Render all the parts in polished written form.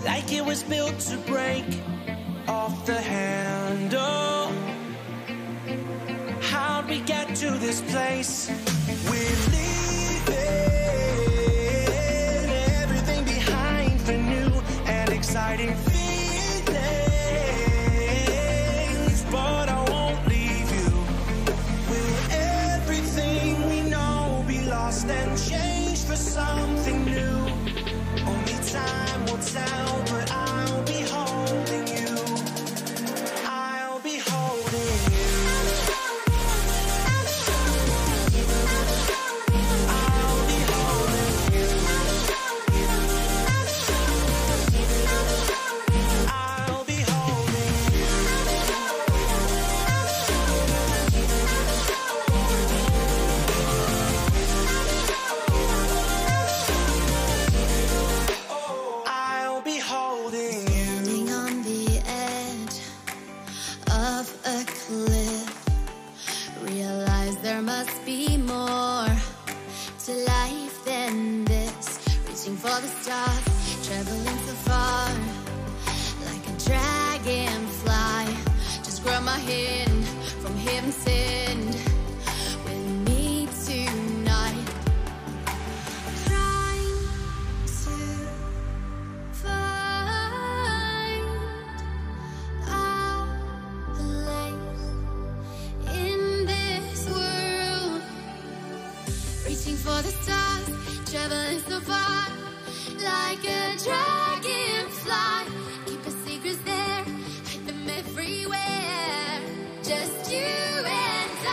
Like it was built to break off the handle. How'd we get to this place? We're leaving everything behind for new and exciting feelings. But I won't leave you. Will everything we know be lost and changed for something new? Only time will tell, but I'll be holding you. I'll be holding you. I'll be holding you. I'll be holding you. I'll be holding you. Standing on the edge of a cliff, realize there must be more to life than this. Reaching for the stars, traveling so far, like a dragonfly. Just grab my hand from heaven's send with me tonight. Trying to find our place in this world. Reaching for the stars, traveling so far, like a dragonfly. Keep our secrets there, hide them everywhere. Just you and I.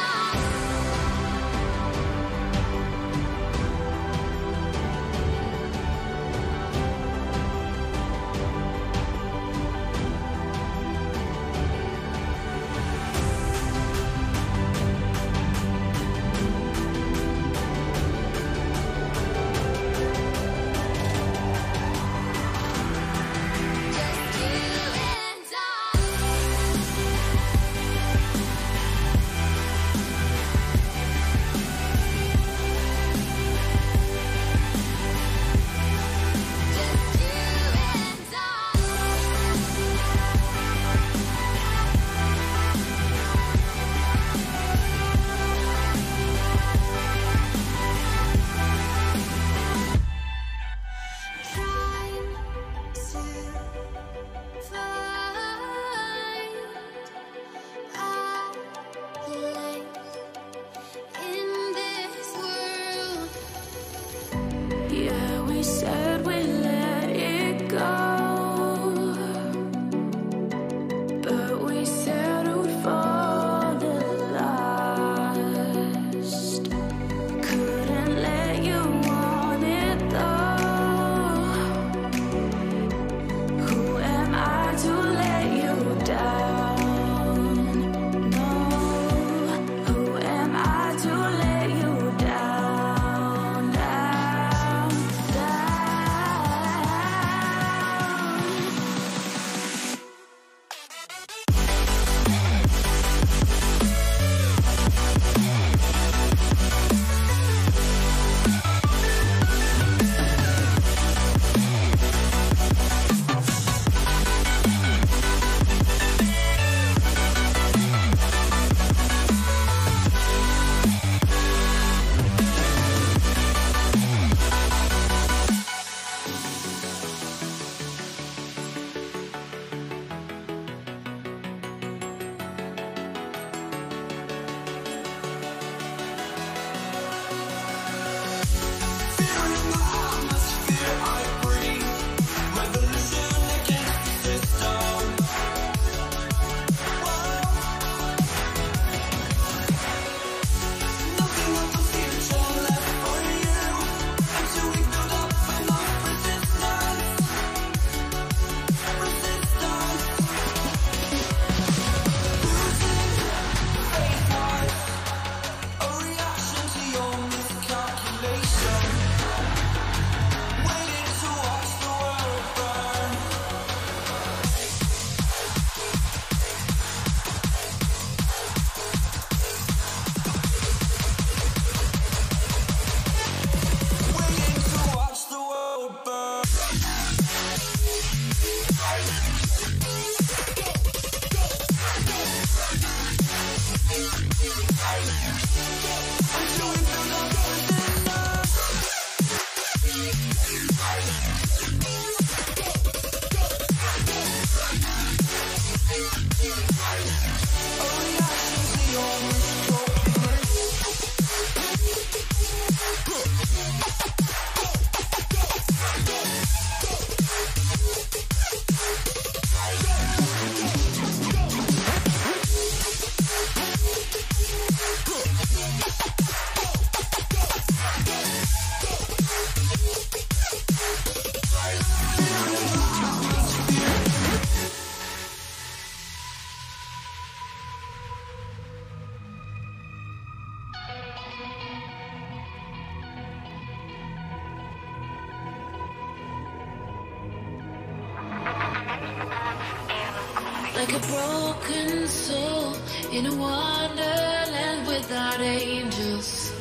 like a broken soul in a wonderland without angels.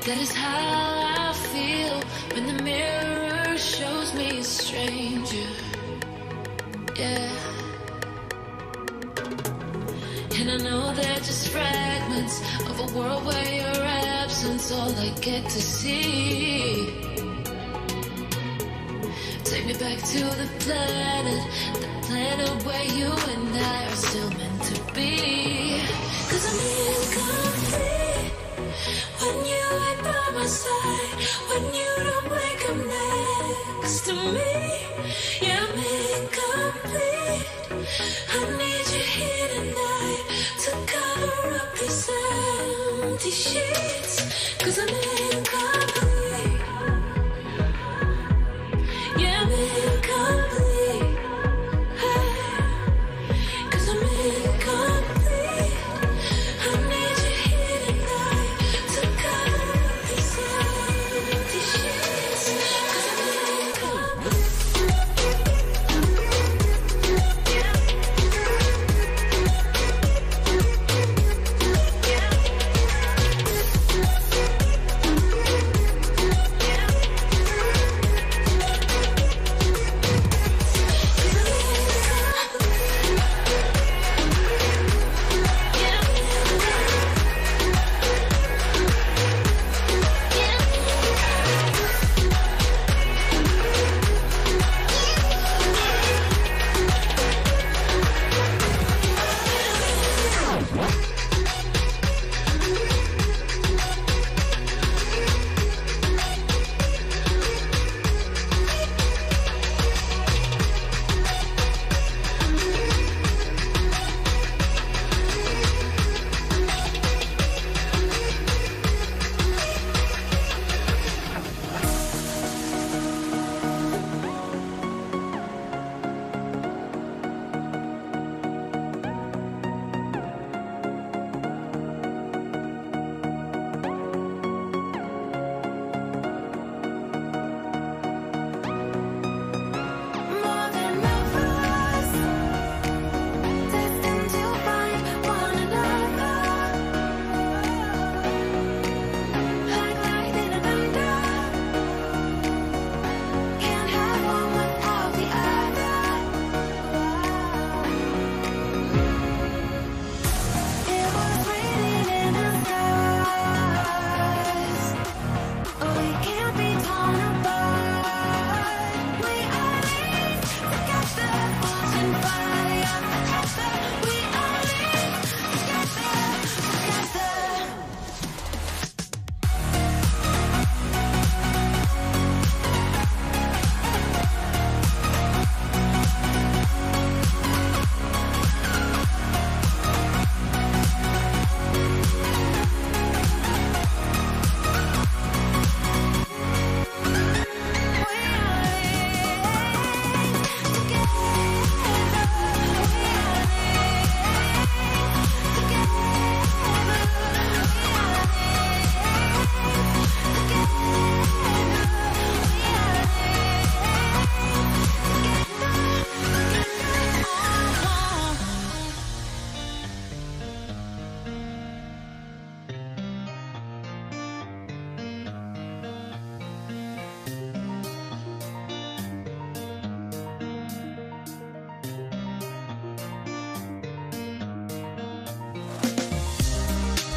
That is how I feel when the mirror shows me a stranger. Yeah. And I know they're just fragments of a world where your absence all I get to see. Take me back to the planet where you and I are still meant to be. 'Cause I'm incomplete when you ain't by my side, when you don't wake up next to me. Yeah, I'm incomplete. I need you here tonight to cover up these empty sheets. 'Cause I'm incomplete. Yeah, I'm incomplete. Hey, 'cause I'm incomplete. I need you here tonight to cover up these empty sheets. 'Cause I'm incomplete.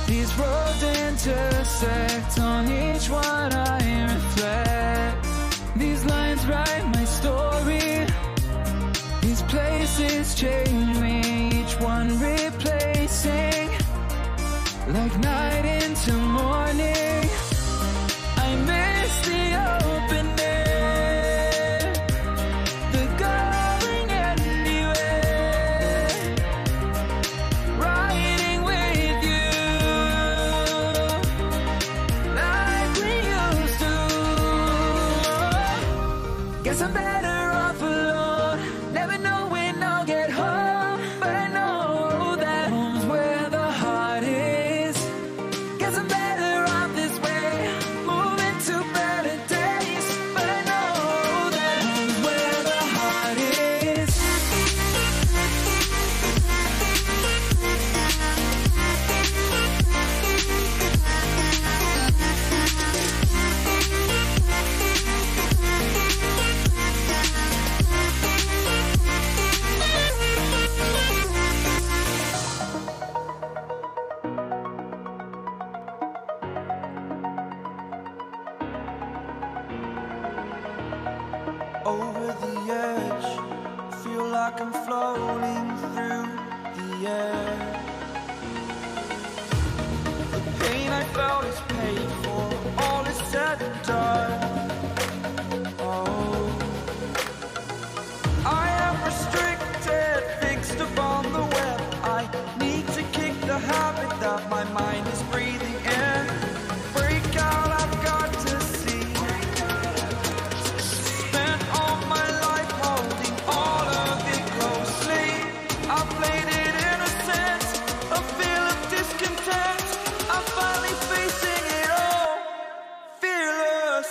These roads intersect, on each one I reflect. These lines write my story. These places change me, each one replacing. Like night into morning, I miss the open air, the going anywhere, riding with you like we used to. Guess I'm better off alone, never know when I'll get home, but I know that home's where the heart is. like I'm floating through the air. The pain I felt is paid for, all is said and done. Oh, I am restricted, fixed upon the web. I need to kick the habit that my mind is breathing in. Break out, I've got to see. Spent all my life holding all of it closely. I played it innocent, a feel of discontent. I'm finally facing it all, fearless.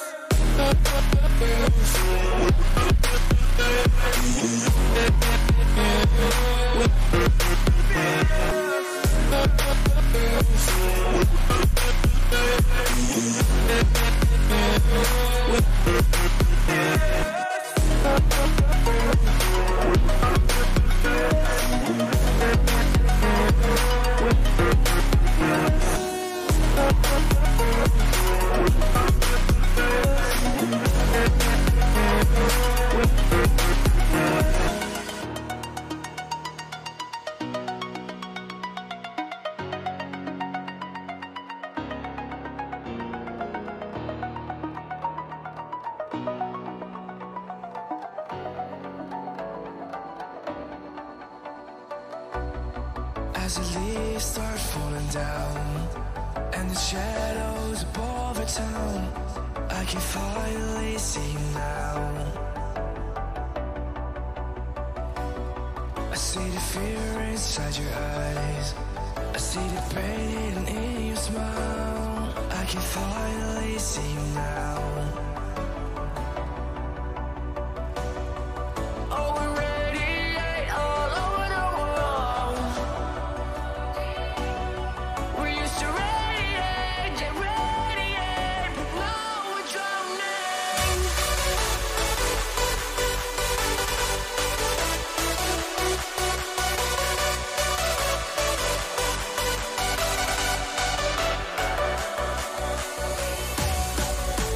As the leaves start falling down and the shadows above our town, I can finally see you now. I see the fear inside your eyes, I see the pain hidden in your smile. I can finally see you now.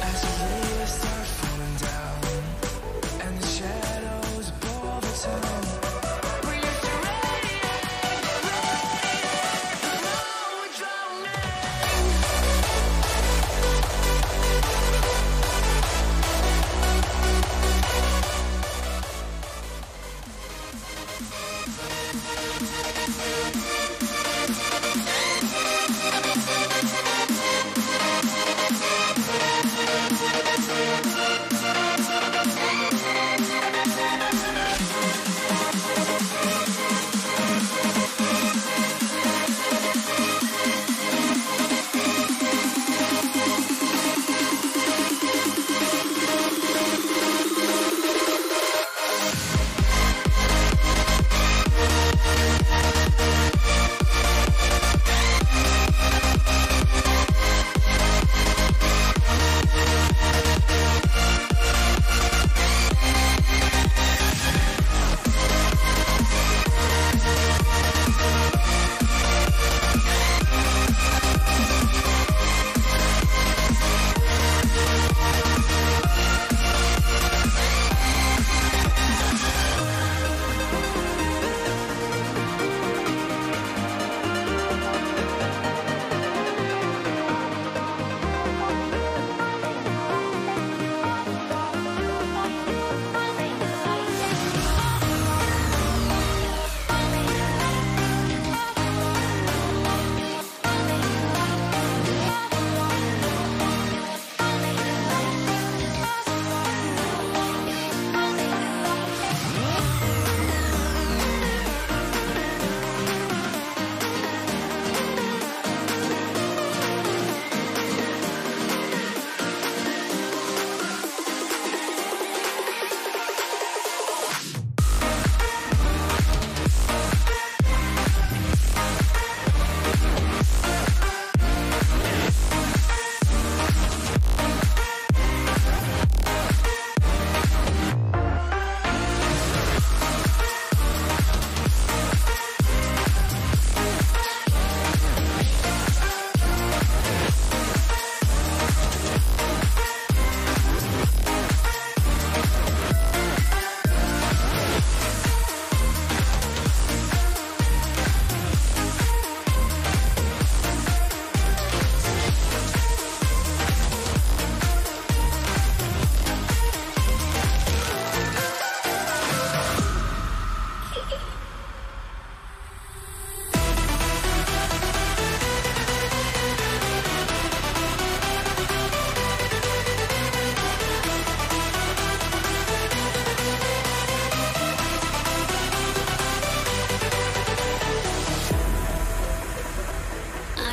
As the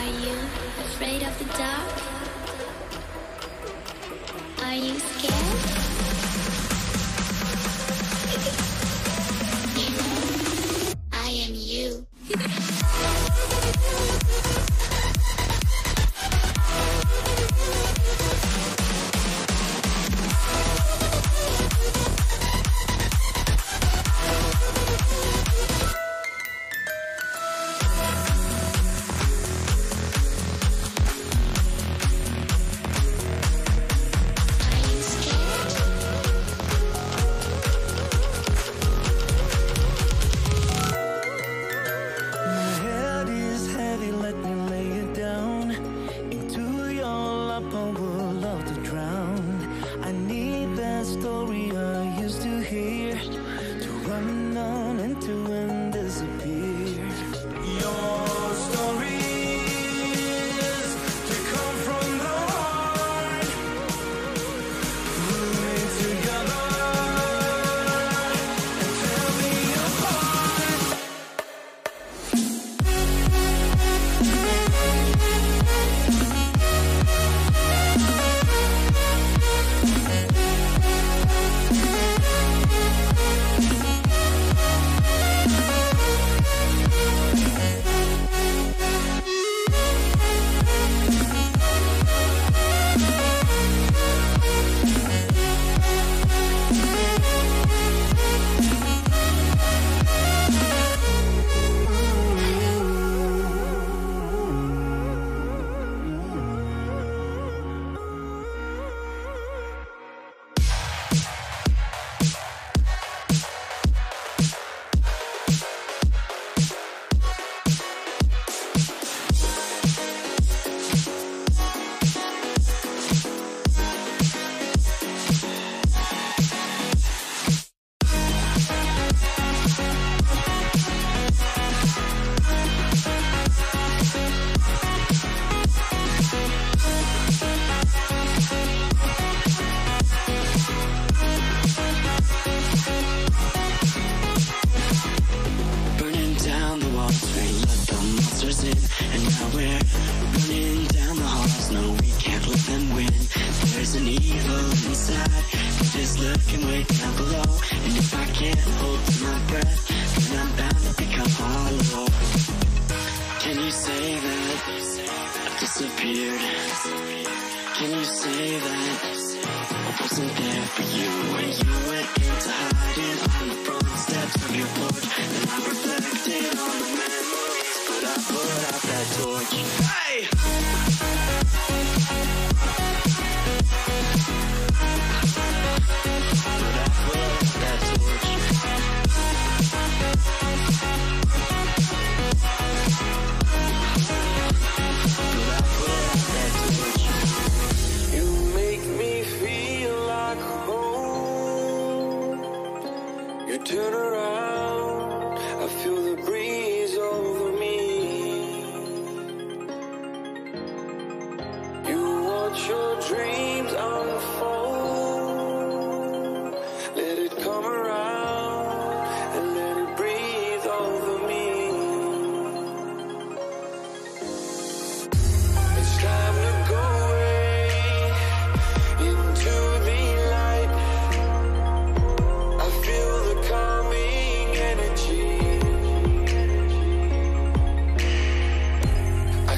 Are you afraid of the dark? Are you scared? I am you.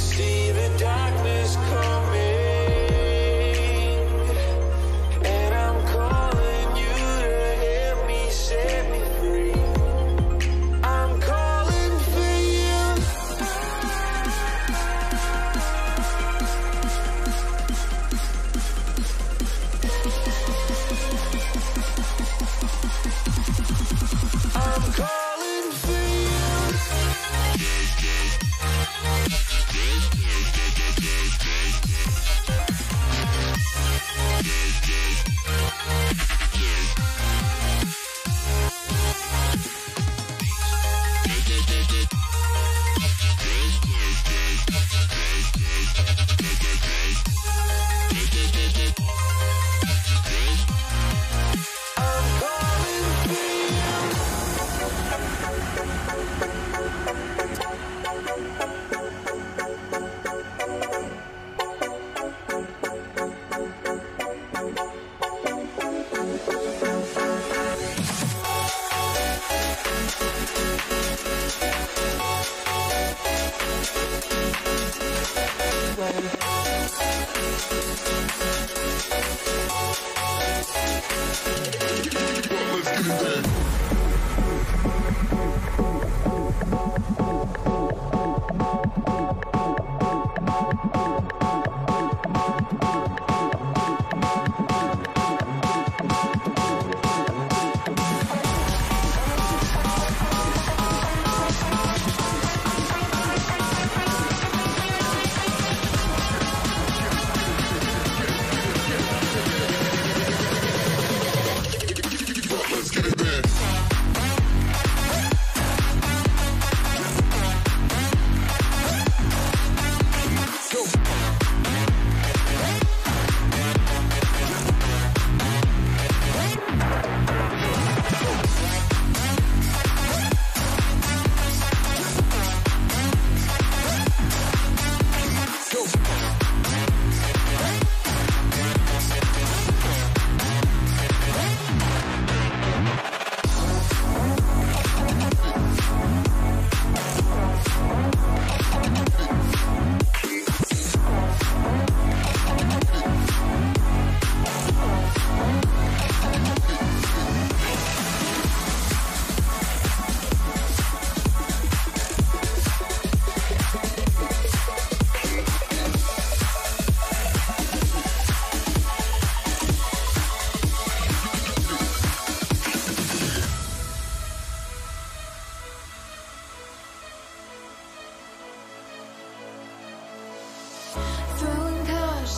See the darkness coming.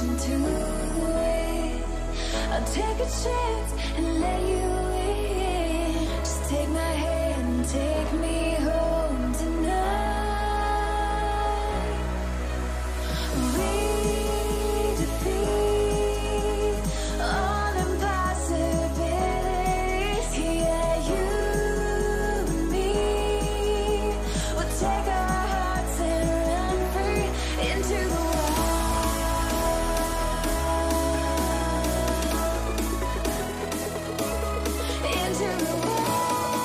into the wind. I'll take a chance and let you in. Just take my hand and take me home tonight. We defeat all impossibilities. Yeah, you and me will take our hearts and run free into the wild. Into the wild.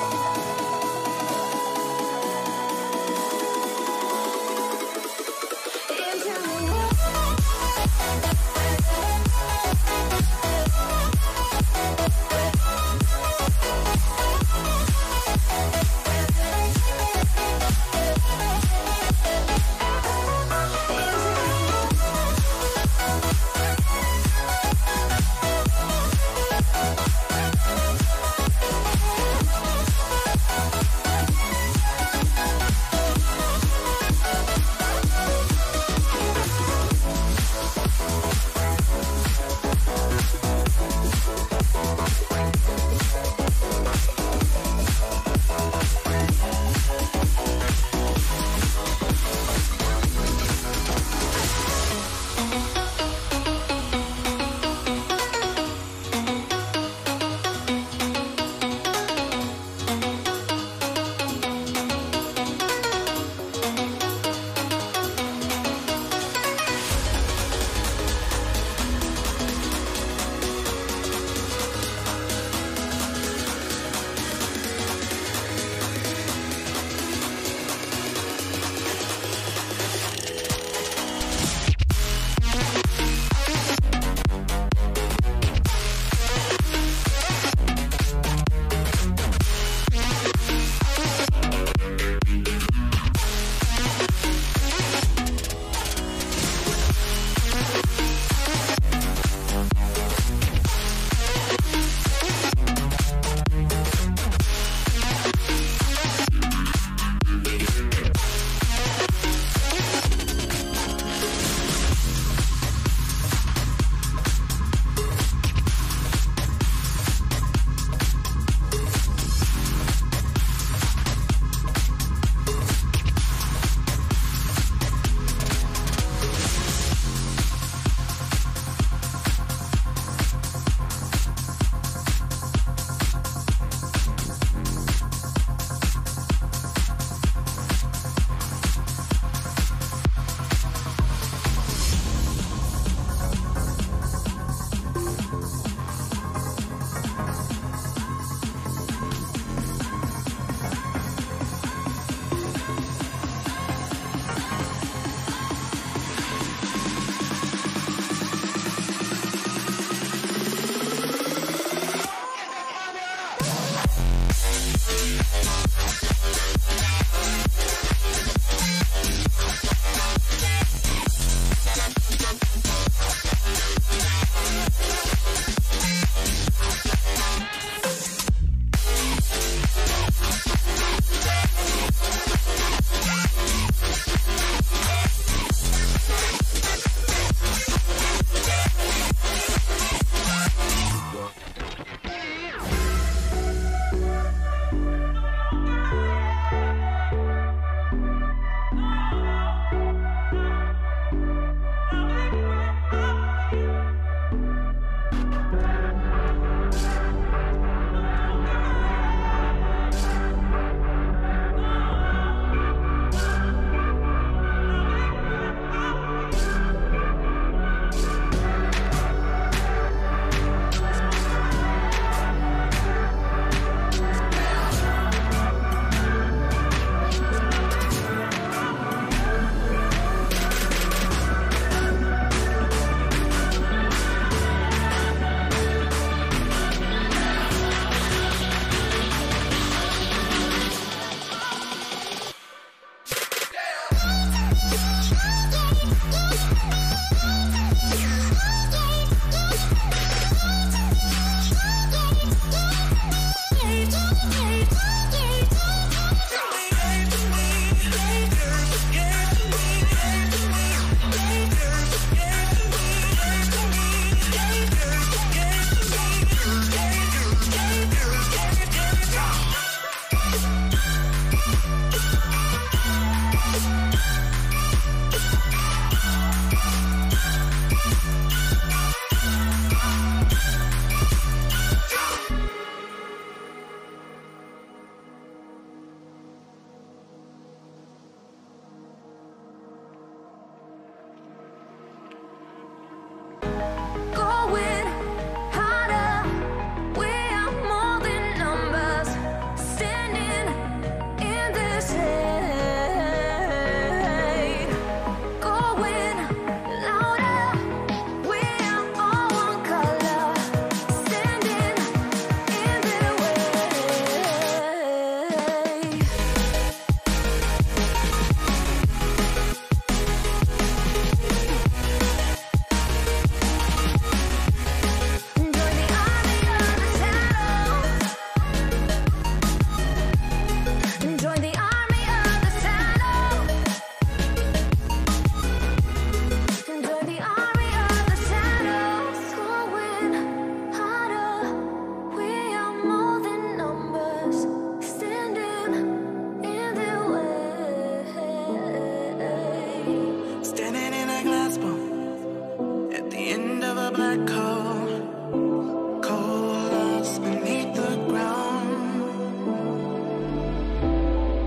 last one. At the end of a black hole, coalesce beneath the ground.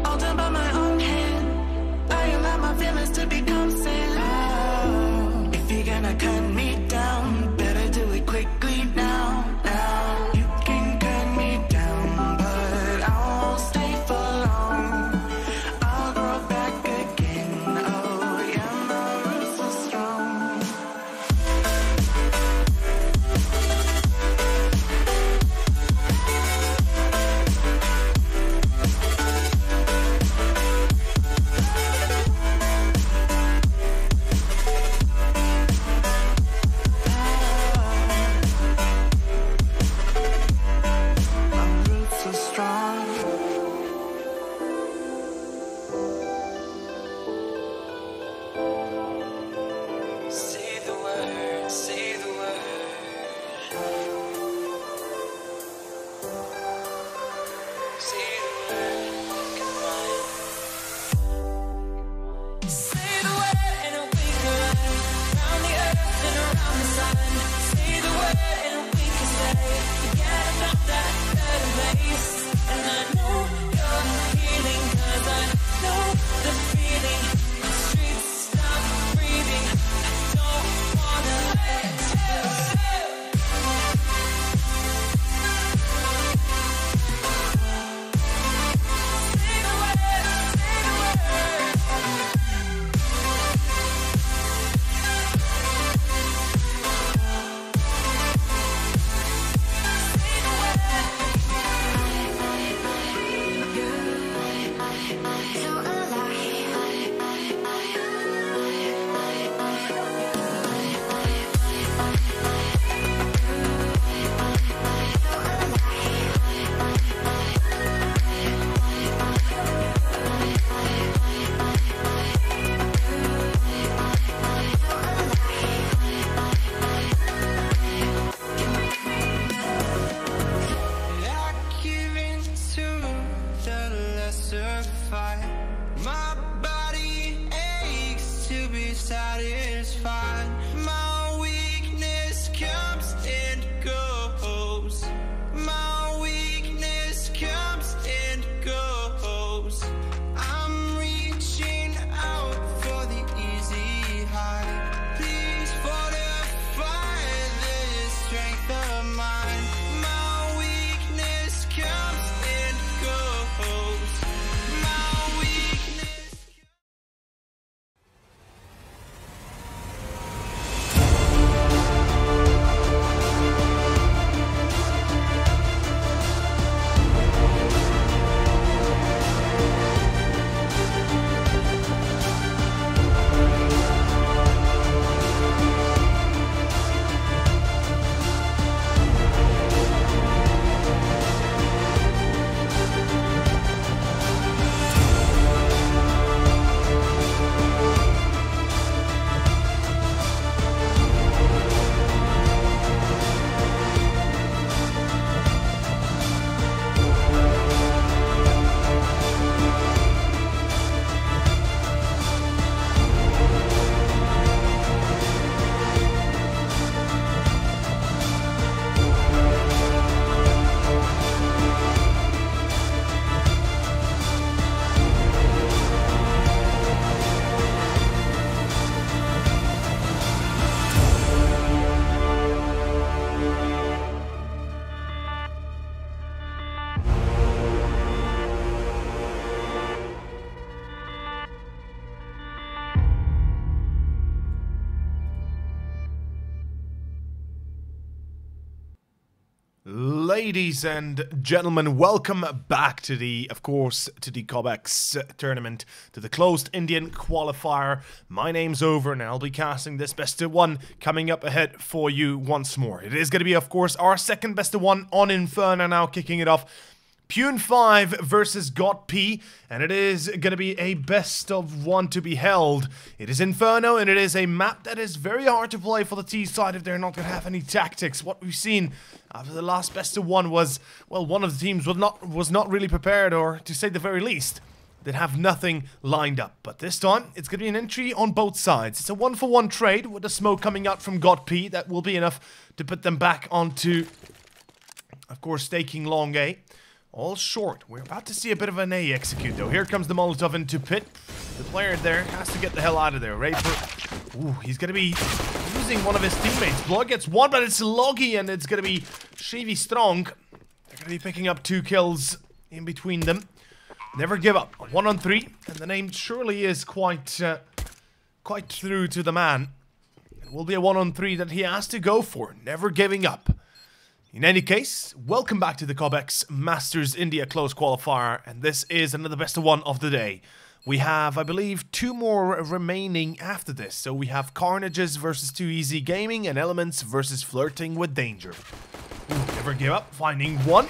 All done by my own hand. I allow my feelings to become sand. Oh, if you're gonna cut me down, better do it quickly now. Now you can cut me down, but I won't stay for long. I'll grow back again. Oh yeah, my roots are strong. My roots are strong. Say the word, say the word. Say the word, goodbye. Say the word and we can run around the earth and around the sun. Say the word and we can say, forget about that better place. And I know you're healing, 'cause I know the feeling. The streets stop breathing. I don't wanna let you. Say the word, say the word. I give in to the lesser fight. My body aches to be satisfied. My weakness comes and goes. My weakness comes and goes. I'm reaching out for the easy high. Please fortify this strength of mine. My weakness comes and goes. My weakness. Ladies and gentlemen, welcome back to the Cobx tournament, to the closed Indian qualifier. My name's Over and I'll be casting this best of one coming up ahead for you once more. It is going to be, of course, our second best of one on Inferno now, kicking it off. Poon Five versus God P, and it is going to be a best of one to be held. It is Inferno, and it is a map that is very hard to play for the T side if they're not going to have any tactics. What we've seen after the last best of one was, well, one of the teams was not really prepared, or to say the very least, that have nothing lined up. But this time, it's going to be an entry on both sides. It's a 1-for-1 trade with the smoke coming out from God.P. That will be enough to put them back onto, of course, staking long A. All short. We're about to see a bit of an A execute, though. Here comes the Molotov into pit. The player there has to get the hell out of there. Raper, ooh, he's going to be using one of his teammates. Blood gets one, but it's Loggy, and it's going to be Shivi Strong. They're going to be picking up 2 kills in between them. Never give up. 1-on-3, and the name surely is quite true to the man. It will be a 1-on-3 that he has to go for. Never giving up. In any case, welcome back to the Cobx Masters India Close Qualifier, and this is another best of one of the day. We have, I believe, 2 more remaining after this. So we have Carnages versus 2 Easy Gaming and Elements versus Flirting with Danger. Ooh, never give up, finding 1.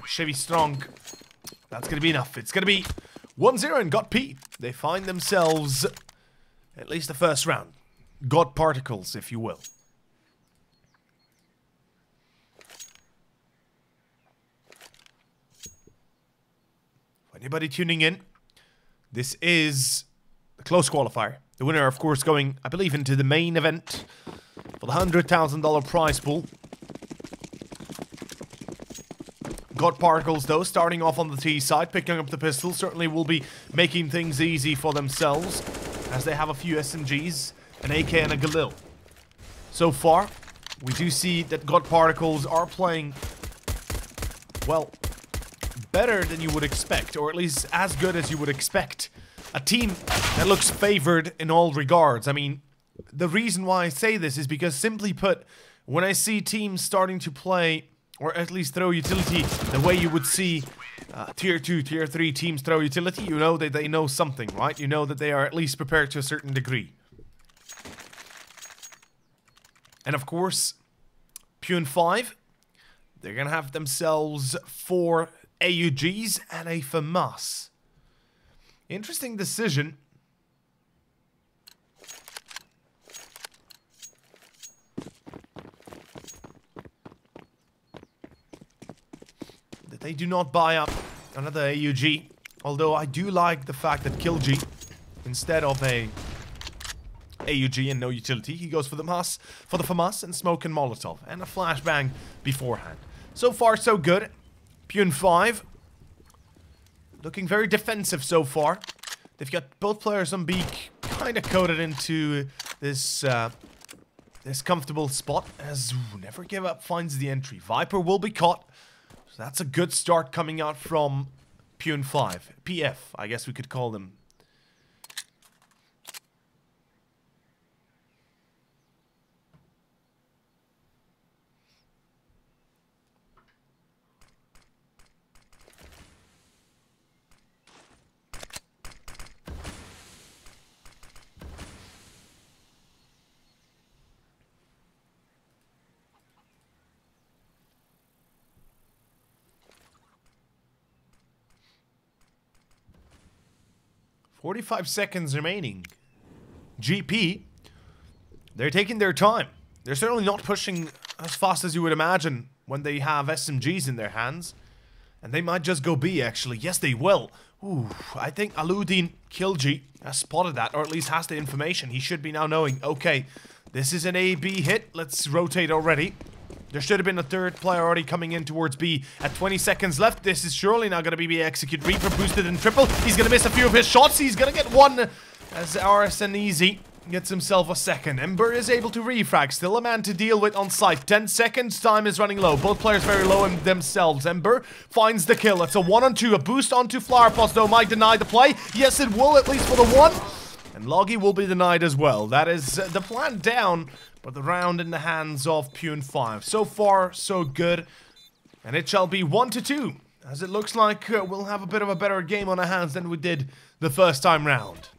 Chevy Strong, that's going to be enough. It's going to be 1-0 and God.P. They find themselves at least the first round. God Particles, if you will. Anybody tuning in, this is the close qualifier. The winner, of course, going, I believe, into the main event for the $100,000 prize pool. God Particles, though, starting off on the T side, picking up the pistol, certainly will be making things easy for themselves, as they have a few SMGs, an AK and a Galil. So far, we do see that God Particles are playing, well, better than you would expect, or at least as good as you would expect. A team that looks favored in all regards. I mean, the reason why I say this is because, simply put, when I see teams starting to play, or at least throw utility, the way you would see tier 2, tier 3 teams throw utility, you know that they know something, right? You know that they are at least prepared to a certain degree. And of course, Poon Five, they're gonna have themselves 4 AUGs and a FAMAS. Interesting decision. That they do not buy up another AUG. Although I do like the fact that Killg, instead of a AUG and no utility, he goes for the FAMAS and Smoke and Molotov and a flashbang beforehand. So far, so good. Poon Five, looking very defensive so far. They've got both players on B kind of coded into this this comfortable spot, as Never Give Up finds the entry. Viper will be caught, so that's a good start coming out from Poon Five. PF, I guess we could call them. "45 seconds remaining. GP, they're taking their time. They're certainly not pushing as fast as you would imagine when they have SMGs in their hands. And they might just go B, actually. Yes, they will. Ooh, I think Aludin Killg has spotted that, or at least has the information. He should be now knowing, okay, this is an A-B hit. Let's rotate already. There should have been a 3rd player already coming in towards B. At 20 seconds left, this is surely now going to be B execute. Reaper boosted in triple. He's going to miss a few of his shots. He's going to get 1 as RSN Easy gets himself a 2nd. Ember is able to refrag. Still a man to deal with on site. 10 seconds. Time is running low. Both players very low in themselves. Ember finds the kill. It's a 1-on-2. A boost onto Flower Pots, though, might deny the play. Yes, it will, at least for the 1. And Loggy will be denied as well. That is the plan down, but the round in the hands of Poon Five. So far, so good. And it shall be 1-2, as it looks like we'll have a bit of a better game on our hands than we did the first time round.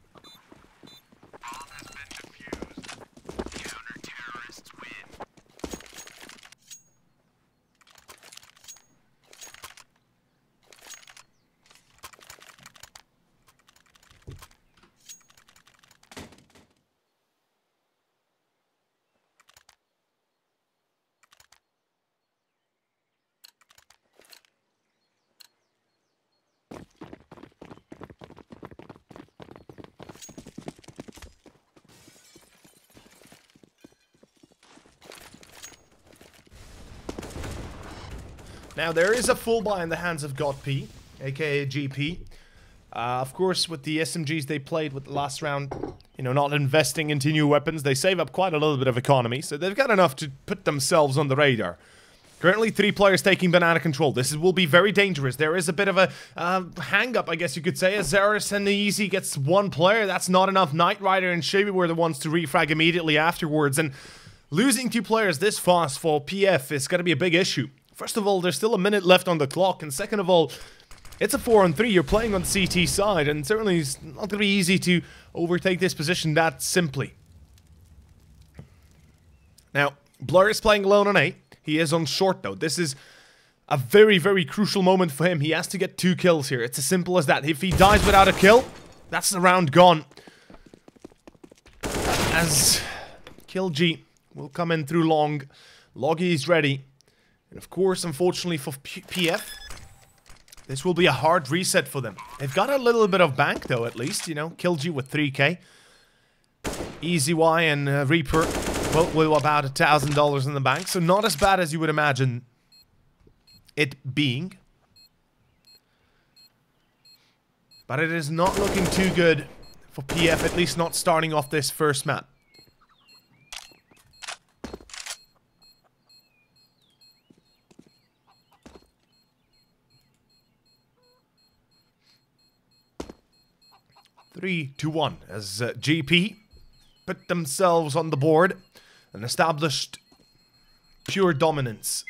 Now, there is a full buy in the hands of GodP, aka GP. Of course, with the SMGs they played with the last round, you know, not investing into new weapons, they save up quite a little bit of economy, so they've got enough to put themselves on the radar. Currently, 3 players taking banana control. This will be very dangerous. There is a bit of a hang-up, I guess you could say. As Zeris and Easy gets 1 player, that's not enough. Knight Rider and Shabby were the ones to refrag immediately afterwards, and losing 2 players this fast for PF is going to be a big issue. First of all, there's still a minute left on the clock, and second of all, it's a 4-on-3. You're playing on the CT side, and certainly it's not going to be easy to overtake this position that simply. Now, Blur is playing alone on A. He is on short, though. This is a very, very crucial moment for him. He has to get 2 kills here. It's as simple as that. If he dies without a kill, that's the round gone. As KillG will come in through long. Loggy is ready. And of course, unfortunately for PF, this will be a hard reset for them. They've got a little bit of bank, though, at least, you know. KillG with 3k. Easy Y and Reaper both with about $1,000 in the bank, so not as bad as you would imagine it being. But it is not looking too good for PF, at least not starting off this first map. Three to 1 as GP put themselves on the board and established pure dominance.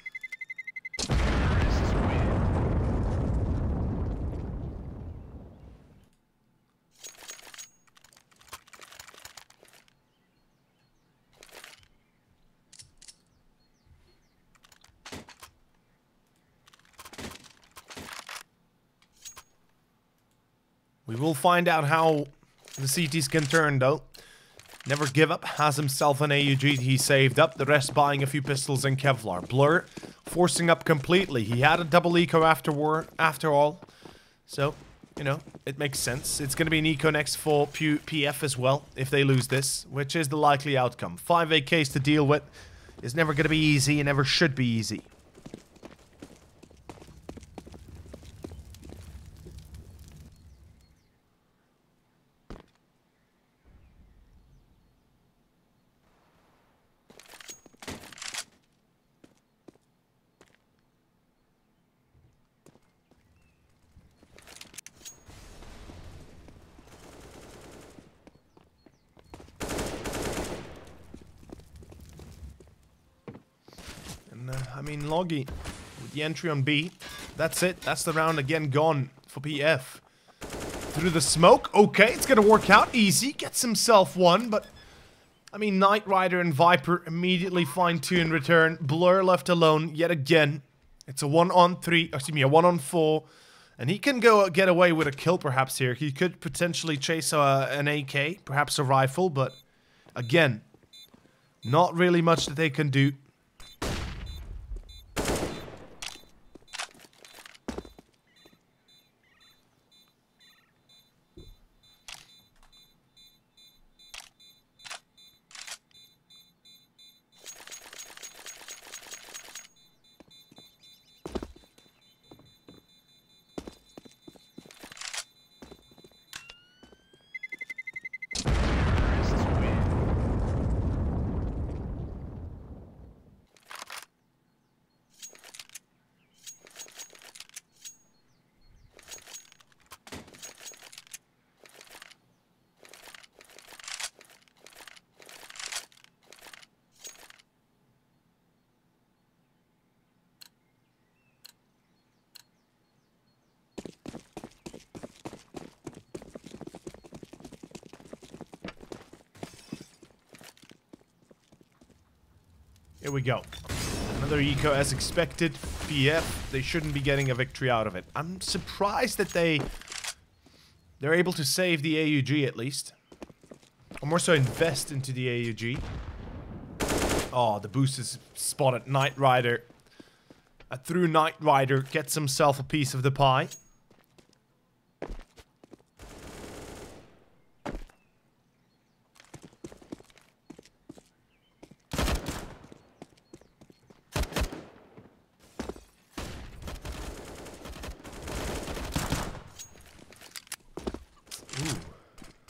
We will find out how the CTs can turn, though. Never Give Up has himself an AUG he saved up, the rest buying a few pistols and Kevlar. Blur forcing up completely. He had a double eco after all. So, you know, it makes sense. It's going to be an eco next for PF as well, if they lose this, which is the likely outcome. 5 AKs to deal with is never going to be easy and never should be easy. I mean, Loggy, with the entry on B, that's it. That's the round again gone for PF. Through the smoke, okay, it's gonna work out. Easy, gets himself 1, but... I mean, Knight Rider and Viper immediately find 2 in return. Blur left alone, yet again. It's a 1-on-3, excuse me, a 1-on-4. And he can get away with a kill perhaps here. He could potentially chase an AK, perhaps a rifle, but... Again, not really much that they can do. Here we go. Another eco as expected. PF, they shouldn't be getting a victory out of it. I'm surprised that they're able to save the AUG at least. Or more so invest into the AUG. Oh, the boost is spotted. Knight Rider. A through Knight Rider gets himself a piece of the pie.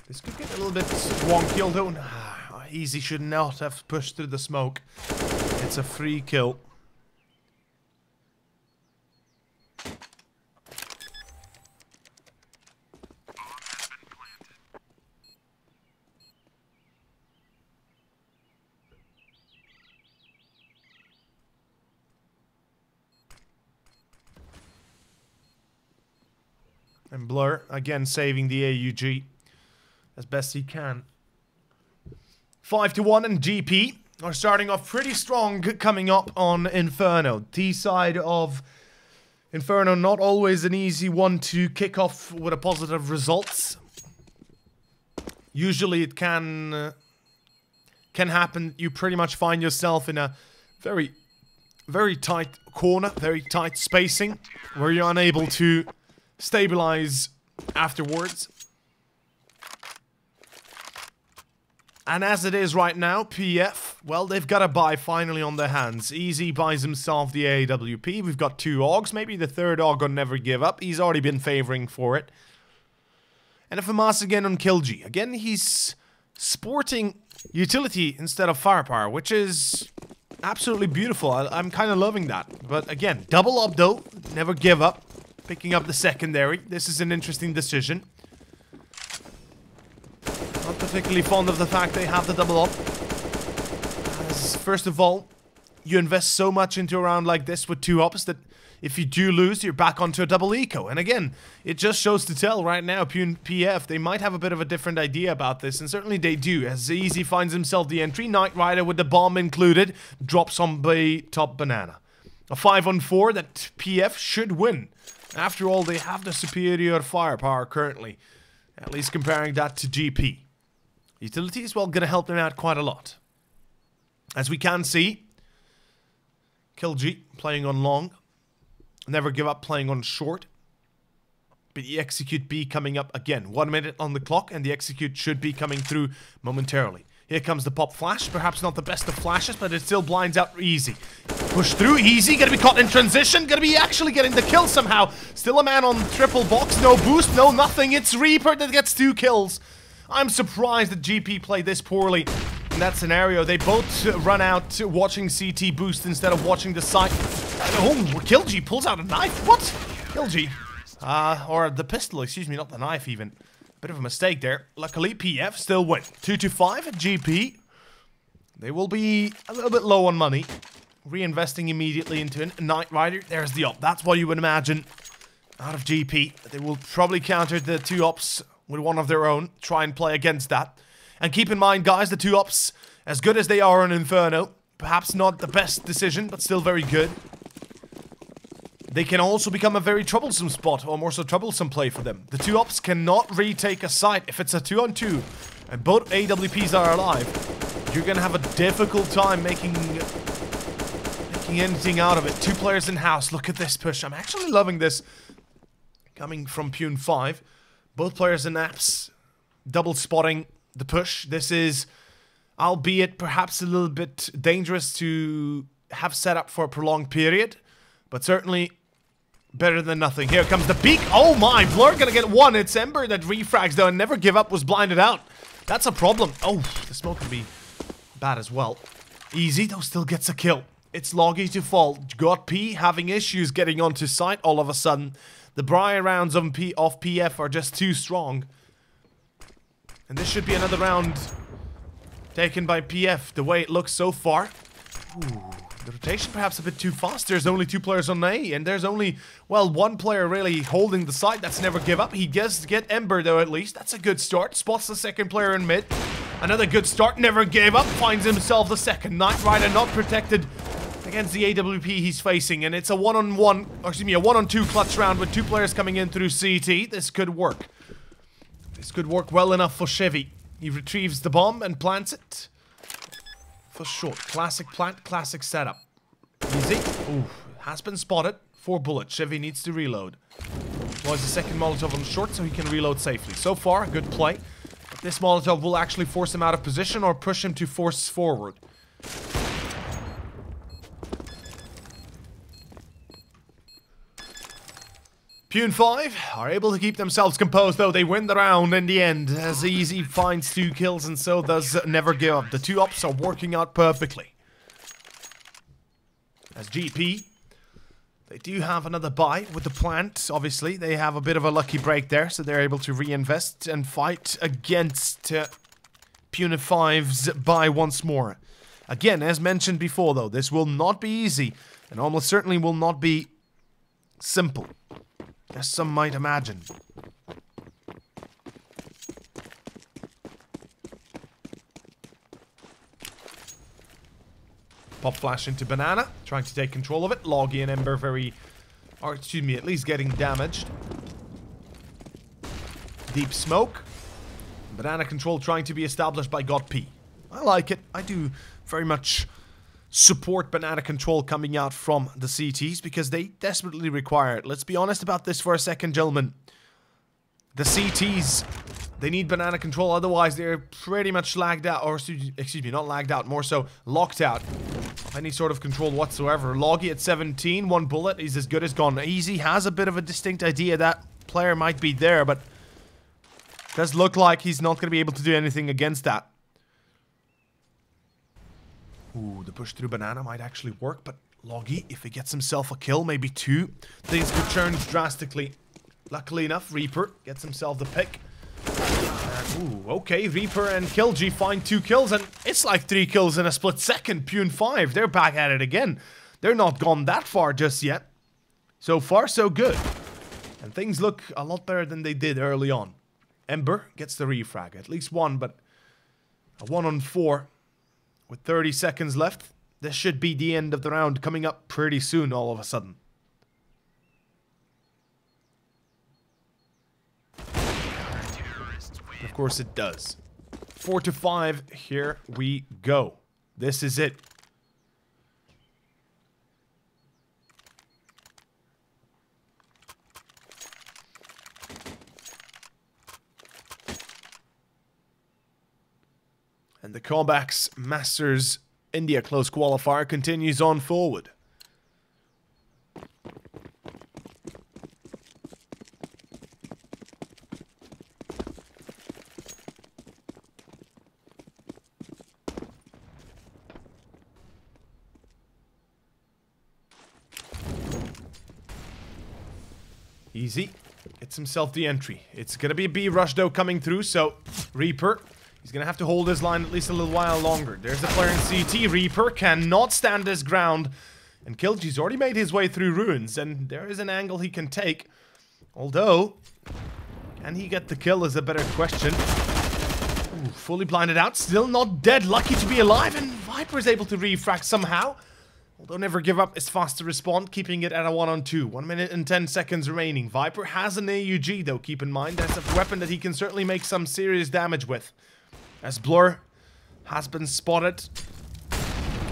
This could get a little bit wonky, although Easy should not have pushed through the smoke. It's a free kill. And Blur, again, saving the AUG as best he can. 5-1, and GP are starting off pretty strong coming up on Inferno. T side of Inferno, not always an easy one to kick off with a positive result. Usually it can happen. You pretty much find yourself in a very, very tight corner, very tight spacing, where you're unable to stabilize afterwards. And as it is right now, PF, well, they've got a buy finally on their hands. Easy buys himself the AWP. We've got 2 Augs, maybe the 3rd Aug on Never Give Up. He's already been favoring for it. And a FAMAS again on Killji. Again, he's sporting utility instead of firepower, which is absolutely beautiful. I'm kind of loving that. But again, double up though, Never Give Up. Picking up the secondary. This is an interesting decision. Not particularly fond of the fact they have the double up. As, first of all, you invest so much into a round like this with 2 ups that if you do lose, you're back onto a double eco. And again, it just shows to tell right now, PF, they might have a bit of a different idea about this, and certainly they do, as Easy finds himself the entry. Knight Rider with the bomb included, drops on the top banana. A 5-on-4 that PF should win. After all, they have the superior firepower currently, at least comparing that to GP. Utility is, well, going to help them out quite a lot. As we can see, Killji playing on long. Never Give Up playing on short. But the execute B coming up again. 1 minute on the clock, and the execute should be coming through momentarily. Here comes the pop flash. Perhaps not the best of flashes, but it still blinds out Easy. Push through, Easy. Gonna be caught in transition. Gonna be actually getting the kill somehow. Still a man on triple box. No boost, no nothing. It's Reaper that gets 2 kills. I'm surprised that GP played this poorly in that scenario. They both run out watching CT boost instead of watching the site. Oh, Killji pulls out a knife. What? Killji. Or the pistol, excuse me, not the knife even. Bit of a mistake there. Luckily, PF still win. 2-5 at GP. They will be a little bit low on money. Reinvesting immediately into a Knight Rider. There's the op. That's what you would imagine out of GP. They will probably counter the 2 ops with one of their own. Try and play against that. And keep in mind, guys, the 2 ops, as good as they are on Inferno, perhaps not the best decision, but still very good. They can also become a very troublesome spot, or more so troublesome play for them. The 2 ops cannot retake a site. If it's a 2-on-2, and both AWPs are alive, you're gonna have a difficult time making anything out of it. 2 players in house. Look at this push. I'm actually loving this. Coming from Poon Five. Both players in apps. Double spotting the push. This is, albeit perhaps a little bit dangerous to have set up for a prolonged period, but certainly better than nothing. Here comes the peak. Oh my, Blur gonna get 1. It's Ember that refrags though, and Never Give Up was blinded out. That's a problem. Oh, the smoke could be bad as well. Easy though, still gets a kill. It's Loggy to fall. Got P having issues getting onto site all of a sudden. The Briar rounds of PF are just too strong. And this should be another round taken by PF, the way it looks so far. Ooh, the rotation perhaps a bit too fast. There's only 2 players on A, and there's only, well, 1 player really holding the site. That's Never Give Up. He gets to get Ember though, at least. That's a good start. Spots the 2nd player in mid. Another good start. Never Gave Up. Finds himself the 2nd. Knight Rider not protected against the AWP he's facing, and it's a 1-on-1, or excuse me, a 1-on-2 clutch round with 2 players coming in through CT. This could work. This could work well enough for Chevy. He retrieves the bomb and plants it. For short. Classic plant, classic setup. Easy. Ooh, has been spotted. 4 bullets. Chevy needs to reload. Was the 2nd Molotov on short so he can reload safely. So far, a good play. But this Molotov will actually force him out of position or push him to force forward. Poon Five are able to keep themselves composed, though. They win the round in the end, as Easy finds 2 kills and so does Never Give Up. The 2 ups are working out perfectly. As GP, they do have another buy with the plant, obviously. They have a bit of a lucky break there, so they're able to reinvest and fight against Poon Five's buy once more. Again, as mentioned before, though, this will not be easy, and almost certainly will not be simple, as some might imagine. Pop flash into Banana, trying to take control of it. Loggy and Ember at least getting damaged. Deep smoke. Banana control trying to be established by God P. I like it. I do very much support Banana control coming out from the CTs because they desperately require it. Let's be honest about this for a second, gentlemen. The CTs, they need Banana control, otherwise they're pretty much lagged out, or excuse me, not lagged out, more so locked out of any sort of control whatsoever. Loggy at 17, 1 bullet, he's as good as gone. Easy has a bit of a distinct idea that player might be there, but does look like he's not going to be able to do anything against that. Ooh, the push through Banana might actually work, but Loggy, if he gets himself a kill, maybe 2, things could change drastically. Luckily enough, Reaper gets himself the pick. Ooh, okay, Reaper and Killg find 2 kills, and it's like 3 kills in a split second. Poon Five, they're back at it again. They're not gone that far just yet. So far, so good. And things look a lot better than they did early on. Ember gets the refrag, at least 1, but a 1 on 4 with 30 seconds left. This should be the end of the round coming up pretty soon all of a sudden. Of course it does. 4 to 5, here we go. This is it. And the Cobx Masters India close qualifier continues on forward. Easy. Gets himself the entry. It's gonna be a B rush though coming through, so Reaper, he's gonna have to hold his line at least a little while longer. There's the player in CT. Reaper cannot stand his ground. And Killg's already made his way through ruins, and there is an angle he can take. Although, can he get the kill is a better question. Ooh, fully blinded out, still not dead. Lucky to be alive, and Viper is able to refract somehow. Although Never Give Up is fast to respond, keeping it at a 1 on 2. 1 minute and 10 seconds remaining. Viper has an AUG though, keep in mind. That's a weapon that he can certainly make some serious damage with. As Blur has been spotted.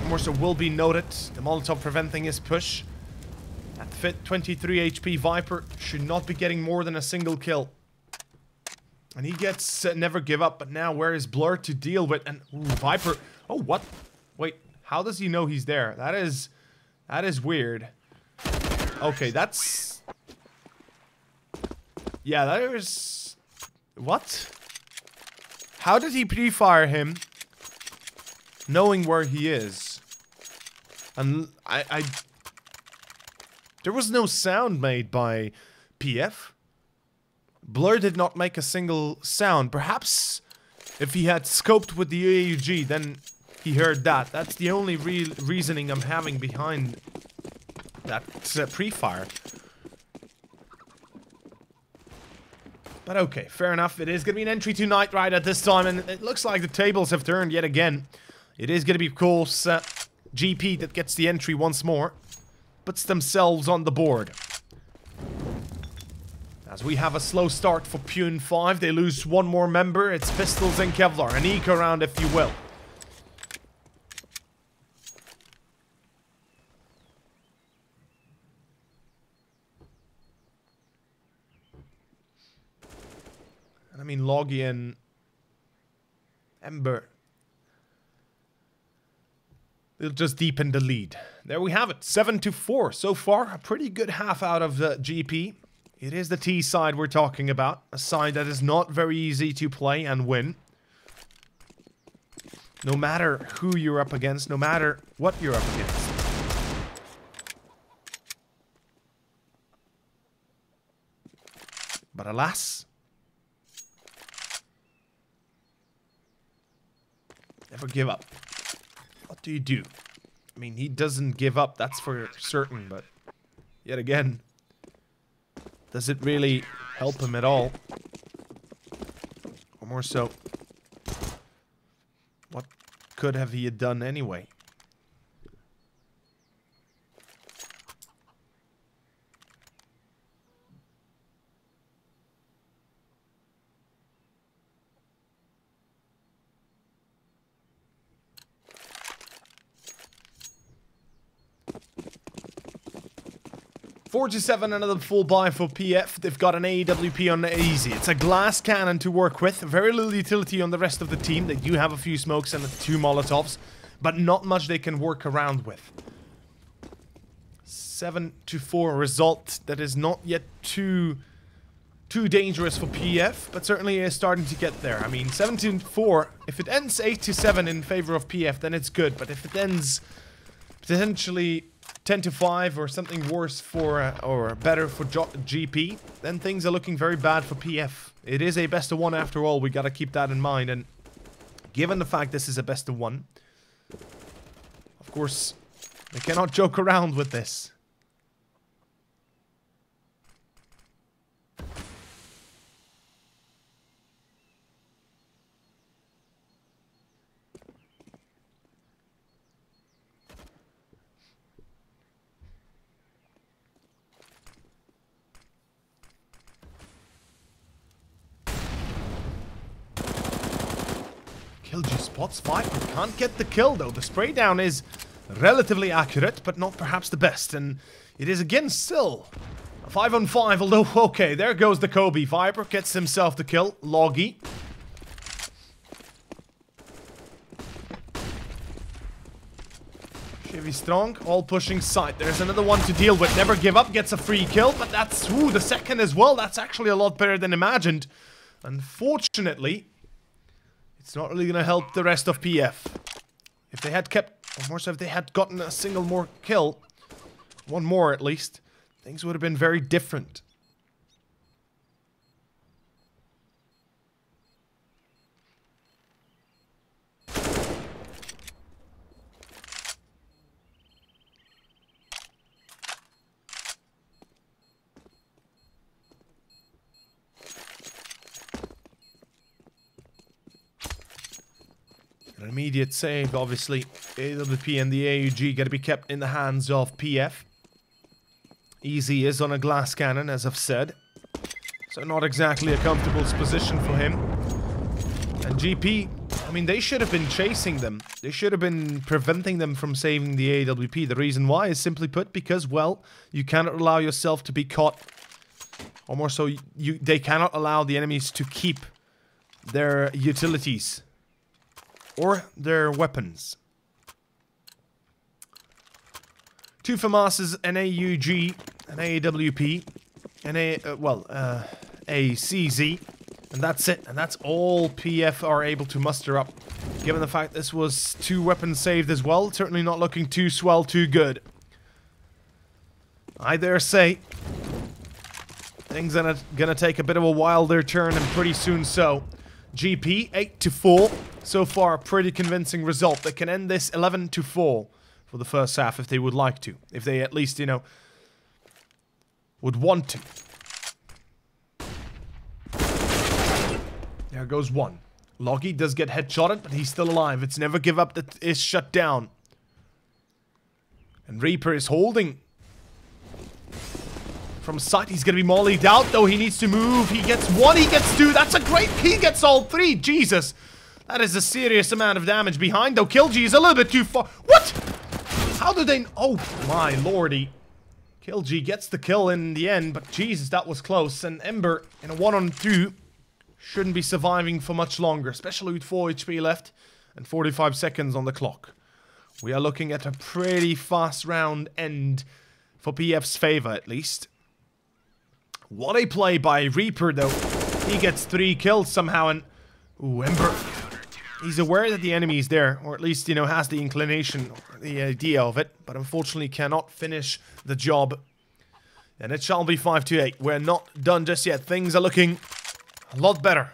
More so will be noted. The Molotov preventing his push. At fit 23 HP, Viper should not be getting more than a single kill. And he gets Never Give Up, but now where is Blur to deal with? And ooh, Viper, oh what? Wait. How does he know he's there? That is weird. Okay, that's... Yeah, that is... What? How did he pre-fire him knowing where he is? And there was no sound made by PF. Blur did not make a single sound. Perhaps if he had scoped with the AUG, then... he heard that. That's the only real reasoning I'm having behind that pre-fire. But okay, fair enough. It is going to be an entry to Night Ride at this time, and it looks like the tables have turned yet again. It is going to be, of course, GP that gets the entry once more. Puts themselves on the board. As we have a slow start for Poon Five, they lose 1 more member. It's Pistols and Kevlar. An eco round, if you will. I mean, Loggy and Ember, they'll just deepen the lead. There we have it, 7 to 4 so far. A pretty good half out of GP. It is the T side we're talking about. A side that is not very easy to play and win. No matter who you're up against, no matter what you're up against. But alas, never give up. What do you do? I mean, he doesn't give up, that's for certain, but yet again, does it really help him at all? Or more so, what could have he done anyway? $47, another full buy for PF. They've got an AWP on easy. It's a glass cannon to work with. Very little utility on the rest of the team. They do have a few smokes and 2 Molotovs, but not much they can work around with. 7-4 result that is not yet too dangerous for PF, but certainly is starting to get there. I mean, 7-4. If it ends 8-7 in favor of PF, then it's good. But if it ends potentially 10-5 or something worse for, or better for GP, then things are looking very bad for PF. It is a best of 1 after all, we gotta keep that in mind, and given the fact this is a best of 1, of course, they cannot joke around with this. Killji spots Viper, can't get the kill though. The spray down is relatively accurate, but not perhaps the best. And it is again still a 5-on-5, although, okay, there goes the Kobe. Viper gets himself the kill. Loggy. Chevy strong, all pushing side. There's another one to deal with. Never give up, gets a free kill, but that's, ooh, the second as well. That's actually a lot better than imagined. Unfortunately, it's not really gonna help the rest of PF. If they had kept, or more so if they had gotten a single more kill, one more at least, things would have been very different. An immediate save, obviously. AWP and the AUG gotta be kept in the hands of PF. Easy is on a glass cannon, as I've said. So not exactly a comfortable position for him. And GP, I mean, they should have been chasing them. They should have been preventing them from saving the AWP. The reason why is simply put because, well, you cannot allow yourself to be caught. Or more so, they cannot allow the enemies to keep their utilities. Or their weapons. 2 FAMASs, an AUG, an AWP, and a CZ. And that's it. And that's all PF are able to muster up. Given the fact this was 2 weapons saved as well, certainly not looking too swell, too good. I dare say, things are gonna take a bit of a wilder turn, and pretty soon so. GP, 8-4. So far, pretty convincing result. They can end this 11-4 for the first half if they would like to. If they at least, you know, would want to. There goes one. Loggy does get headshotted, but he's still alive. It's never give up that is shut down. And Reaper is holding. From sight, he's gonna be mollied out, though. He needs to move. He gets 1, he gets 2. That's a great... He gets all 3. Jesus. That is a serious amount of damage behind, though. Killji is a little bit too far. What? How did they... Oh, my lordy. Killji gets the kill in the end, but Jesus, that was close. And Ember, in a 1-on-2, shouldn't be surviving for much longer, especially with 4 HP left and 45 seconds on the clock. We are looking at a pretty fast round end for PF's favor, at least. What a play by Reaper, though. He gets 3 kills somehow, and... Ooh, Ember. He's aware that the enemy is there, or at least, you know, has the inclination, or the idea of it, but unfortunately cannot finish the job. And it shall be 5-8. We're not done just yet. Things are looking a lot better.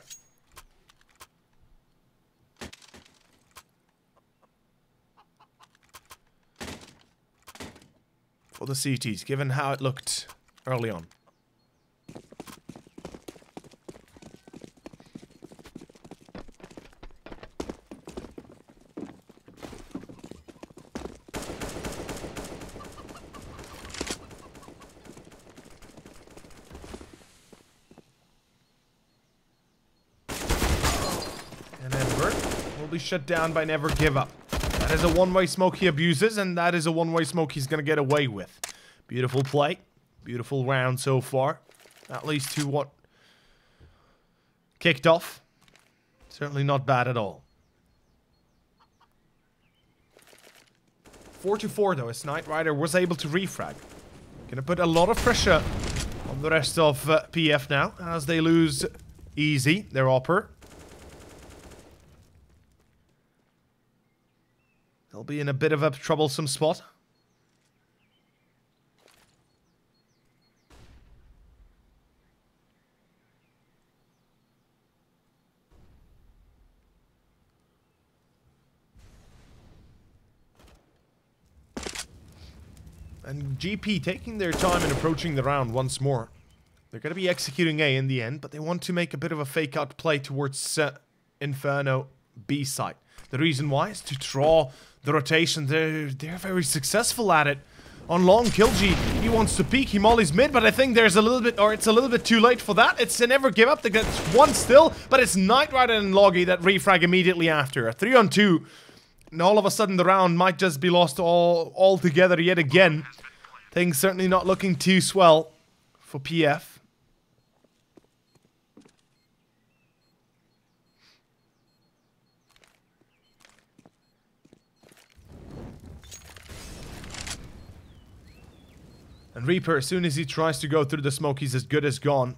For the CTs, given how it looked early on. And Ember will be shut down by Never Give Up. That is a one-way smoke he abuses, and that is a one-way smoke he's going to get away with. Beautiful play. Beautiful round so far. At least to what kicked off. Certainly not bad at all. 4-4 though, as Knight Rider was able to refrag. Gonna put a lot of pressure on the rest of PF now, as they lose easy, their Opper. They'll be in a bit of a troublesome spot. And GP taking their time and approaching the round once more. They're going to be executing A in the end, but they want to make a bit of a fake out play towards Inferno B site. The reason why is to draw the rotation. They're very successful at it. On long, Killji, he wants to peek, he mollies mid, but I think there's a little bit, or it's a little bit too late for that. It's a Never Give Up, they get one still, but it's Knight Rider and Loggy that refrag immediately after. A 3-on-2, and all of a sudden the round might just be lost all together yet again. Things certainly not looking too swell for PF. And Reaper, as soon as he tries to go through the smoke, he's as good as gone.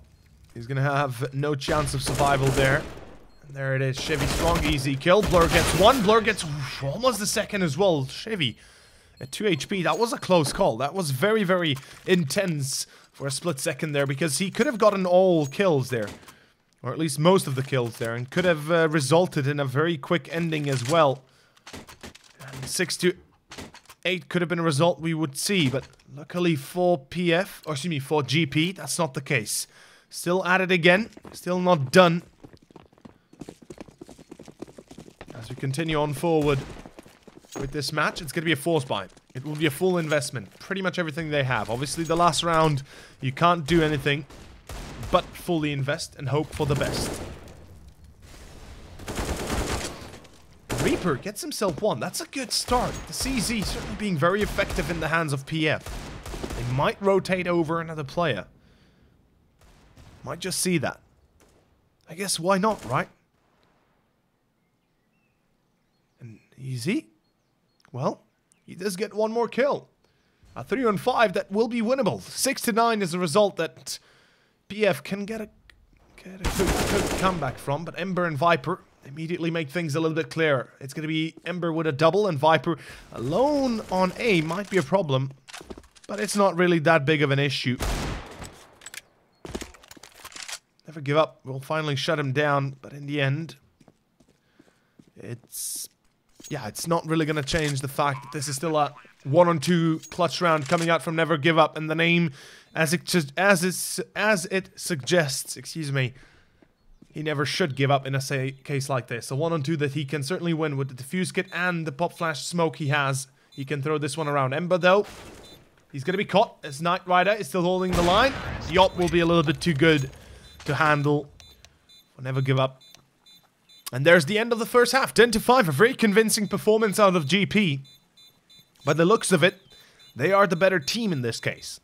He's gonna have no chance of survival there. And there it is, Chevy strong, easy kill. Blur gets one, Blur gets almost the second as well. Chevy at 2 HP, that was a close call. That was very, very intense for a split second there, because he could have gotten all kills there. Or at least most of the kills there, and could have resulted in a very quick ending as well. And 6-8 could have been a result we would see, but luckily for PF, or excuse me, for GP, that's not the case. Still at it again, still not done. As we continue on forward with this match, it's going to be a force buy. It will be a full investment. Pretty much everything they have. Obviously, the last round, you can't do anything but fully invest and hope for the best. Reaper gets himself one. That's a good start. The CZ certainly being very effective in the hands of PF. They might rotate over another player. Might just see that. I guess why not, right? And easy. Well, he does get one more kill. A 3-on-5 that will be winnable. 6-9 is a result that PF can get a good comeback from, but Ember and Viper immediately make things a little bit clearer. It's going to be Ember with a double, and Viper alone on A might be a problem, but it's not really that big of an issue. Never Give Up. We'll finally shut him down, but in the end, it's not really going to change the fact that this is still a 1-on-2 clutch round coming out from Never Give Up, and the name, as it suggests, excuse me, he never should give up in a case like this. A 1-on-2 that he can certainly win with the defuse kit and the pop flash smoke he has. He can throw this one around. Ember, though, he's going to be caught as Knight Rider is still holding the line. The op will be a little bit too good to handle. We'll Never Give Up. And there's the end of the first half. 10-5, a very convincing performance out of GP. By the looks of it, they are the better team in this case.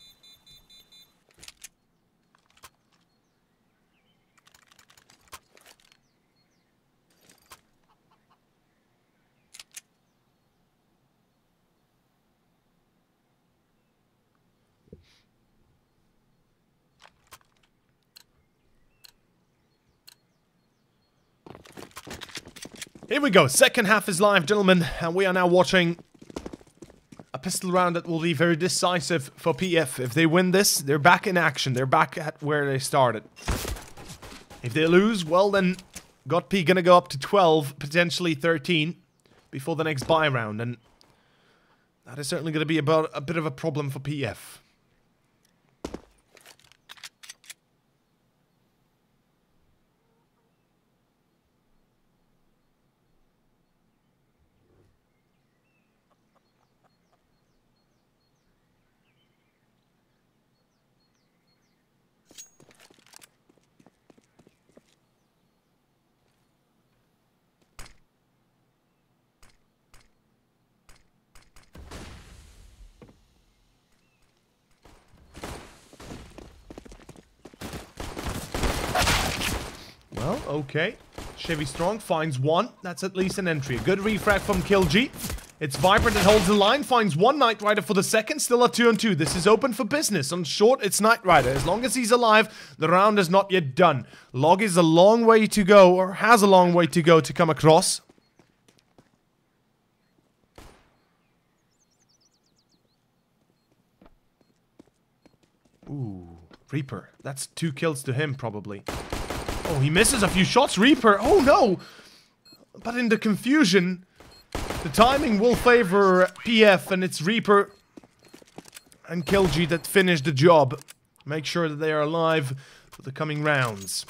Here we go. Second half is live, gentlemen. And we are now watching a pistol round that will be very decisive for PF. If they win this, they're back in action. They're back at where they started. If they lose, well then, GOT-P gonna go up to 12, potentially 13, before the next buy round. And that is certainly gonna be about a bit of a problem for PF. Well, okay. Chevy Strong finds one. That's at least an entry. A good refrag from KillG. It's Viper that holds the line. Finds one Knight Rider for the second. Still a 2-on-2. This is open for business. On short, it's Knight Rider. As long as he's alive, the round is not yet done. Log is a long way to go, or has a long way to go to come across. Ooh, Reaper. That's 2 kills to him, probably. Oh, he misses a few shots. Reaper. Oh, no. But in the confusion, the timing will favor PF, and it's Reaper and KillG that finish the job. Make sure that they are alive for the coming rounds.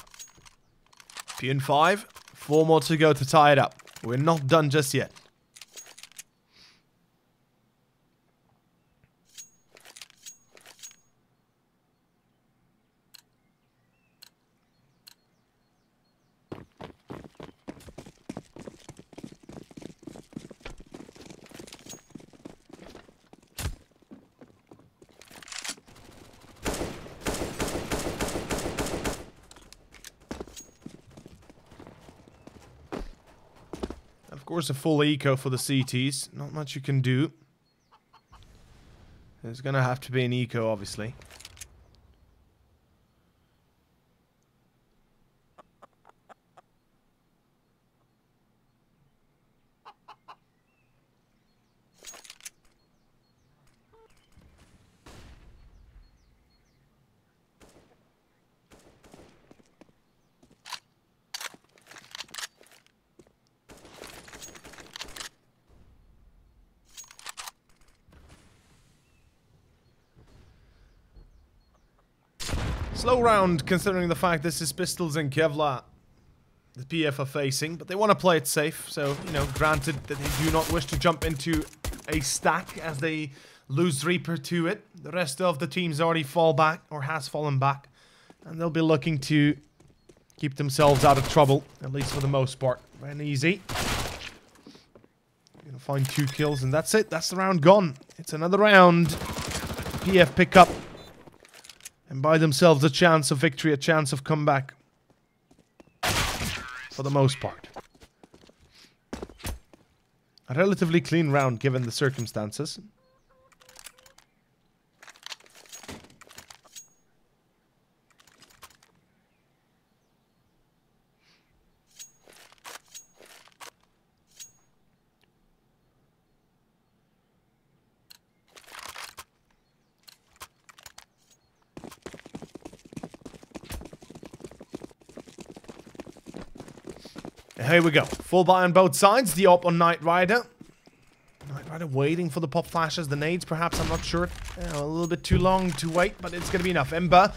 Poon 5. 4 more to go to tie it up. We're not done just yet. Of course, a full eco for the CTs. Not much you can do. There's gonna have to be an eco, obviously. Slow round, considering the fact this is pistols and Kevlar the PF are facing, but they want to play it safe, so, you know, granted that they do not wish to jump into a stack as they lose Reaper to it. The rest of the teams already fall back, or has fallen back, and they'll be looking to keep themselves out of trouble, at least for the most part. Very easy. Gonna find 2 kills, and that's it. That's the round gone. It's another round. PF pick up and buy themselves a chance of victory, a chance of comeback. For the most part. A relatively clean round given the circumstances. Here we go. Full buy on both sides. The op on Knight Rider. Knight Rider waiting for the pop flashes. The nades, perhaps. I'm not sure. A little bit too long to wait, but it's going to be enough. Ember.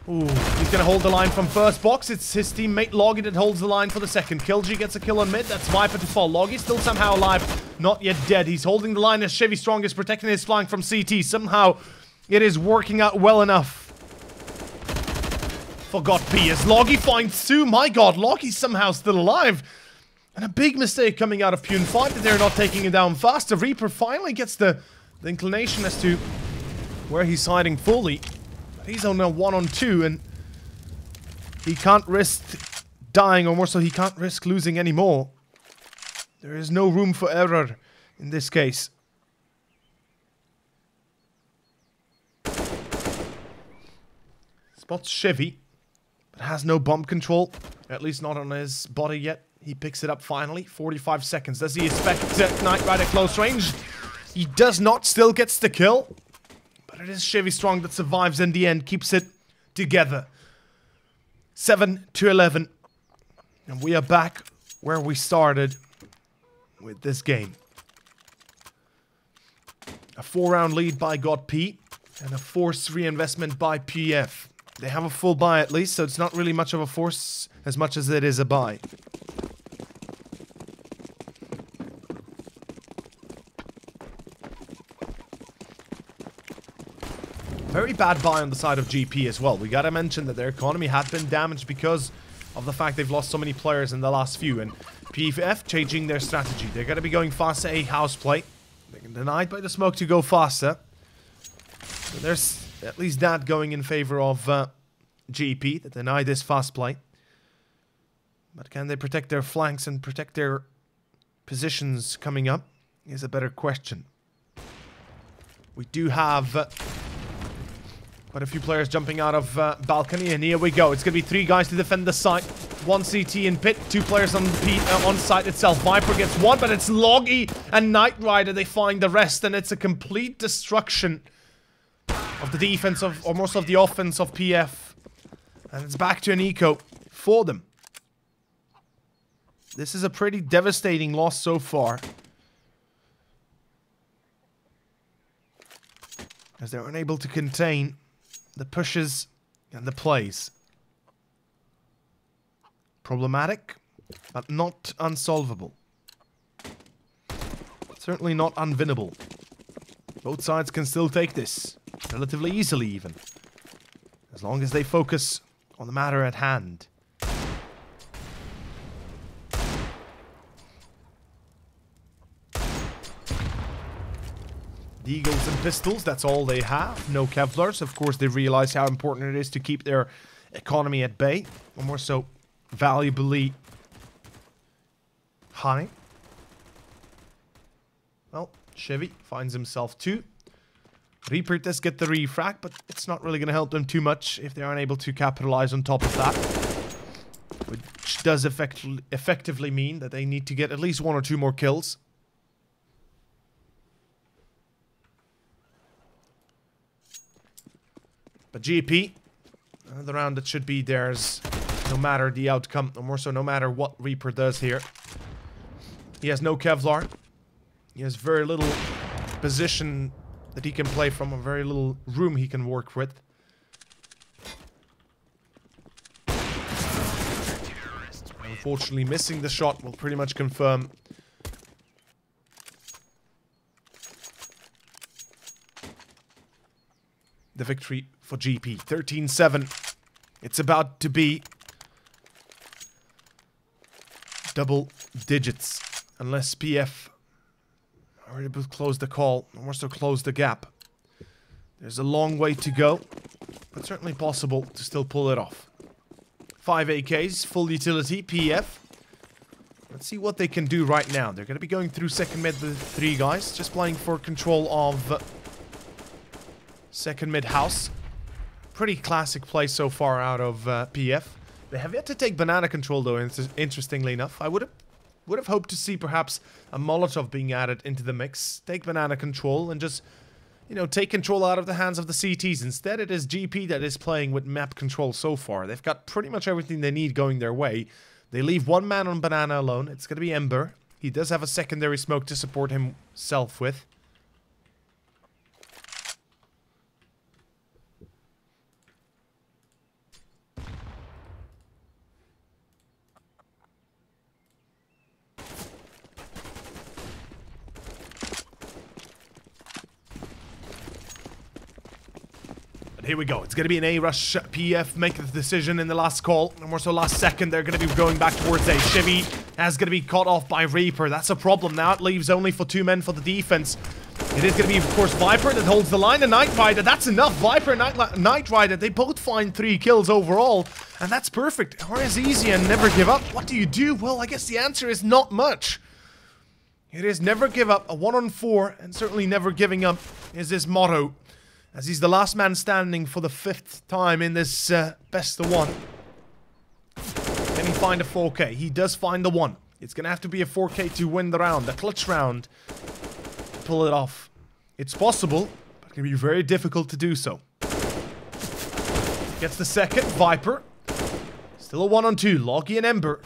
Ooh, he's going to hold the line from first box. It's his teammate Loggy that holds the line for the second. KillG gets a kill on mid. That's Viper to fall. Loggy still somehow alive. Not yet dead. He's holding the line as Chevy Strong is protecting his flank from CT. Somehow, it is working out well enough. For GOT-P as Loggy finds 2. My god, Loggy's somehow still alive. And a big mistake coming out of Poon Five that they're not taking it down faster. Reaper finally gets the inclination as to where he's hiding fully. But he's on a 1-on-2 and he can't risk dying, or more so he can't risk losing anymore. There is no room for error in this case. Spots Chevy, but has no bomb control. At least not on his body yet. He picks it up finally. 45 seconds. Does he expect Knight Rider close range? He does not. Still gets the kill. But it is Chevy Strong that survives in the end. Keeps it together. 7-11. And we are back where we started with this game. A 4-round lead by God P. And a forced reinvestment by PF. They have a full buy at least, so it's not really much of a force as much as it is a buy. Very bad buy on the side of GP as well. We gotta mention that their economy had been damaged because of the fact they've lost so many players in the last few. And PF changing their strategy. They're gonna be going faster A house play. They're denied by the smoke to go faster. So there's at least that going in favor of GP, that deny this fast play. But can they protect their flanks and protect their positions coming up is a better question. We do have quite a few players jumping out of balcony, and here we go. It's going to be 3 guys to defend the site. 1 CT in pit, 2 players on site itself. Viper gets 1, but it's Loggy and Knight Rider. They find the rest, and it's a complete destruction of the defense of, or most of the offense of PF. And it's back to an eco for them. This is a pretty devastating loss so far, as they're unable to contain the pushes and the plays. Problematic, but not unsolvable. Certainly not unwinnable. Both sides can still take this relatively easily, even, as long as they focus on the matter at hand. Deagles and pistols, that's all they have. No Kevlars. Of course, they realize how important it is to keep their economy at bay. Or more so, valuably high. Well, Chevy finds himself 2. Reaper does get the refract, but it's not really going to help them too much if they aren't able to capitalize on top of that. Which does effectively mean that they need to get at least 1 or 2 more kills. But GP, another round that should be theirs, no matter the outcome, or more so no matter what Reaper does here. He has no Kevlar. He has very little position that he can play from, a very little room he can work with. Unfortunately, missing the shot will pretty much confirm the victory for GP. 13-7. It's about to be double digits, unless PF are able to close the call, or also close the gap. There's a long way to go, but certainly possible to still pull it off. 5 AKs, full utility, PF. Let's see what they can do right now. They're going to be going through second mid with 3 guys, just playing for control of second mid house. Pretty classic play so far out of PF. They have yet to take banana control though, interestingly enough. I would have hoped to see perhaps a Molotov being added into the mix. Take banana control and just, you know, take control out of the hands of the CTs. Instead, it is GP that is playing with map control so far. They've got pretty much everything they need going their way. They leave 1 man on banana alone. It's going to be Ember. He does have a secondary smoke to support himself with. Here we go. It's going to be an A rush. PF make the decision in the last call. And more so last second, they're going to be going back towards A. Chevy is going to be caught off by Reaper. That's a problem. Now it leaves only for 2 men for the defense. It is going to be, of course, Viper that holds the line. And Knight Rider. That's enough. Viper and Knight Rider, they both find 3 kills overall. And that's perfect. Or is easy and never give up. What do you do? Well, I guess the answer is not much. It is never give up. A 1-on-4 and certainly never giving up is his motto, as he's the last man standing for the 5th time in this best of 1. And Can he find a 4K? He does find the one. It's gonna have to be a 4K to win the round, the clutch round. Pull it off. It's possible, but it's gonna be very difficult to do so. Gets the second, Viper. Still a 1-on-2, Loggy and Ember.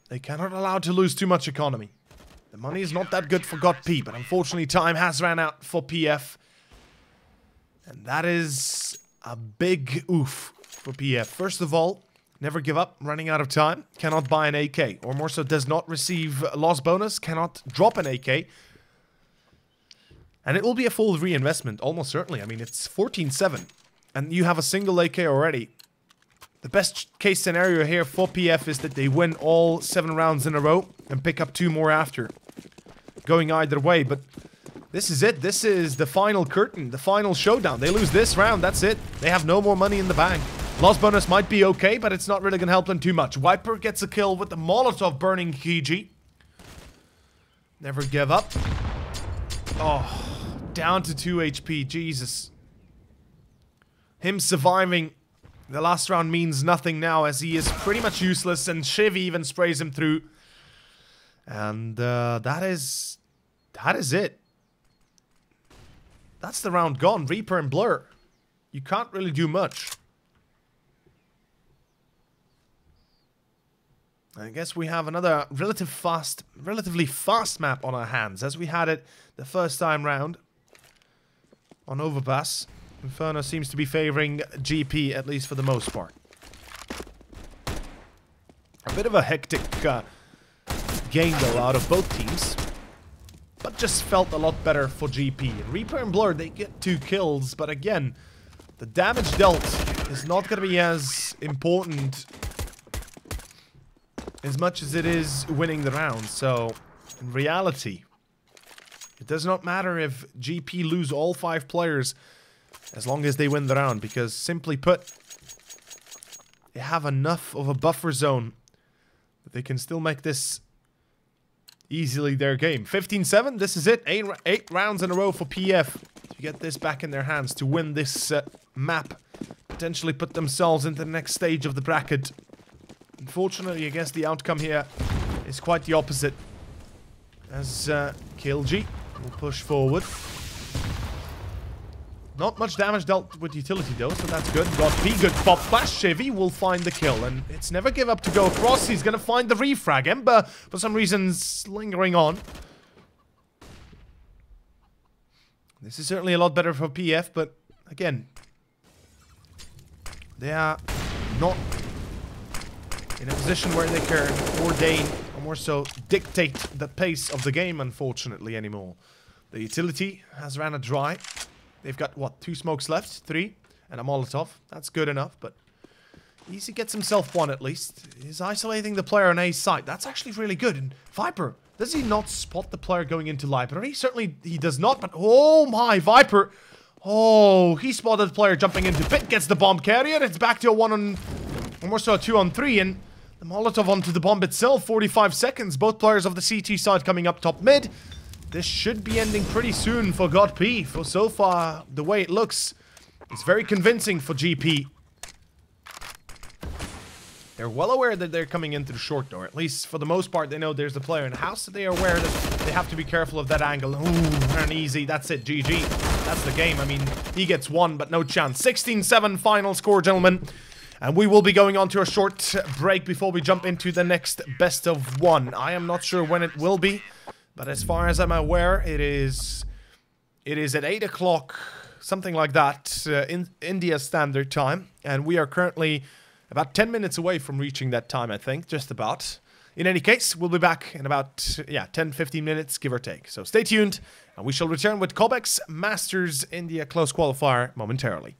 They cannot allow to lose too much economy. The money is not that good for GOT-P, but unfortunately time has ran out for PF. And that is a big oof for PF. First of all, never give up, running out of time. Cannot buy an AK, or more so does not receive loss bonus, cannot drop an AK. And it will be a full reinvestment, almost certainly. I mean, it's 14-7, and you have a single AK already. The best case scenario here for PF is that they win all 7 rounds in a row and pick up 2 more after. Going either way, but this is it. This is the final curtain, the final showdown. They lose this round, that's it. They have no more money in the bank. Loss bonus might be okay, but it's not really going to help them too much. Viper gets a kill with the Molotov burning Kiji. Never give up. Oh, down to 2 HP, Jesus. Him surviving the last round means nothing now, as he is pretty much useless, and Shiv even sprays him through. And that is it. That's the round gone. Reaper and Blur. You can't really do much. I guess we have another relatively fast map on our hands, as we had it the first time round on Overpass. Inferno seems to be favoring GP, at least for the most part. A bit of a hectic game, though, out of both teams. But just felt a lot better for GP. And Reaper and Blur, they get 2 kills, but again, the damage dealt is not going to be as important as much as it is winning the round. So, in reality, it does not matter if GP lose all 5 players as long as they win the round, because simply put, they have enough of a buffer zone that they can still make this easily their game. 15-7, this is it. 8 rounds in a row for PF to get this back in their hands, to win this map, potentially put themselves into the next stage of the bracket. Unfortunately, I guess the outcome here is quite the opposite, as KillG will push forward. Not much damage dealt with utility though, so that's good. GOT-P, good pop flash. Chevy will find the kill, and it's never give up to go across. He's gonna find the refrag. Ember, for some reason, lingering on. This is certainly a lot better for PF, but again, they are not in a position where they can ordain, or more so dictate, the pace of the game, unfortunately, anymore. The utility has ran a dry. They've got, what, 2 smokes left? 3? And a Molotov. That's good enough, but Easy gets himself 1 at least. He's isolating the player on A's side. That's actually really good. And Viper, does he not spot the player going into library? Certainly he does not, but oh my, Viper. Oh, he spotted the player jumping into pit, gets the bomb carrier. It's back to a 1 on, or more so a 2 on 3, and the Molotov onto the bomb itself. 45 seconds. Both players of the CT side coming up top mid. This should be ending pretty soon for GOT-P. For so far, the way it looks, it's very convincing for GP. They're well aware that they're coming into the short door. At least for the most part, they know there's the player in the house. So they are aware that they have to be careful of that angle. Ooh, and easy. That's it. GG. That's the game. I mean, he gets 1, but no chance. 16-7 final score, gentlemen. And we will be going on to a short break before we jump into the next best of 1. I am not sure when it will be, but as far as I'm aware, it is at 8 o'clock, something like that, in India Standard Time. And we are currently about 10 minutes away from reaching that time, I think, just about. In any case, we'll be back in about, 10-15 minutes, give or take. So stay tuned, and we shall return with Cobx Masters India Close Qualifier momentarily.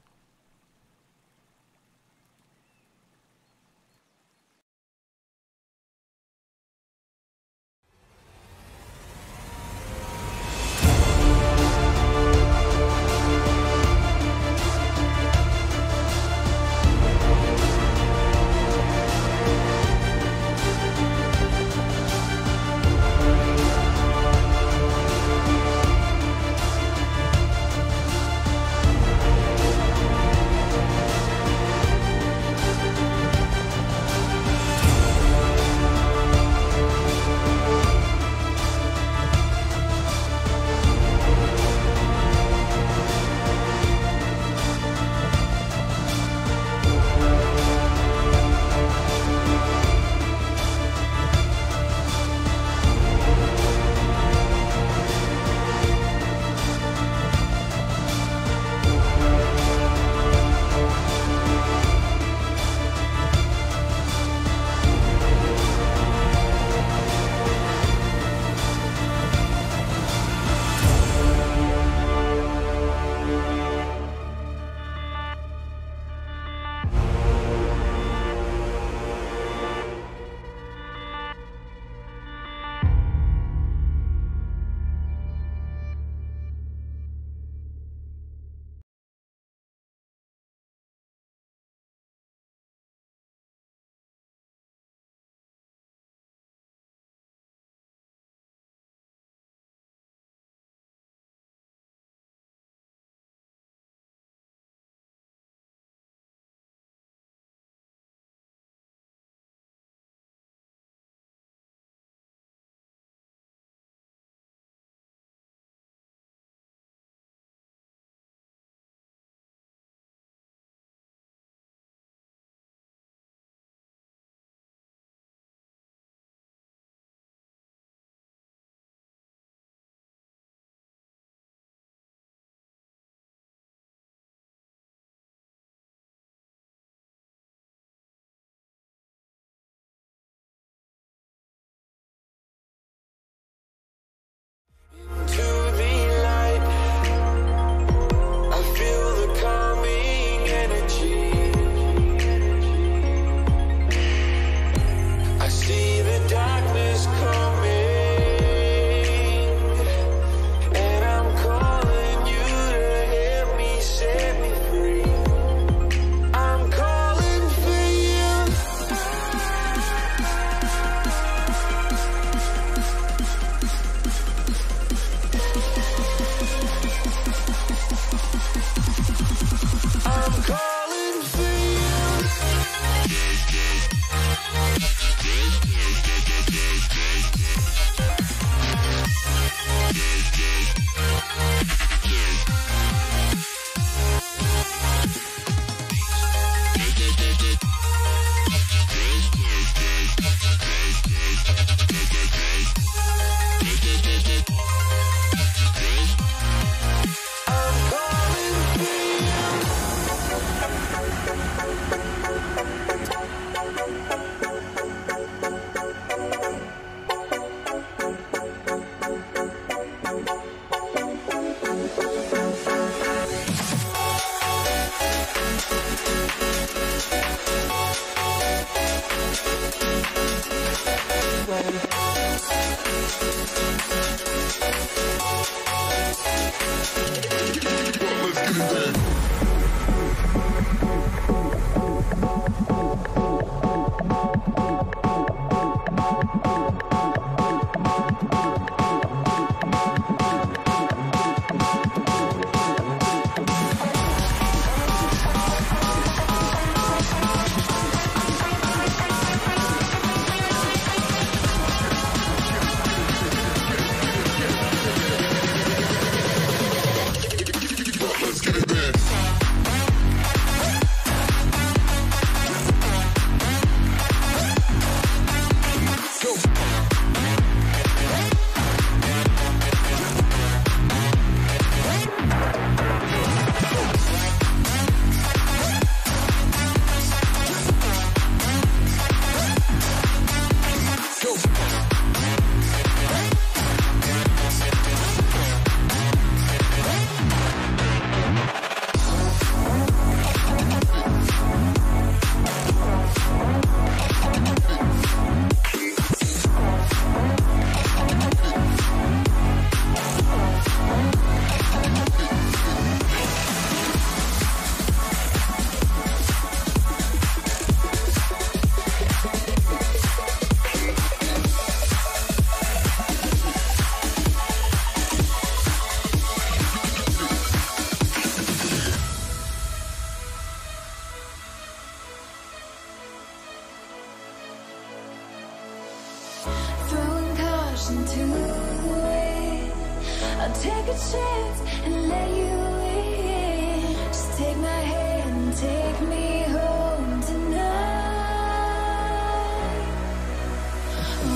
dance and let you in. Just take my hand, take me home tonight.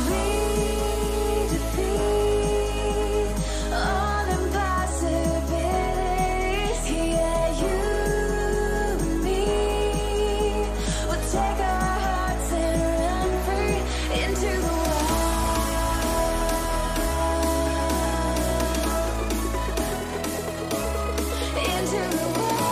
We defeat all impossibilities. Yeah, you and me will take our hearts and run free into the wild. Into the wild.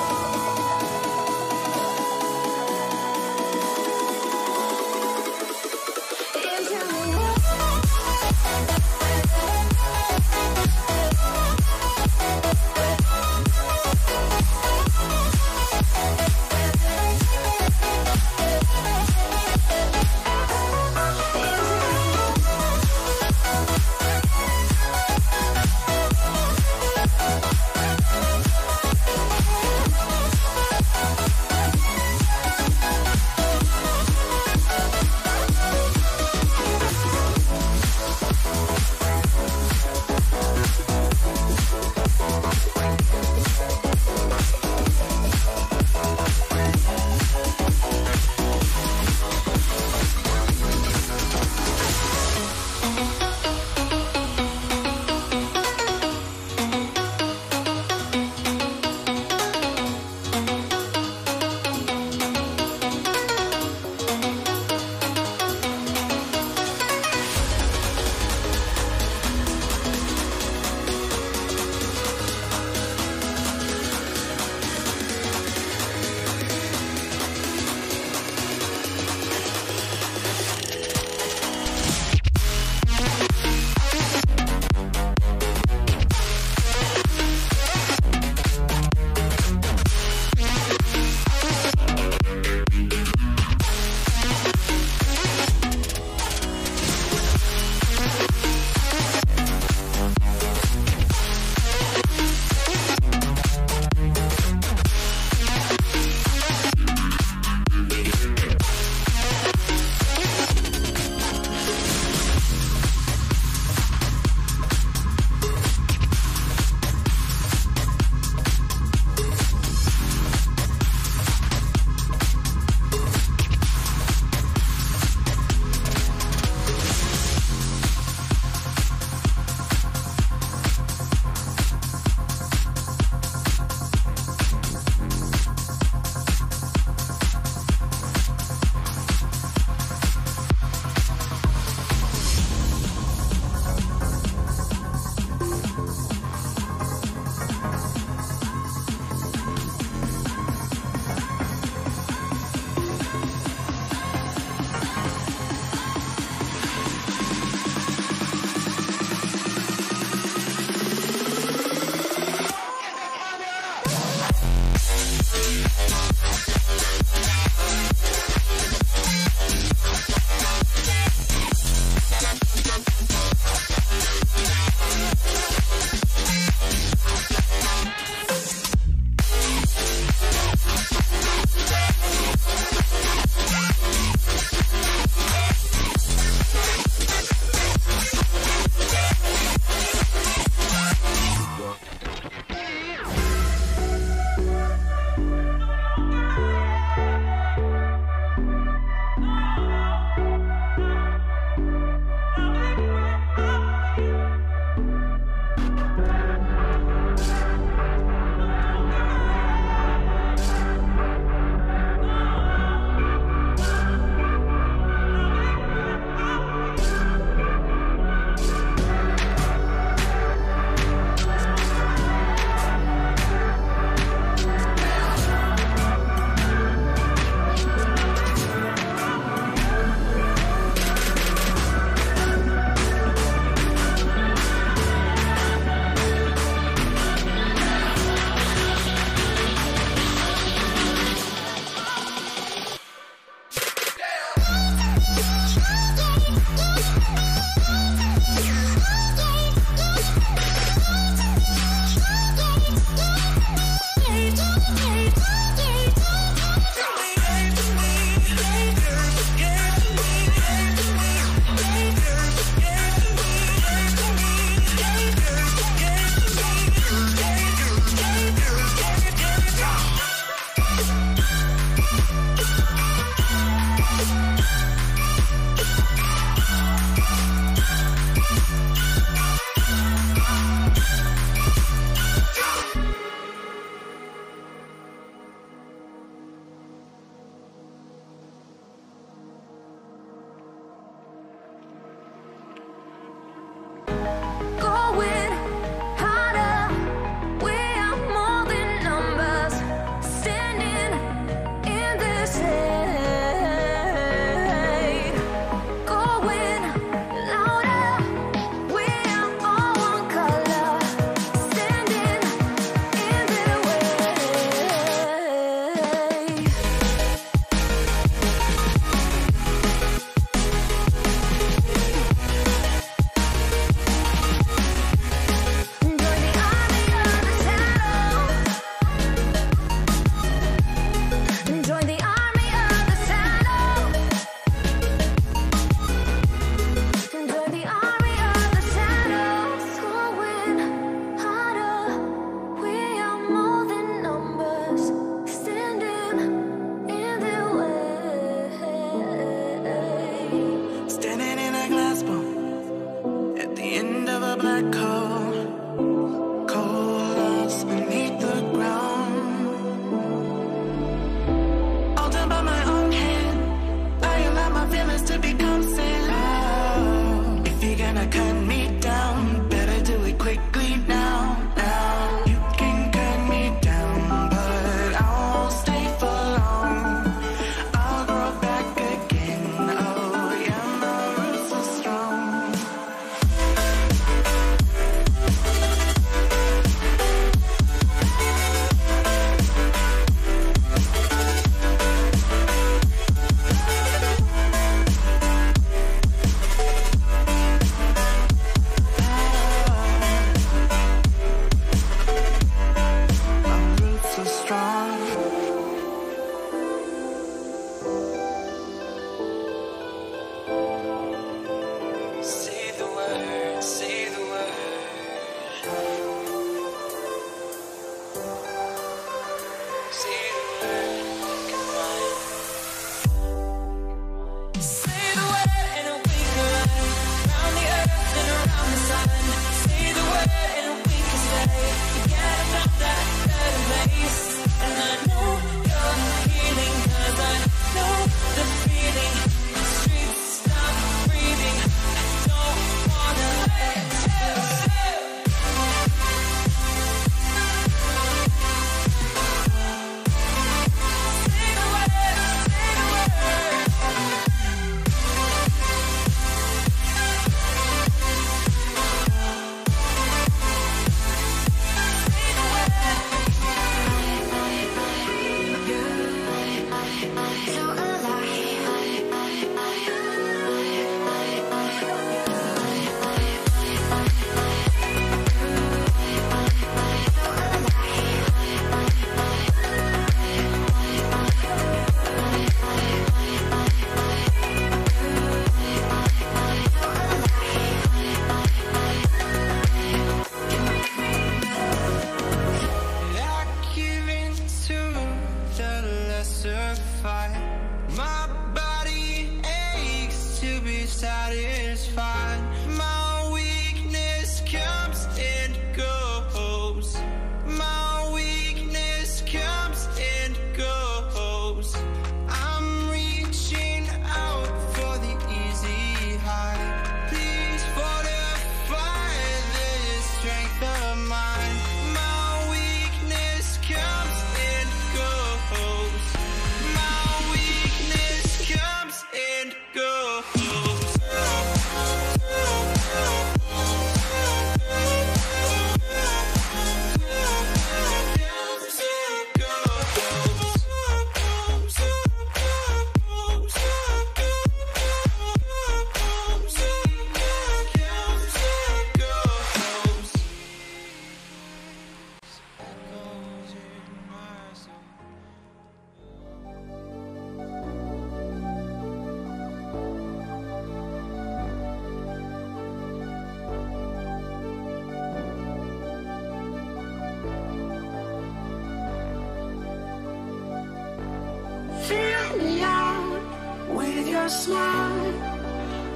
your smile.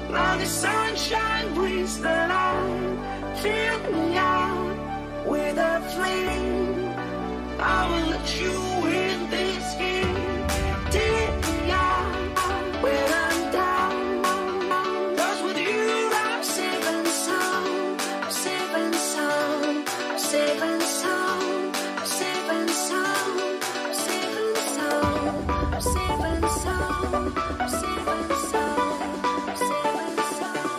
Now the sunshine brings the light. Fill me out with a flame. I will let you in this game. Take me out when I'm down. 'Cause with you I'm safe and sound. I'm safe and sound. I'm safe and sound. I'm safe and sound. I'm safe and sound. I'm safe and sound. I'm safe and sound. I'm safe and sound.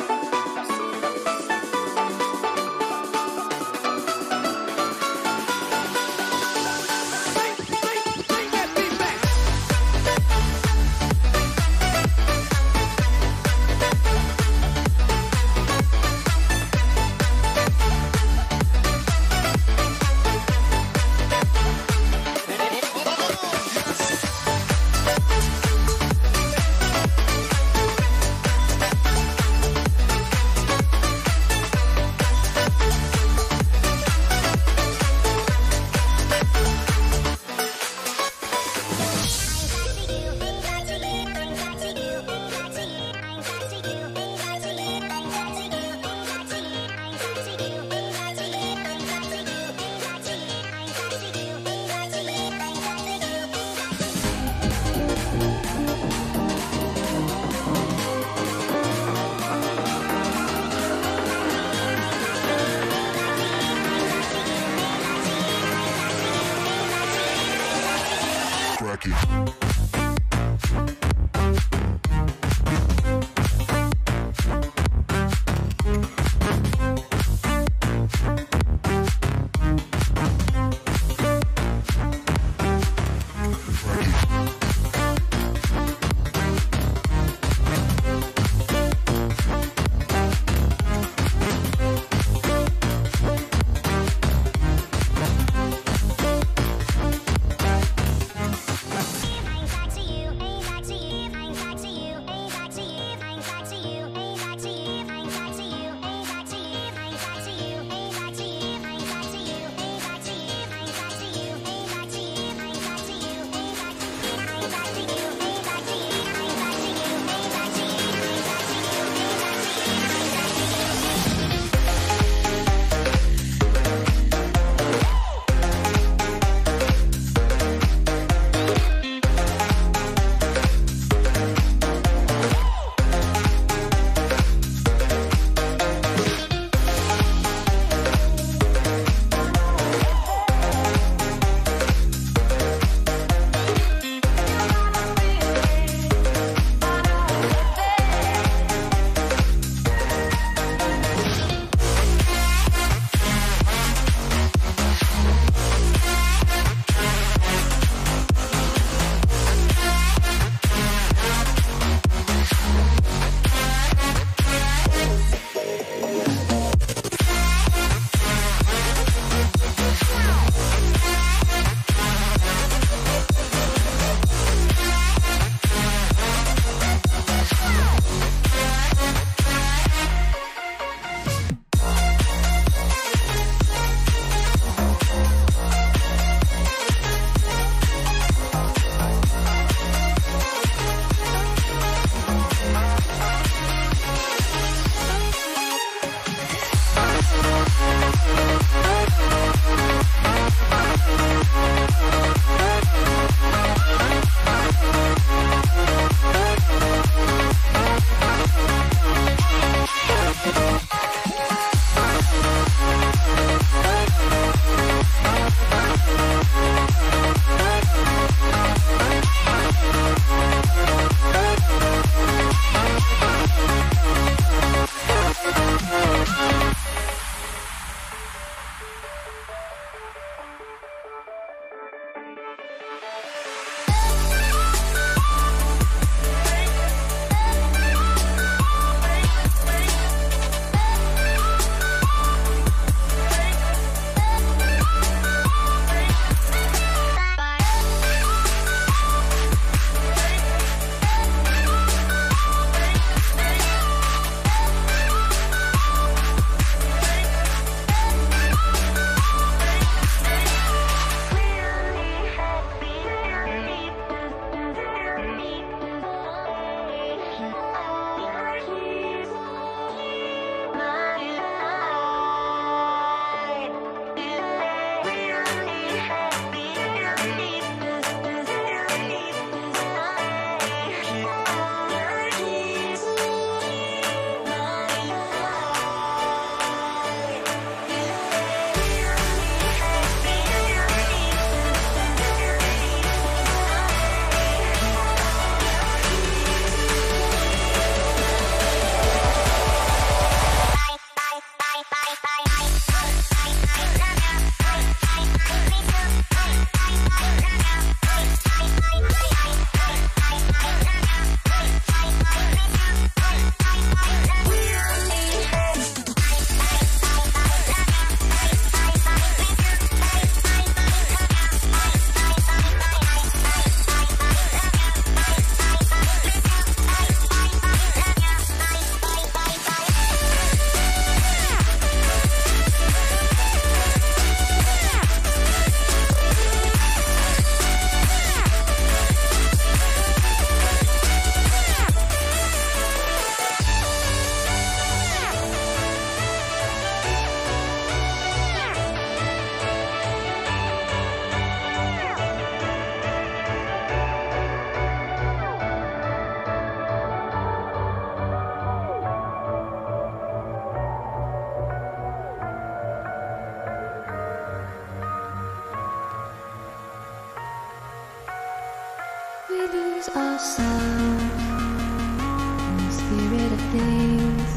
lose ourselves in the spirit of things.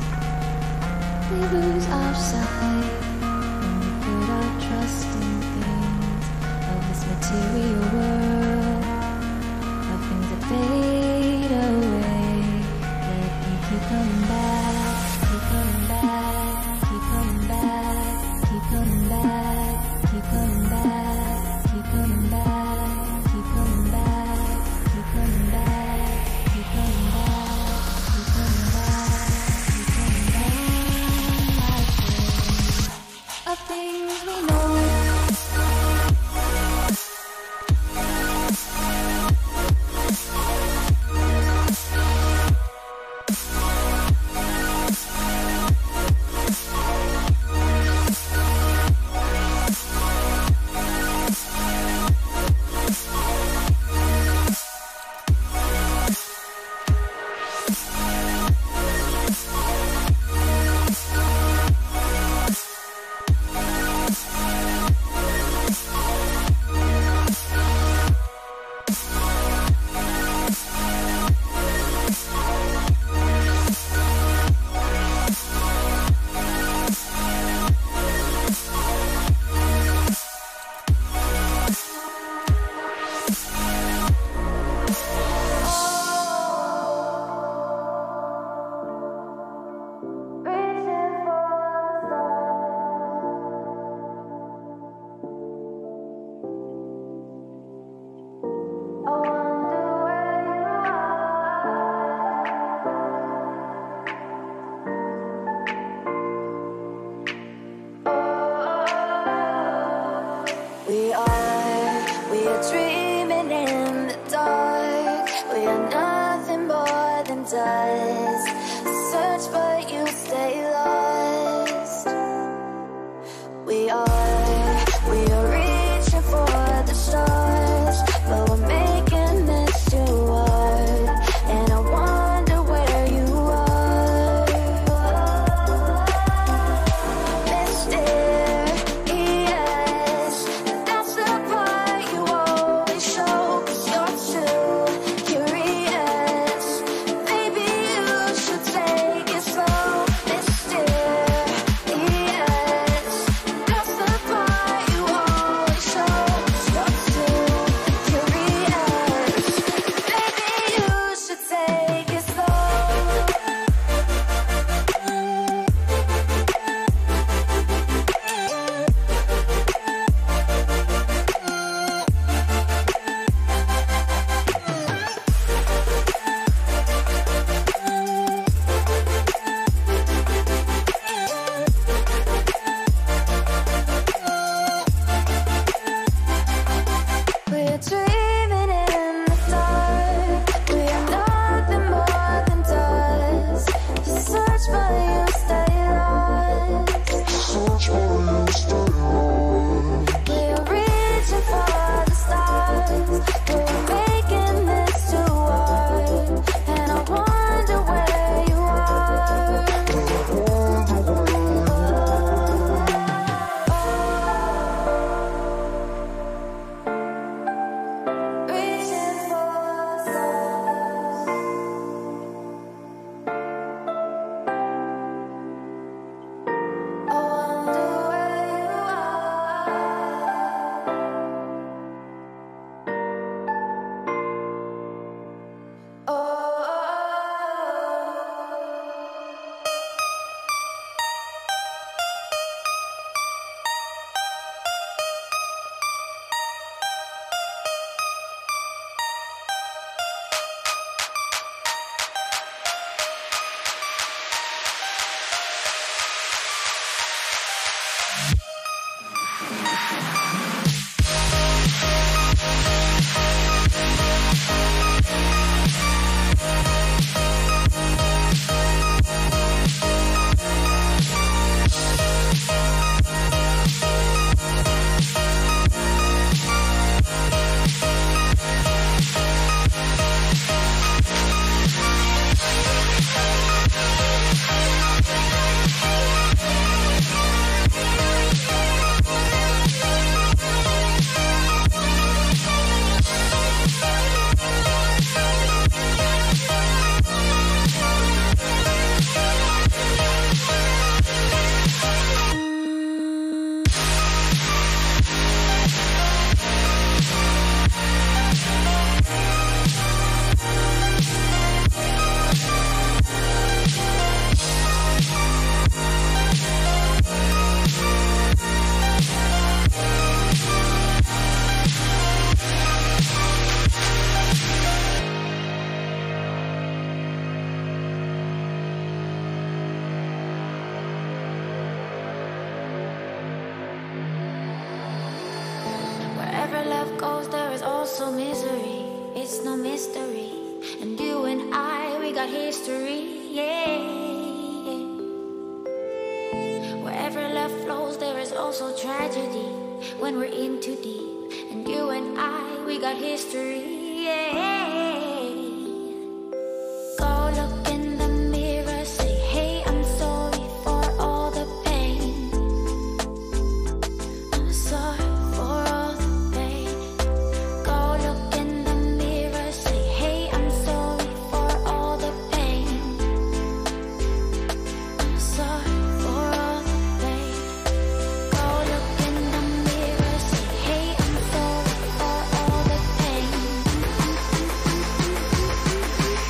We lose our sight when we put our trust in things of this material world, of things that fade away. Let me keep coming back, keep coming back, keep coming back, keep coming back, keep coming back, keep coming back, keep coming back, keep coming back, keep coming back, keep coming back, keep coming back. Of things we know. We are dreaming in the dark. We are nothing more than dust. Search but you stay lost. We are reaching for the stars, but we're making this too hard. And I wonder where you are. Mysterious, that's the goes, there is also misery. It's no mystery. And you and I, we got history, yeah. Wherever love flows, there is also tragedy. When we're in too deep. And you and I, we got history, yeah. Go look in the mirror, say, hey, I'm sorry for all the pain. I'm sorry for all the pain. Go look in the mirror, say, hey, I'm sorry for all the pain. I'm sorry for all the pain. Go look in the mirror, say, hey, I'm sorry for all the pain.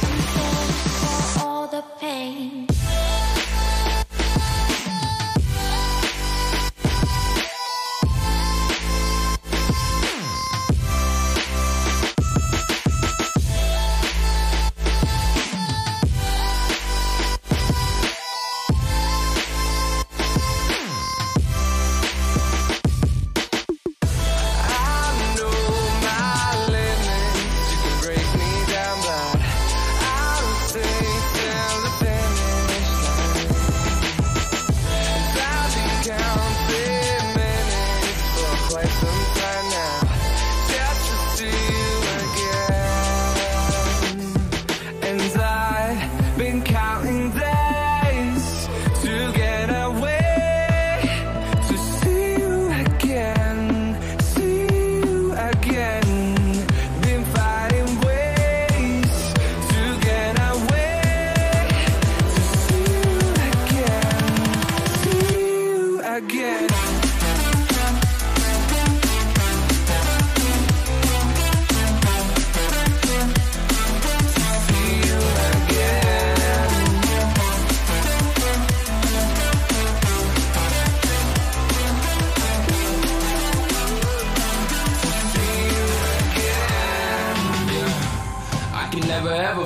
I'm sorry for all the pain.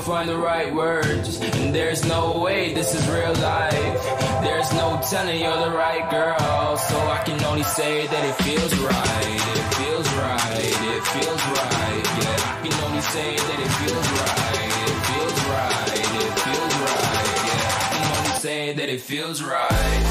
Find the right words, and there's no way this is real life. There's no telling you're the right girl, so I can only say that it feels right. It feels right. It feels right. Yeah, I can only say that it feels right. It feels right. It feels right. Yeah, I can only say that it feels right.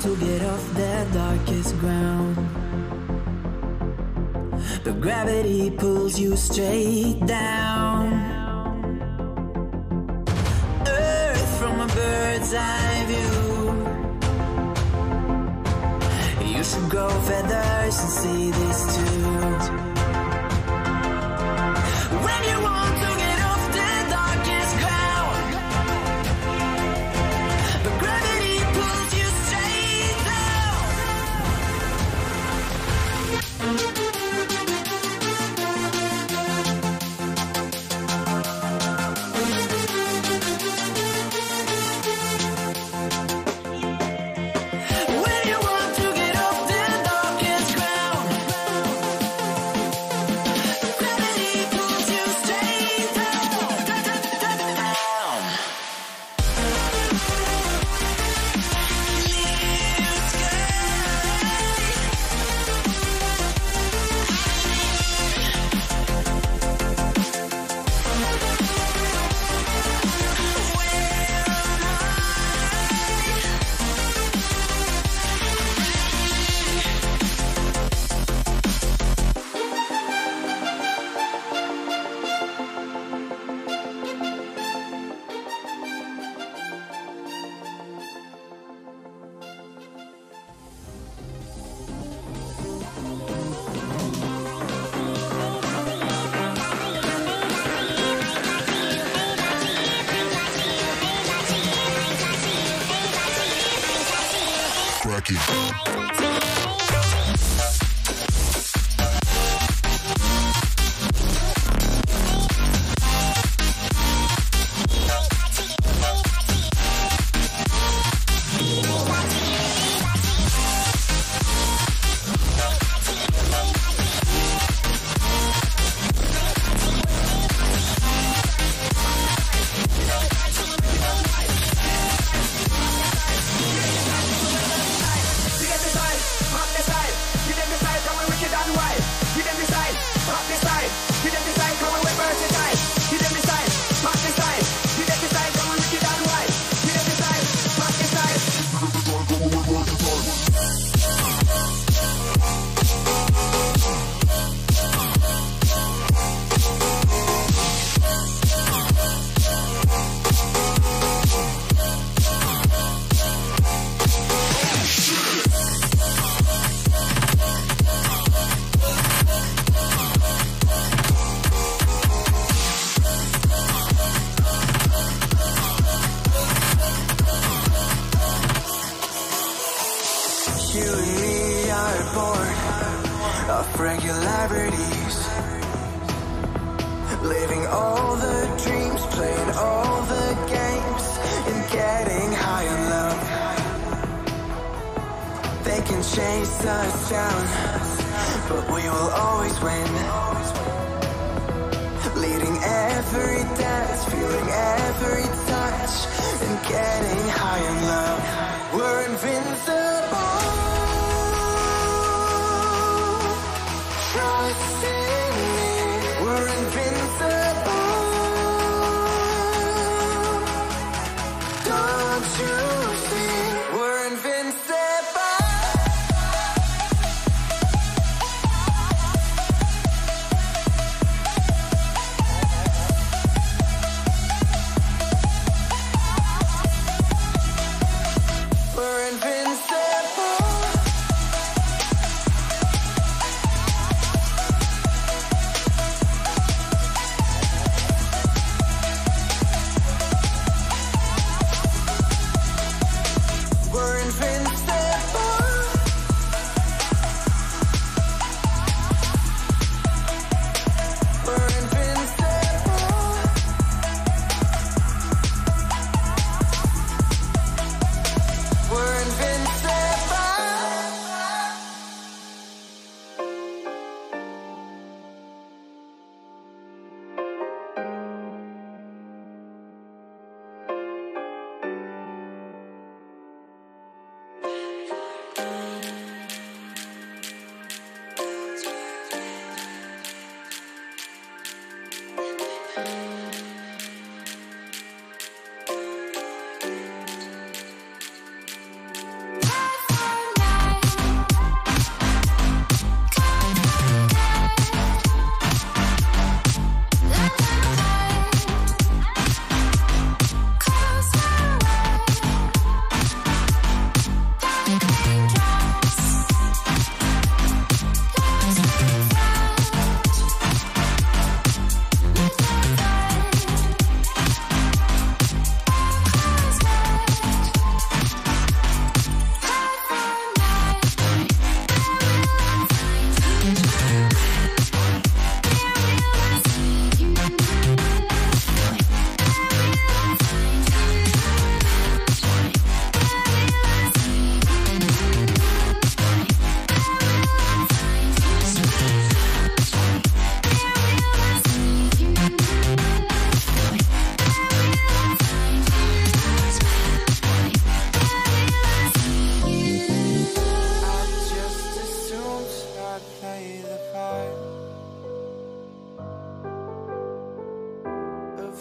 To get off the darkest ground, the gravity pulls you straight down. Earth from a bird's eye view. You should grow feathers and see this too. When you want to get off the darkest ground, the gravity pulls you straight down. When you want to get off the darkest ground, cracking. You and me are born of regularities, living all the dreams, playing all the games, and getting high on love. They can chase us down, but we will always win. Leading every dance, feeling every touch, and getting high on love. We're invincible. Trust in me, we're invincible. Don't you see, we're invincible. We're invincible. We're invincible. We're invincible. We're invincible.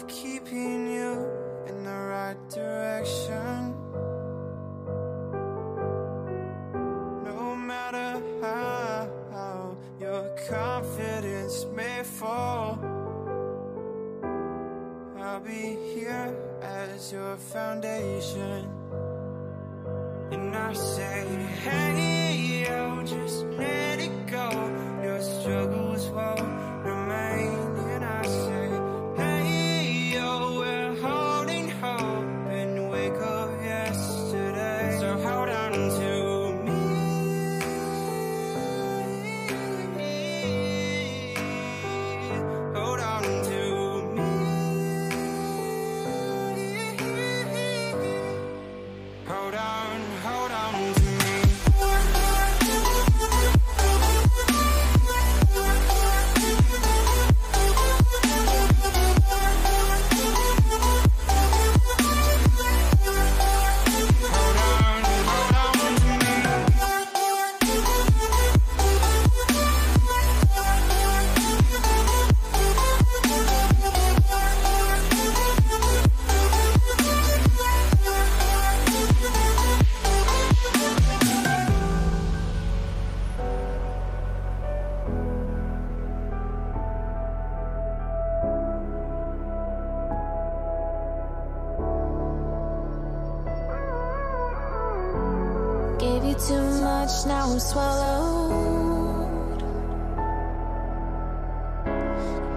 Keeping you in the right direction. No matter how your confidence may fall, I'll be here as your foundation. And I say, hey, yo, just let it go. Your struggles won't remain. And I say, hey, yo, we're holding hope and wake up yesterday. So hold on to Gave you too much, now I'm swallowed.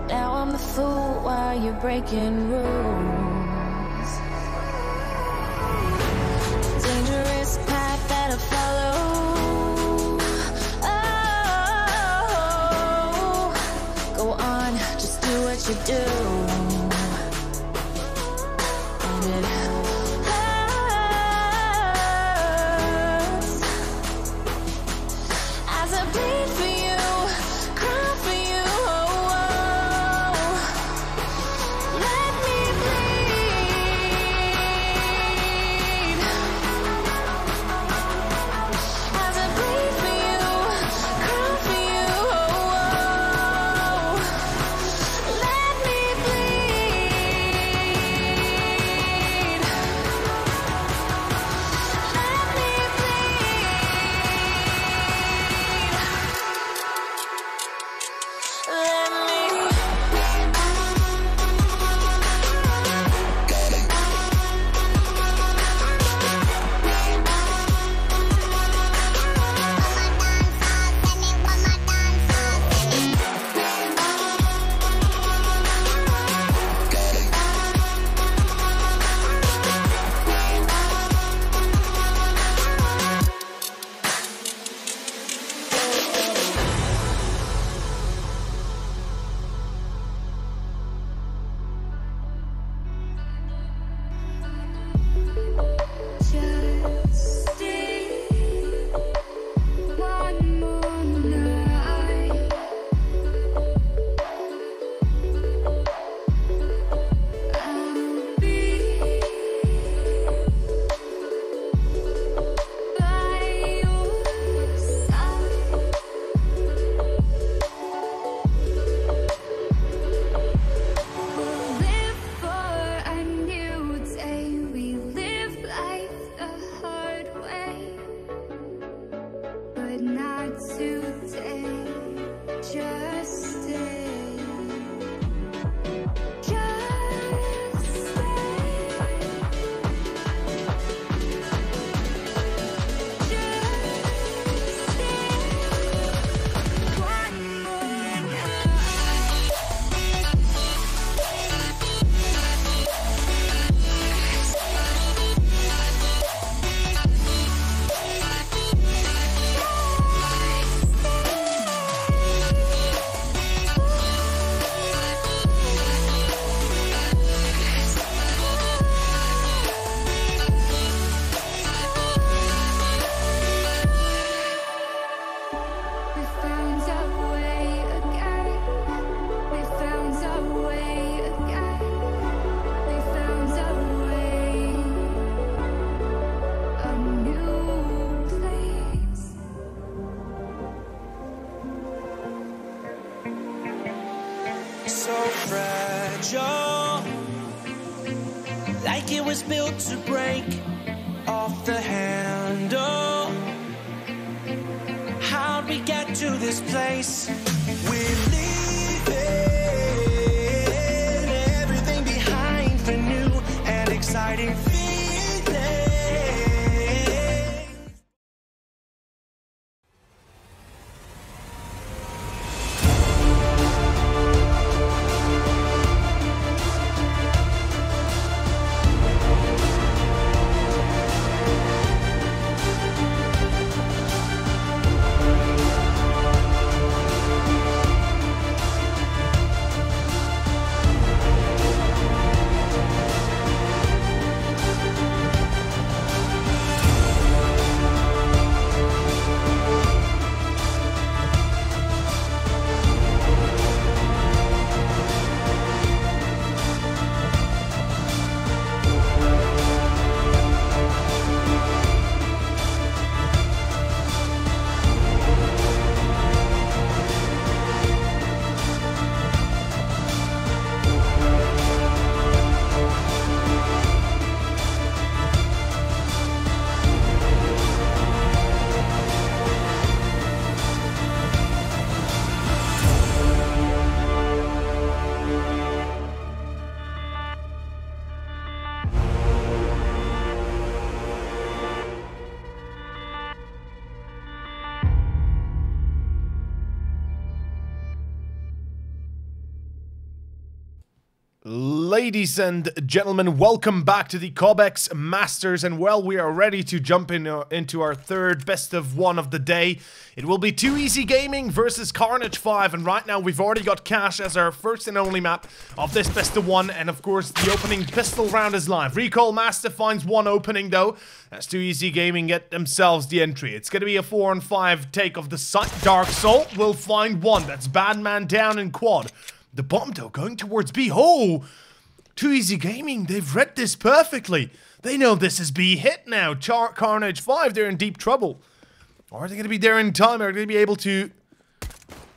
Now I'm the fool while you're breaking rules. Dangerous path that I follow. Oh, go on, just do what you do. And it hurts as I bleed for you, cry for you. Oh, let me bleed as I bleed for you, cry for you. Oh, let me bleed. Let me just stay one more night. I'll be by your side. We'll live for a new day. We live life the hard way, but not today. Just stay. Just stay. Just stay. One more night. We found our way again. We found our way again. We found our way. A new place. So fragile, like it was built to break off the handle. How'd we get to this place? We're leaving everything behind for new and exciting feelings. Ladies and gentlemen, welcome back to the Cobx Masters, and well, we are ready to jump into our third best of one of the day. It will be Too Easy Gaming versus Carnage 5, and right now we've already got Cash as our first and only map of this best of one, and of course the opening pistol round is live. Recall Master finds one opening though, as Too Easy Gaming get themselves the entry. It's gonna be a 4-on-5 take of the site. Dark Soul will find one. That's Bad Man down in quad. The bomb though going towards B. Oh! Too Easy Gaming, they've read this perfectly. They know this is B hit now. Carnage 5, they're in deep trouble. Are they going to be there in time? Are they going to be able to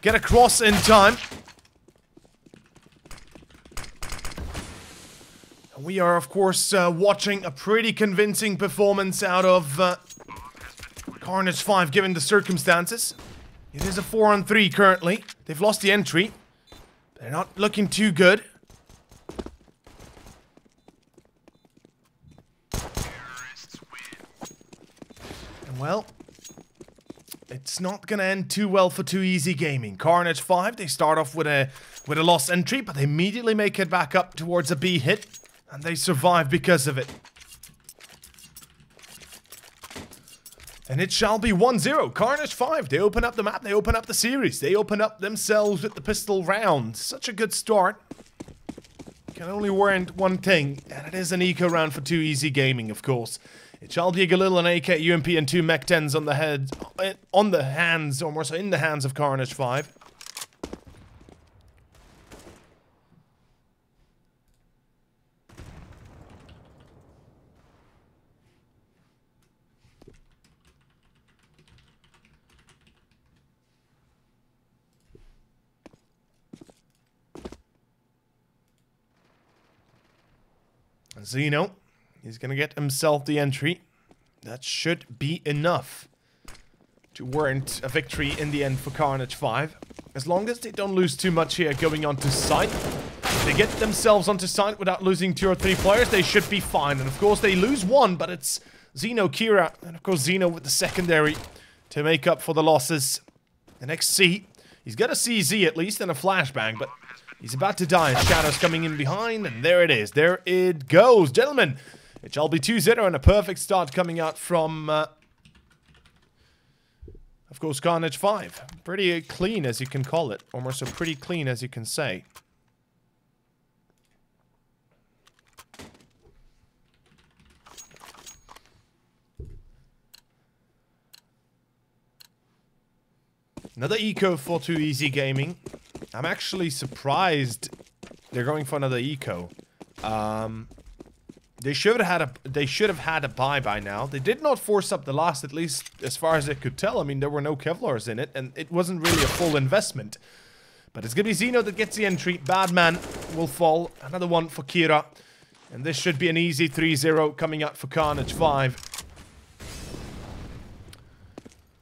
get across in time? And we are, of course, watching a pretty convincing performance out of Carnage 5, given the circumstances. It is a 4-on-3 currently. They've lost the entry. They're not looking too good. And well, it's not gonna end too well for Too Easy Gaming. Carnage 5, they start off with a lost entry, but they immediately make it back up towards a B hit, and they survive because of it. And it shall be 1-0. Carnage 5, they open up the map, they open up the series. They open up themselves with the pistol round. Such a good start. Can only warrant one thing, and it is an eco round for Too Easy Gaming, of course. It shall be a Galil, an AK, UMP, and 2 Mech 10s on the head, on the hands, or more so in the hands of Carnage 5. Zeno, he's gonna get himself the entry. That should be enough to warrant a victory in the end for Carnage 5. As long as they don't lose too much here going onto site. If they get themselves onto site without losing 2 or 3 players, they should be fine. And of course they lose one, but it's Zeno, Kira, and of course Zeno with the secondary to make up for the losses. The next C, he's got a CZ at least and a flashbang, but he's about to die. Shadow's coming in behind, and there it is. There it goes. Gentlemen, it shall be 2-0 and a perfect start coming out from, of course, Carnage 5. Pretty clean, as you can call it. Or more so pretty clean, as you can say. Another eco for Too Easy Gaming. I'm actually surprised they're going for another eco. They should have had a buy by now. They did not force up the last, at least as far as I could tell. I mean, there were no Kevlars in it, and it wasn't really a full investment. But it's gonna be Zeno that gets the entry. Bad Man will fall. Another one for Kira. And this should be an easy 3-0 coming out for Carnage 5.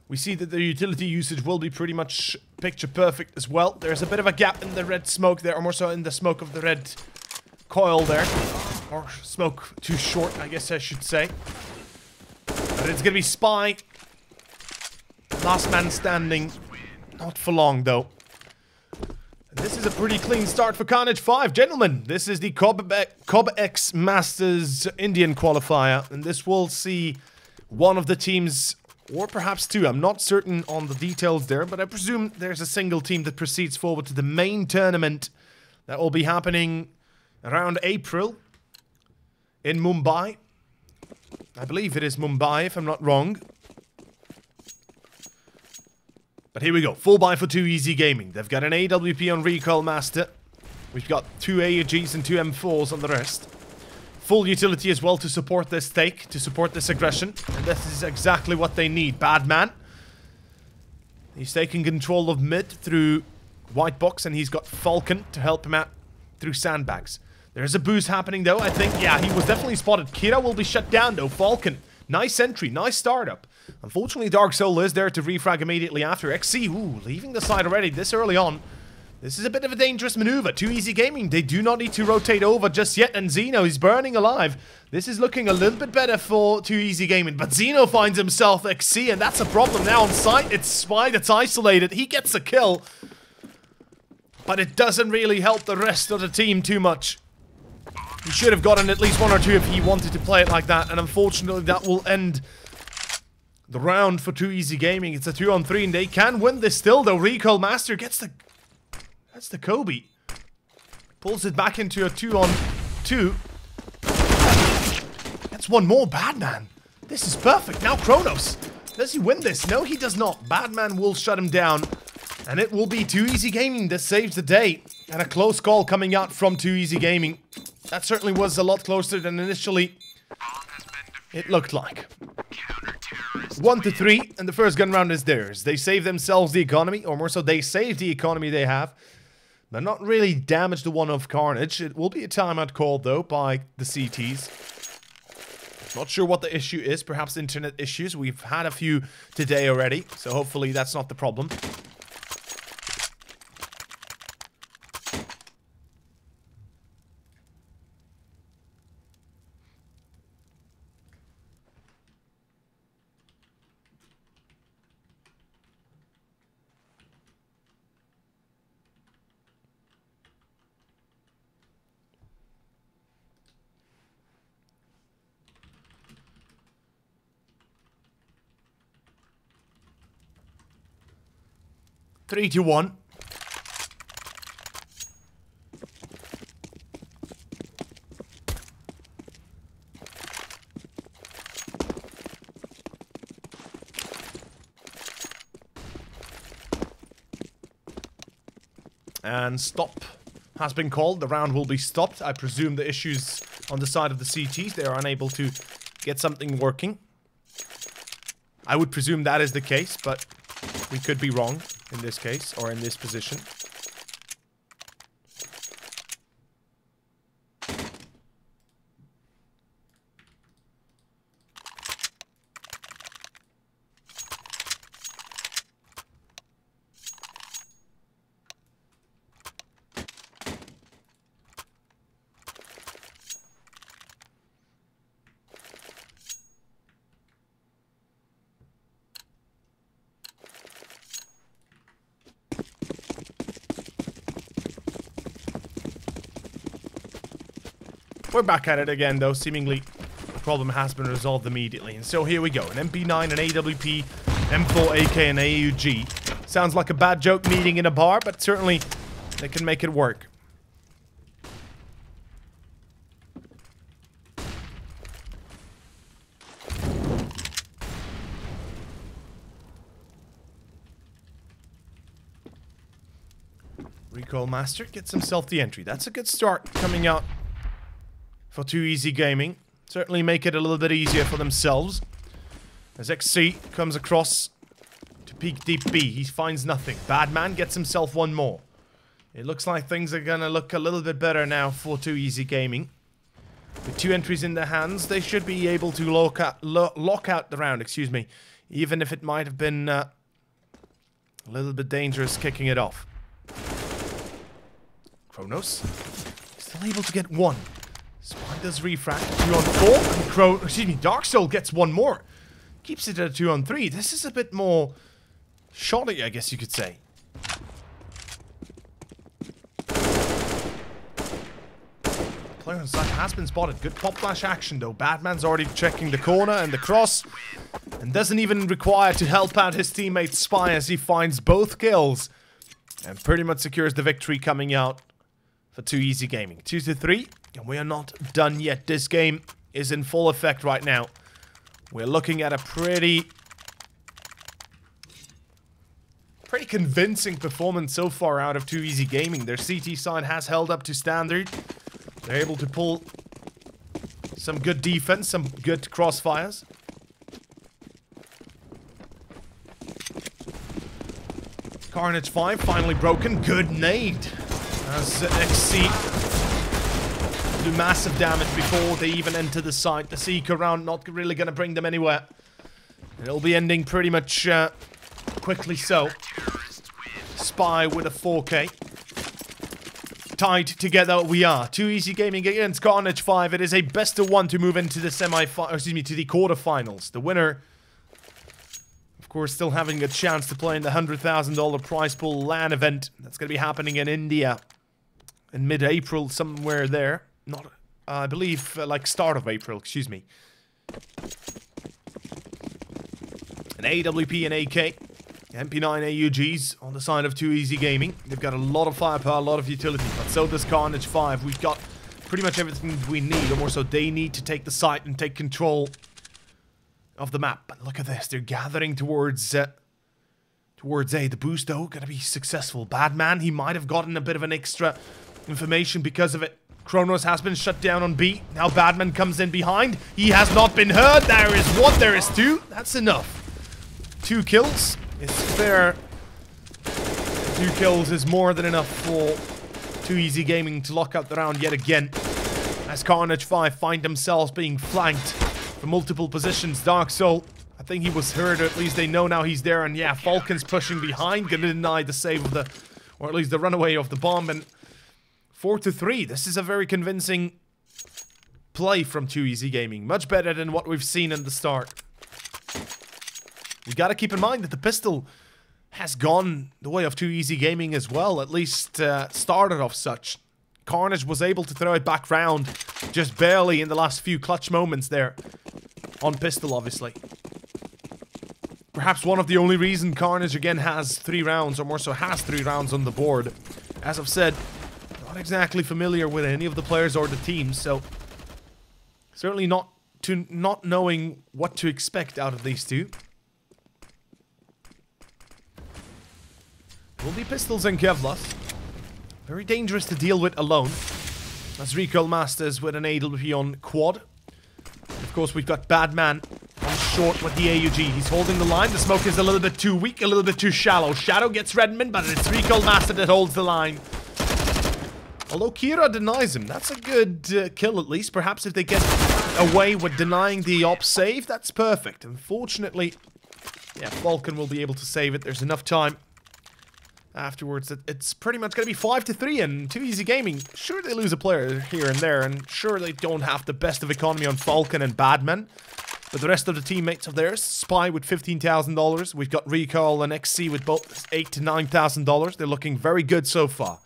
We see that the utility usage will be pretty much picture perfect as well. There's a bit of a gap in the red smoke there, or more so in the smoke of the red coil there. Or smoke too short, I guess I should say. But it's gonna be Spy. Last man standing. Not for long though. And this is a pretty clean start for Carnage 5. Gentlemen, this is the Cobx Masters Indian qualifier. And this will see one of the teams, or perhaps 2. I'm not certain on the details there, but I presume there's a single team that proceeds forward to the main tournament that will be happening around April in Mumbai. I believe it is Mumbai, if I'm not wrong. But here we go. Full buy for Too Easy Gaming. They've got an AWP on Recall Master. We've got 2 AUGs and 2 M4s on the rest. Full utility as well to support this take, to support this aggression. And this is exactly what they need. Bad Man. He's taking control of mid through White Box, and he's got Falcon to help him out through sandbags. There's a boost happening though, I think. Yeah, he was definitely spotted. Kira will be shut down though. Falcon. Nice entry, nice startup. Unfortunately, Dark Soul is there to refrag immediately after. XC, ooh, leaving the side already this early on. This is a bit of a dangerous maneuver. Too Easy Gaming, they do not need to rotate over just yet. And Zeno is burning alive. This is looking a little bit better for Too Easy Gaming. But Zeno finds himself XC, and that's a problem now on site. It's Spy that's isolated. He gets a kill. But it doesn't really help the rest of the team too much. He should have gotten at least 1 or 2 if he wanted to play it like that, and unfortunately that will end the round for Too Easy Gaming. It's a 2-on-3 and they can win this still though. Recoil Master gets the... That's the Kobe. Pulls it back into a 2-on-2. That's one more. Badman. This is perfect. Now Kronos. Does he win this? No, he does not. Badman will shut him down. And it will be Too Easy Gaming that saves the day. And a close call coming out from Too Easy Gaming. That certainly was a lot closer than initially it looked like. 1-3, and the first gun round is theirs. They save themselves the economy, or more so, they save the economy they have. But not really damage the one of Carnage. It will be a timeout called, though, by the CTs. Not sure what the issue is. Perhaps internet issues. We've had a few today already, so hopefully that's not the problem. Three to 1. And stop has been called. The round will be stopped. I presume the issues on the side of the CTs. They are unable to get something working. I would presume that is the case, but we could be wrong in this case, or in this position. We're back at it again, though. Seemingly, the problem has been resolved immediately. And so here we go. An MP9, an AWP, M4, AK, and AUG. Sounds like a bad joke meeting in a bar, but certainly they can make it work. Recoil Master gets himself the entry. That's a good start coming out for Too Easy Gaming. Certainly make it a little bit easier for themselves. As XC comes across to peek deep B, he finds nothing. Badman gets himself one more. It looks like things are gonna look a little bit better now for Too Easy Gaming. With 2 entries in their hands, they should be able to lock out the round, excuse me. Even if it might have been a little bit dangerous kicking it off. Kronos still able to get 1. Spy does refract, 2-on-4, and Dark Soul gets 1 more. Keeps it at a 2-on-3. This is a bit more shoddy, I guess you could say. Player on side has been spotted. Good pop flash action though. Batman's already checking the corner and the cross, and doesn't even require to help out his teammate Spy as he finds both kills and pretty much secures the victory coming out for Too Easy Gaming. 2-3. And we are not done yet. This game is in full effect right now. We're looking at a pretty convincing performance so far out of Too Easy Gaming. Their CT side has held up to standard. They're able to pull some good defense, some good crossfires. Carnage 5 finally broken. Good nade. As XC do massive damage before they even enter the site. The Seeker round not really going to bring them anywhere. It'll be ending pretty much quickly so. Spy with a 4K. Tied together we are. Too Easy Gaming against Carnage 5. It is a best of 1 to move into the to the quarterfinals. The winner, of course, still having a chance to play in the $100,000 prize pool LAN event. That's going to be happening in India in mid-April, somewhere there. Not I believe, like start of April, excuse me. An AWP and AK. MP9 AUGs on the side of Too Easy Gaming. They've got a lot of firepower, a lot of utility, but so does Carnage 5. We've got pretty much everything we need, or more so they need to take the site and take control of the map. But look at this, they're gathering towards A. The boost, though, gonna be successful. Badman, he might have gotten a bit of an extra information because of it. Kronos has been shut down on B. Now Badman comes in behind. He has not been heard. There is one, there is two. That's enough. 2 kills. It's fair. 2 kills is more than enough for Too Easy Gaming to lock up the round yet again. As Carnage 5 find themselves being flanked from multiple positions. Dark Soul, I think he was heard, or at least they know now he's there. And yeah, Falcon's pushing behind, gonna deny the save of the, or at least the runaway of the bomb. And 4-3. This is a very convincing play from Too Easy Gaming. Much better than what we've seen in the start. We gotta keep in mind that the pistol has gone the way of Too Easy Gaming as well, at least started off such. Carnage was able to throw it back round just barely in the last few clutch moments there. On pistol, obviously. Perhaps one of the only reason Carnage again has 3 rounds, or more so has 3 rounds on the board. As I've said, not exactly familiar with any of the players or the teams, so certainly not knowing what to expect out of these two. Will be pistols and Kevlas. Very dangerous to deal with alone. As Recoil Masters with an AWP on quad. Of course, we've got Badman on short with the AUG. He's holding the line. The smoke is a little bit too weak, a little bit too shallow. Shadow gets Redmond, but it's Recoil Master that holds the line. Although Kira denies him. That's a good kill at least. Perhaps if they get away with denying the op save, that's perfect. Unfortunately, yeah, Falcon will be able to save it. There's enough time. Afterwards, it's pretty much going to be 5-3, and Too Easy Gaming, sure they lose a player here and there, and sure they don't have the best of economy on Falcon and Badman, but the rest of the teammates of theirs, Spy with $15,000, we've got Recoil and XC with both $8,000 to $9,000, they're looking very good so far.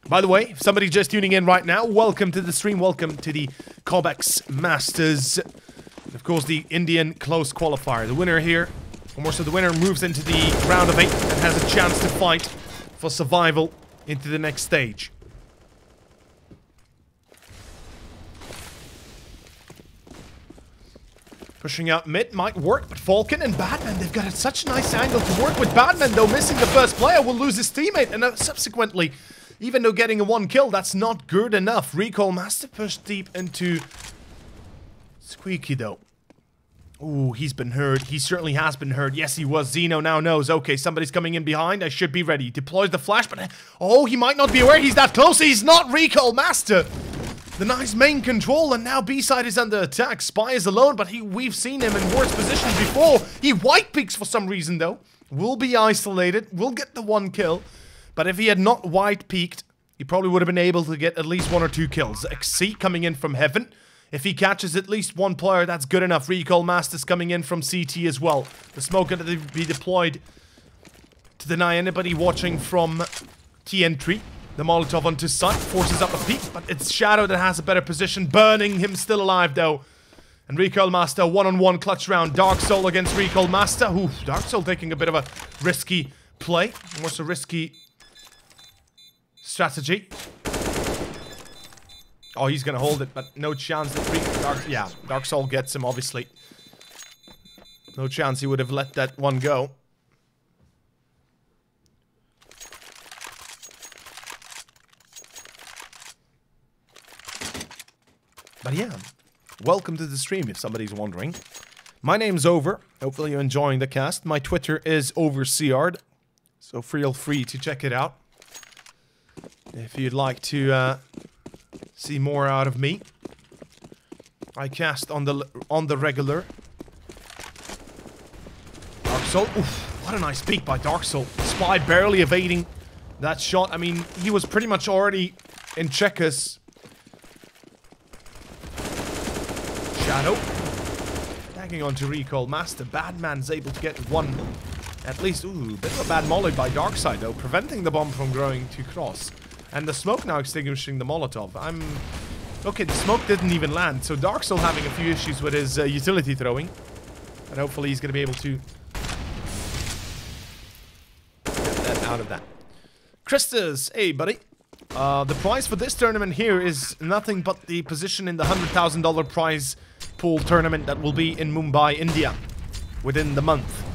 By the way, if somebody's just tuning in right now, welcome to the stream, welcome to the Cobx Masters, and of course the Indian Close Qualifier. The winner here, or more so the winner, moves into the round of 8 and has a chance to fight for survival into the next stage. Pushing out mid might work, but Falcon and Batman, they've got such a nice angle to work with. Batman, though, missing the first player, will lose his teammate, and subsequently, even though getting a 1 kill, that's not good enough. Recoil Master pushed deep into Squeaky, though. Ooh, he's been heard. He certainly has been heard. Yes, he was. Zeno now knows. Okay, somebody's coming in behind. I should be ready. Deploys the flash, but... oh, he might not be aware he's that close. He's not. Recoil Master. The nice main control, and now B-side is under attack. Spy is alone, but we've seen him in worse positions before. He white peaks for some reason, though. Will be isolated. Will get the 1 kill. But if he had not white peaked, he probably would have been able to get at least 1 or 2 kills. XC coming in from heaven. If he catches at least 1 player, that's good enough. Recoil Masters coming in from CT as well. The smoke going to be deployed to deny anybody watching from T-entry. The Molotov onto sight, forces up a peak, but it's Shadow that has a better position, burning him still alive though. And Recoil Master, 1-on-1 clutch round. Dark Soul against Recoil Master. Ooh, Dark Soul taking a bit of a risky play. Almost a risky strategy. Oh, he's gonna hold it, but no chance that Dark Soul gets him, obviously. No chance he would have let that one go. But yeah, welcome to the stream if somebody's wondering. My name's Over. Hopefully you're enjoying the cast. My Twitter is OverCR'd, so feel free to check it out if you'd like to see more out of me. I cast on the regular. Dark Soul. Oof, what a nice peek by Dark Soul. Spy barely evading that shot. I mean, he was pretty much already in checkers. Shadow. Tagging onto Recoil Master. Badman's able to get 1. At least, ooh, bit of a bad molly by Darkside though, preventing the bomb from growing too cross. And the smoke now extinguishing the Molotov. I'm Okay, the smoke didn't even land, so Dark Soul having a few issues with his utility throwing. But hopefully he's going to be able to get that out of that. Christus, hey buddy. The prize for this tournament here is nothing but the position in the $100,000 prize pool tournament that will be in Mumbai, India, within the month.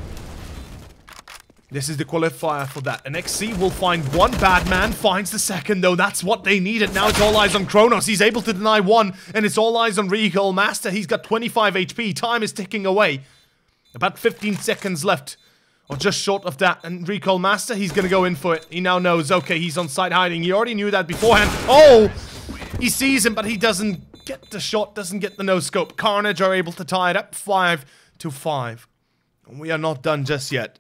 This is the qualifier for that. And XC will find one bad man, finds the second though. That's what they needed. Now it's all eyes on Kronos. He's able to deny one, and it's all eyes on Recall Master. He's got 25 HP. Time is ticking away. About 15 seconds left. Or just short of that. And Recall Master, he's gonna go in for it. He now knows, okay, he's on site hiding. He already knew that beforehand. Oh! He sees him, but he doesn't get the shot, doesn't get the no-scope. Carnage are able to tie it up 5-5. And we are not done just yet.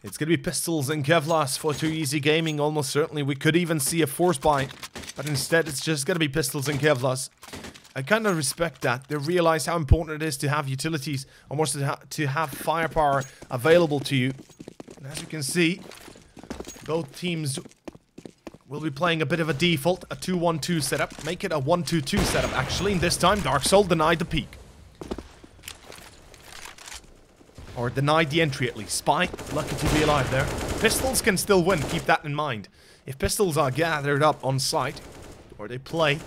It's gonna be pistols and Kevlars for Too Easy Gaming, almost certainly. We could even see a force buy, but instead it's just gonna be pistols and Kevlars. I kind of respect that. They realize how important it is to have utilities, almost to have firepower available to you. And as you can see, both teams will be playing a bit of a default, a 2-1-2 setup. Make it a 1-2-2 setup, actually. And this time, Dark Soul denied the peek. Or denied the entry, at least. Spy, lucky to be alive there. Pistols can still win, keep that in mind. If pistols are gathered up on site, or they play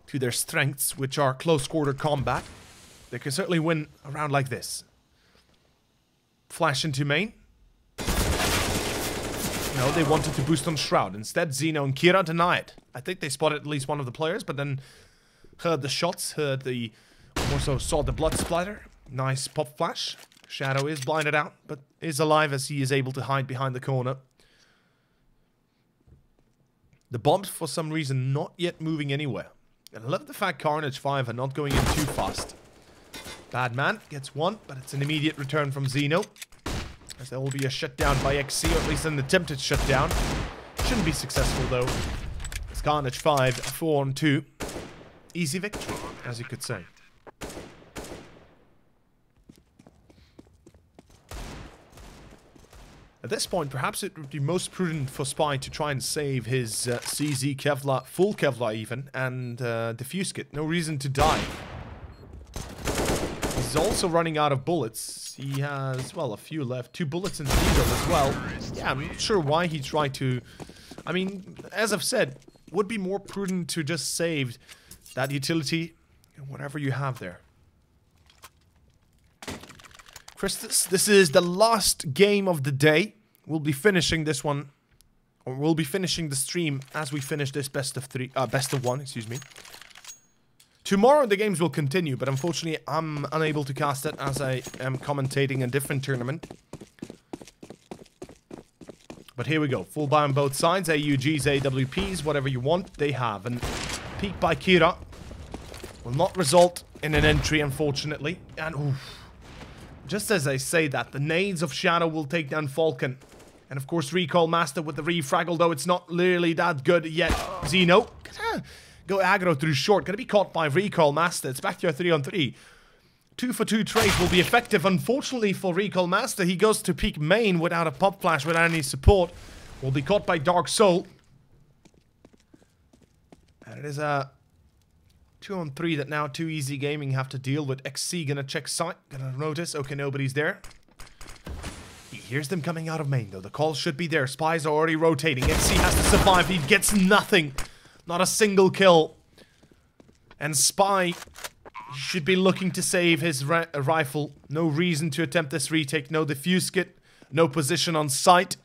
to their strengths, which are close-quarter combat, they can certainly win a round like this. Flash into main. No, they wanted to boost on Shroud. Instead, Zeno and Kira deny it. I think they spotted at least one of the players, but then heard the shots, heard the... more so saw the blood splatter. Nice pop flash. Shadow is blinded out, but is alive as he is able to hide behind the corner. The bombs, for some reason, not yet moving anywhere. And I love the fact Carnage 5 are not going in too fast. Bad man gets one, but it's an immediate return from Zeno. As there will be a shutdown by XC, or at least an attempted shutdown. Shouldn't be successful, though. It's Carnage 5, 4-on-2. Easy victory, as you could say. At this point, perhaps it would be most prudent for Spy to try and save his CZ Kevlar, full Kevlar even, and defuse kit. No reason to die. He's also running out of bullets. He has, well, a few left. 2 bullets in diesel as well. Yeah, I'm not sure why he tried to... I mean, as I've said, would be more prudent to just save that utility, whatever you have there. Christus, this is the last game of the day. We'll be finishing this one, or we'll be finishing the stream as we finish this best of one, excuse me. Tomorrow the games will continue, but unfortunately I'm unable to cast it as I am commentating a different tournament. But here we go, full buy on both sides, AUGs, AWPs, whatever you want, they have. And peek by Kira will not result in an entry, unfortunately. And oof. Just as I say that, the nades of Shadow will take down Falcon. And of course, Recall Master with the refrag, although it's not really that good yet. Zeno, go aggro through short. Gonna be caught by Recall Master. It's back to your 3-on-3. 2-for-2 trades will be effective. Unfortunately for Recall Master, he goes to peek main without a pop flash, without any support. Will be caught by Dark Soul. And it is a 2-on-3 that now Too Easy Gaming have to deal with. XC gonna check site, gonna notice, okay, nobody's there. He hears them coming out of main though, the call should be there. Spies are already rotating, XC has to survive, he gets nothing. Not a single kill. And Spy should be looking to save his rifle. No reason to attempt this retake, no defuse kit, no position on site.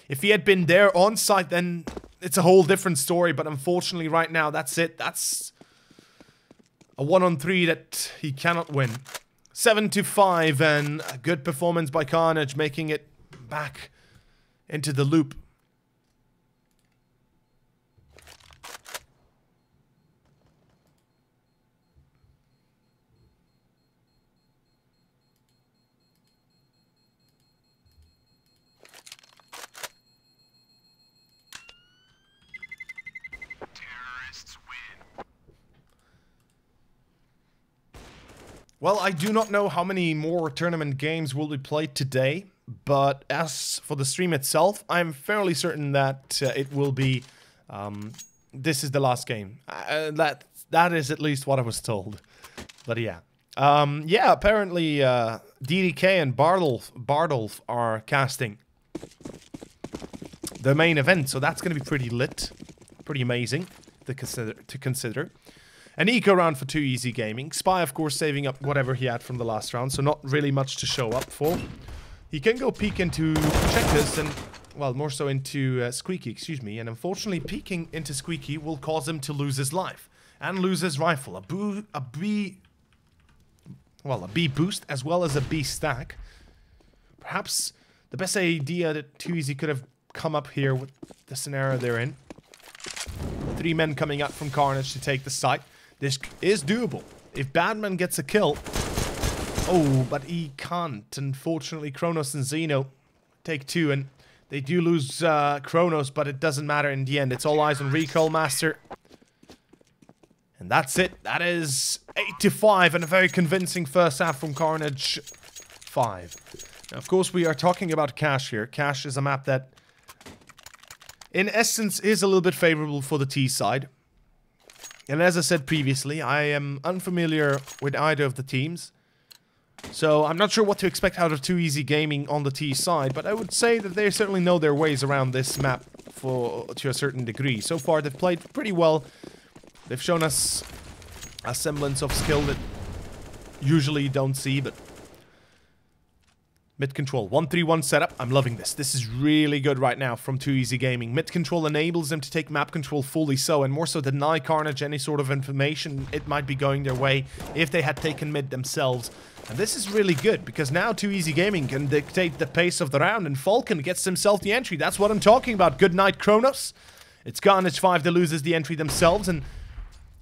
If he had been there on site, then it's a whole different story, but unfortunately right now, that's it. That's a 1-on-3 that he cannot win. 7-5, and a good performance by Carnage, making it back into the loop. Well, I do not know how many more tournament games will be played today, but as for the stream itself, I'm fairly certain that it will be This is the last game. That is at least what I was told. But yeah. Yeah, apparently DDK and Bardolph are casting the main event, so that's going to be pretty lit. Pretty amazing to consider. An eco round for 2 Easy Gaming. Spy, of course, saving up whatever he had from the last round, so not really much to show up for. He can go peek into Checkers and, well, more so into Squeaky, excuse me. And unfortunately, peeking into Squeaky will cause him to lose his life and lose his rifle. A B boost as well as a B stack. Perhaps the best idea that 2 Easy could have come up here with the scenario they're in. 3 men coming up from Carnage to take the site. This is doable. If Badman gets a kill... Oh, but he can't. Unfortunately, Kronos and Xeno take 2, and they do lose Kronos, but it doesn't matter in the end. It's all eyes on Recall Master. And that's it. That is 8-5, and a very convincing first half from Carnage 5. Now, of course, we are talking about Cache here. Cache is a map that, in essence, is a little bit favorable for the T side. And as I said previously, I am unfamiliar with either of the teams. So I'm not sure what to expect out of 2 Easy Gaming on the T side, but I would say that they certainly know their ways around this map to a certain degree. So far, they've played pretty well. They've shown us a semblance of skill that usually you don't see, but... Mid control, 1-3-1 setup. I'm loving this. This is really good right now from 2 Easy Gaming. Mid control enables them to take map control fully so, and more so deny Carnage any sort of information it might be going their way if they had taken mid themselves. And this is really good, because now 2 Easy Gaming can dictate the pace of the round, and Falcon gets himself the entry. That's what I'm talking about. Good night, Kronos. It's Carnage 5 that loses the entry themselves, and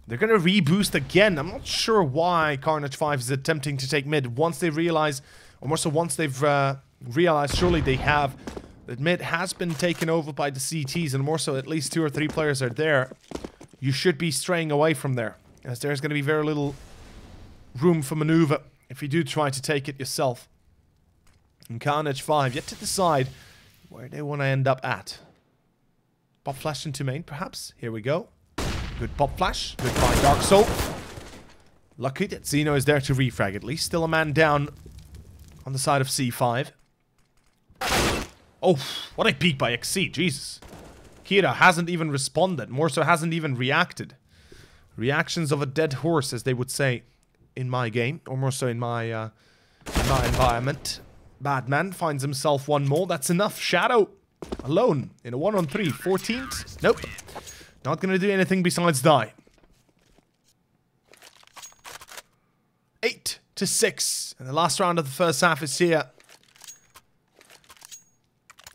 they're going to reboost again. I'm not sure why Carnage 5 is attempting to take mid once they realize... Or more so once they've realized, surely they have, that mid has been taken over by the CTs, and more so at least 2 or 3 players are there. You should be straying away from there, as there's going to be very little room for maneuver if you do try to take it yourself. And Carnage 5 yet to decide where they want to end up at. Pop flash into main, perhaps. Here we go. Good pop flash. Goodbye, Dark Soul. Lucky that Xeno is there to refrag at least. Still a man down on the side of C5. Oh, what a peek by XC, Jesus. Kira hasn't even responded, more so hasn't even reacted. Reactions of a dead horse, as they would say in my game, or more so in my environment. Badman finds himself 1 more, that's enough. Shadow, alone, in a 1-on-3, 14th? Nope. Not gonna do anything besides die. 8-6, and the last round of the first half is here.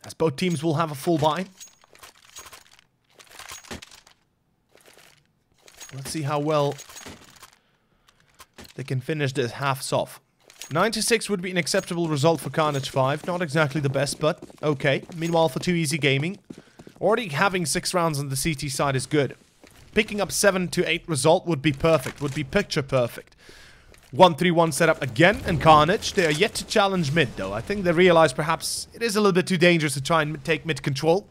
As both teams will have a full buy. Let's see how well they can finish this halves off. 9-6 would be an acceptable result for Carnage 5. Not exactly the best, but okay. Meanwhile, for 2 Easy Gaming, already having 6 rounds on the CT side is good. Picking up 7-8 result would be perfect, would be picture perfect. 1-3-1 setup again, and Carnage, they are yet to challenge mid though. I think they realize perhaps it is a little bit too dangerous to try and take mid control.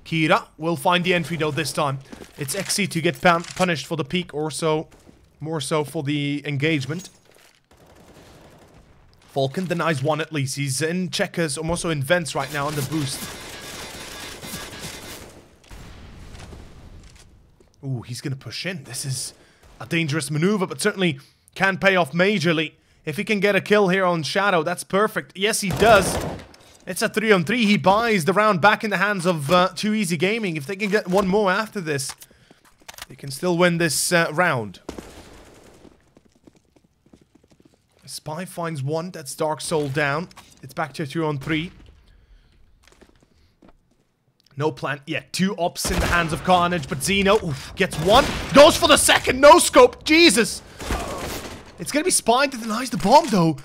Kira will find the entry though this time. It's XC to get punished for the peak, or so, more so for the engagement. Falcon denies 1 at least. He's in checkers, or also in vents right now on the boost. Ooh, he's gonna push in. This is a dangerous maneuver, but certainly can pay off majorly. If he can get a kill here on Shadow, that's perfect. Yes, he does. It's a 3-on-3. He buys the round back in the hands of 2 Easy Gaming. If they can get 1 more after this, they can still win this round. Spy finds 1. That's Dark Soul down. It's back to a 2-on-3. No plan. Yeah, 2 ops in the hands of Carnage, but Xeno gets 1. Goes for the second. No scope. Jesus. It's going to be Spy that denies the bomb, though.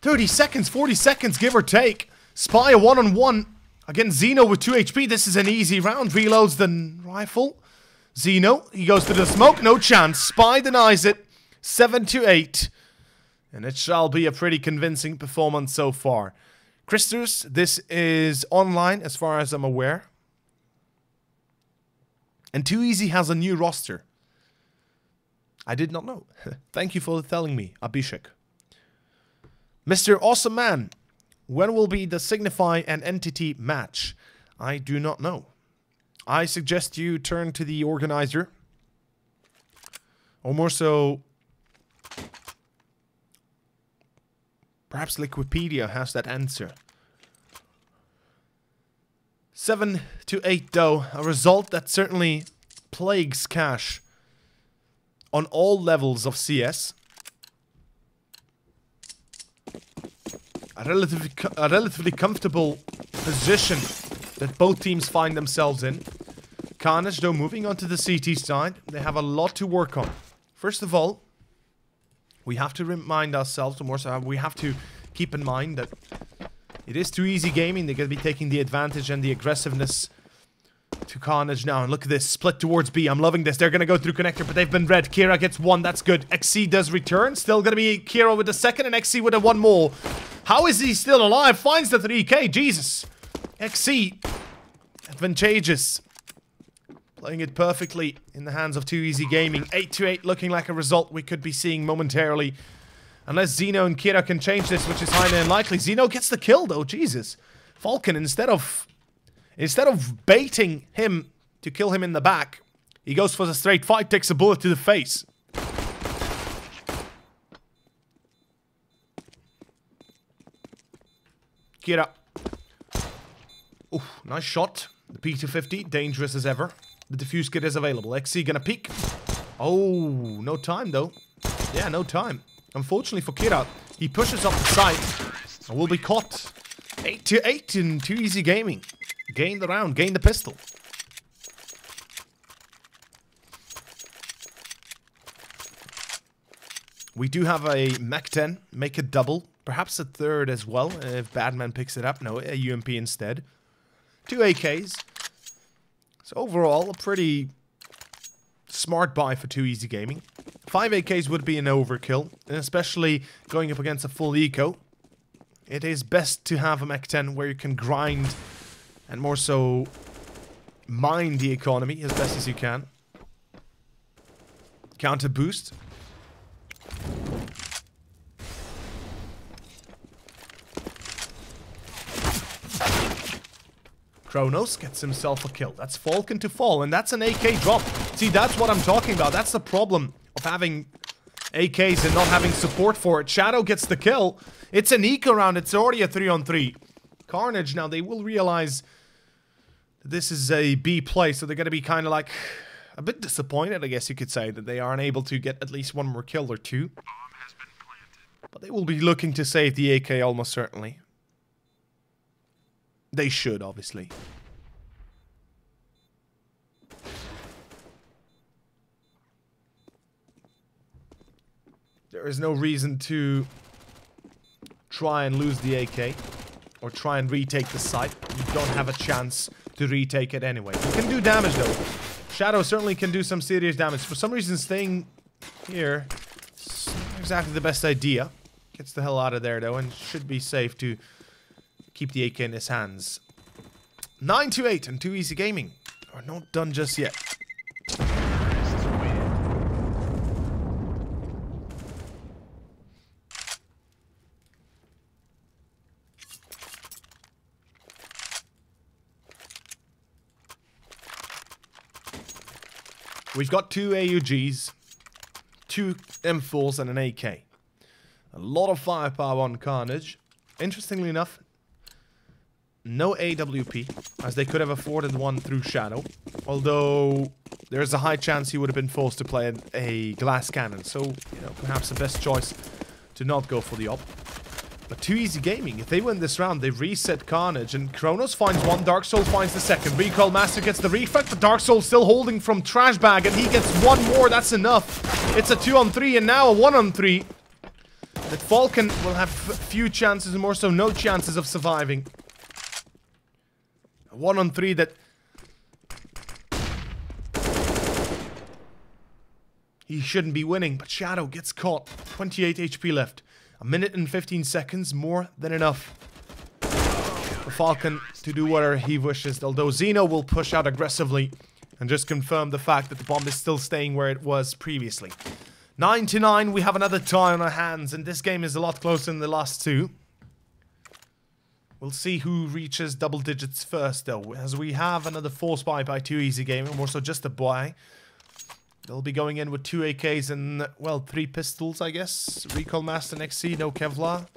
30 seconds, 40 seconds, give or take. Spy a 1-on-1 against Xeno with 2 HP. This is an easy round. Reloads the rifle. Xeno, he goes to the smoke. No chance. Spy denies it. 7-8. And it shall be a pretty convincing performance so far. Christers, this is online as far as I'm aware. And Too Easy has a new roster. I did not know. Thank you for telling me, Abhishek. Mr. Awesome Man, when will be the Signify and Entity match? I do not know. I suggest you turn to the organizer. Or more so, perhaps Liquipedia has that answer. 7-8 though, a result that certainly plagues Cash on all levels of CS. A relatively comfortable position that both teams find themselves in. Carnage though moving on to the CT side, they have a lot to work on. First of all, we have to remind ourselves, or more so, we have to keep in mind that it is Too Easy Gaming. They're going to be taking the advantage and the aggressiveness to Carnage now. And look at this, split towards B. I'm loving this. They're going to go through connector, but they've been red. Kira gets one, that's good. XC does return. Still going to be Kira with the second and XC with a one more. How is he still alive? Finds the 3k, Jesus. XC, advantageous. Playing it perfectly in the hands of Too Easy Gaming. 8-8 looking like a result we could be seeing momentarily. Unless Zeno and Kira can change this, which is highly unlikely. Zeno gets the kill though, Jesus. Falcon, instead of baiting him to kill him in the back, he goes for the straight fight, takes a bullet to the face. Kira. Ooh, nice shot. The P250, dangerous as ever. The defuse kit is available. XC gonna peek. Oh, no time though. Yeah, no time. Unfortunately for Kira, he pushes up the site and will be caught. 8-8 in Too Easy Gaming. Gain the round, gain the pistol. We do have a Mach 10, make a double. Perhaps a third as well, if Badman picks it up. No, a UMP instead. 2 AKs. So overall, a pretty smart buy for Too Easy Gaming. 5 AKs would be an overkill, and especially going up against a full eco. It is best to have a Mach 10 where you can grind and more so mine the economy as best as you can. Counter boost. Kronos gets himself a kill. That's Falcon to fall, and that's an AK drop. See, that's what I'm talking about. That's the problem of having AKs and not having support for it. Shadow gets the kill. It's an eco round. It's already a 3-on-3. Carnage, now they will realize that this is a B play, so they're going to be kind of like a bit disappointed, I guess you could say, that they aren't able to get at least one more kill or two. But they will be looking to save the AK almost certainly. They should, obviously. There is no reason to try and lose the AK or try and retake the site. You don't have a chance to retake it anyway. You can do damage though. Shadow certainly can do some serious damage. For some reason, staying here is not exactly the best idea. Gets the hell out of there though, and should be safe to keep the AK in his hands. 9-8 and Too Easy Gaming are not done just yet. We've got 2 AUGs, 2 M4s and an AK. A lot of firepower on Carnage. Interestingly enough, no AWP, as they could have afforded one through Shadow. Although, there's a high chance he would have been forced to play a glass cannon. So, you know, perhaps the best choice to not go for the op. But Too Easy Gaming, if they win this round, they reset Carnage. And Kronos finds one, Dark Soul finds the second. Recoil Master gets the reflect, but Dark Soul still holding from Trash Bag. And he gets one more, that's enough. It's a 2-on-3 and now a 1-on-3. That Falcon will have few chances, and more so no chances of surviving. 1-on-3 that he shouldn't be winning, but Shadow gets caught. 28 HP left. A minute and 15 seconds, more than enough. for Falcon to do whatever he wishes, although Xeno will push out aggressively and just confirm the fact that the bomb is still staying where it was previously. 9-9, we have another tie on our hands, and this game is a lot closer than the last two. We'll see who reaches double digits first, though, as we have another force buy by 2 Easy Gaming, more so just a buy. They'll be going in with 2 AKs and, well, 3 pistols, I guess. Recall Master next C, no Kevlar.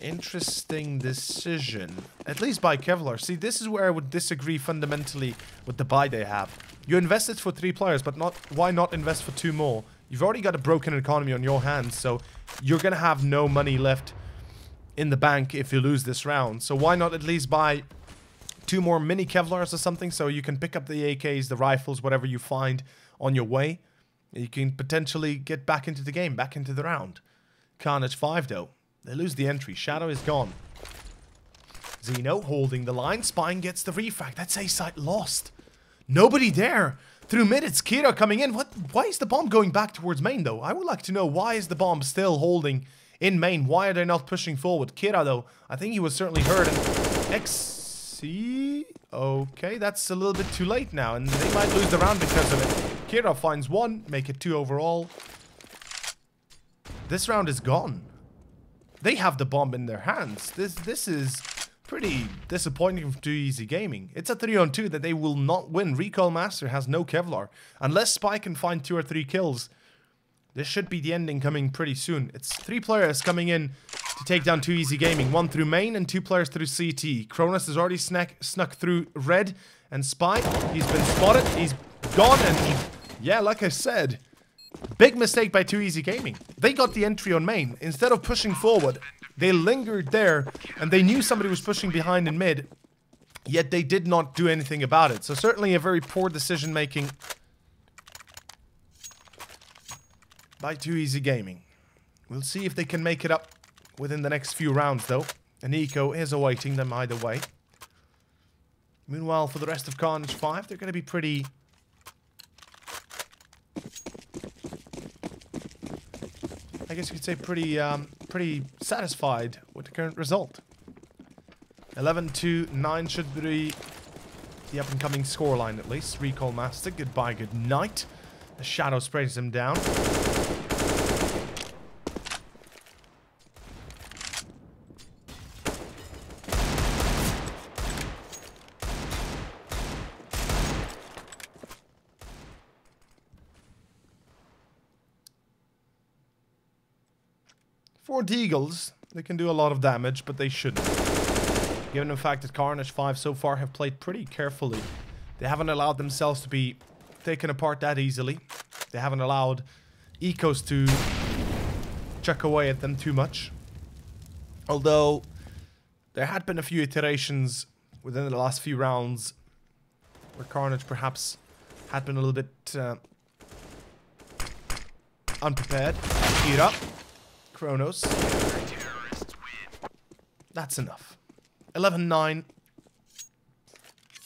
Interesting decision. At least by Kevlar. See, this is where I would disagree fundamentally with the buy they have. You invested for 3 players, but why not invest for 2 more? You've already got a broken economy on your hands, so you're gonna have no money left in the bank if you lose this round. So why not at least buy 2 more mini Kevlars or something, so you can pick up the AKs, the rifles, whatever you find on your way. You can potentially get back into the game, back into the round. Carnage 5 though. They lose the entry. Shadow is gone. Xeno holding the line. Spine gets the refrag. That's A site lost. Nobody there. Through mid, it's Kira coming in. Why is the bomb going back towards main though? I would like to know, why is the bomb still holding in main? Why are they not pushing forward? Kira though, I think he was certainly hurt. And XC... Okay, that's a little bit too late now, and they might lose the round because of it. Kira finds 1, make it 2 overall. This round is gone. They have the bomb in their hands. This is pretty disappointing for 2 Easy Gaming. It's a 3-on-2 that they will not win. Recall Master has no Kevlar. Unless Spy can find 2 or 3 kills, this should be the ending coming pretty soon. It's 3 players coming in to take down 2 Easy Gaming. 1 through main and 2 players through CT. Cronus has already snuck through red, and Spy, he's been spotted. He's gone, and yeah, like I said, big mistake by 2 Easy Gaming. They got the entry on main. Instead of pushing forward, they lingered there, and they knew somebody was pushing behind in mid, yet they did not do anything about it. So certainly a very poor decision making by 2 Easy Gaming. We'll see if they can make it up within the next few rounds, though. And Eco is awaiting them either way. Meanwhile, for the rest of Carnage 5, they're going to be pretty... I guess you could say pretty satisfied with the current result. 11-9 should be the up-and-coming scoreline, at least. Recall Master, goodbye, good night. The Shadow sprays him down. For Deagles, they can do a lot of damage, but they shouldn't. Given the fact that Carnage 5 so far have played pretty carefully. They haven't allowed themselves to be taken apart that easily. They haven't allowed Ecos to chuck away at them too much. Although, there had been a few iterations within the last few rounds where Carnage perhaps had been a little bit unprepared. Kira. Kronos. That's enough. 11-9.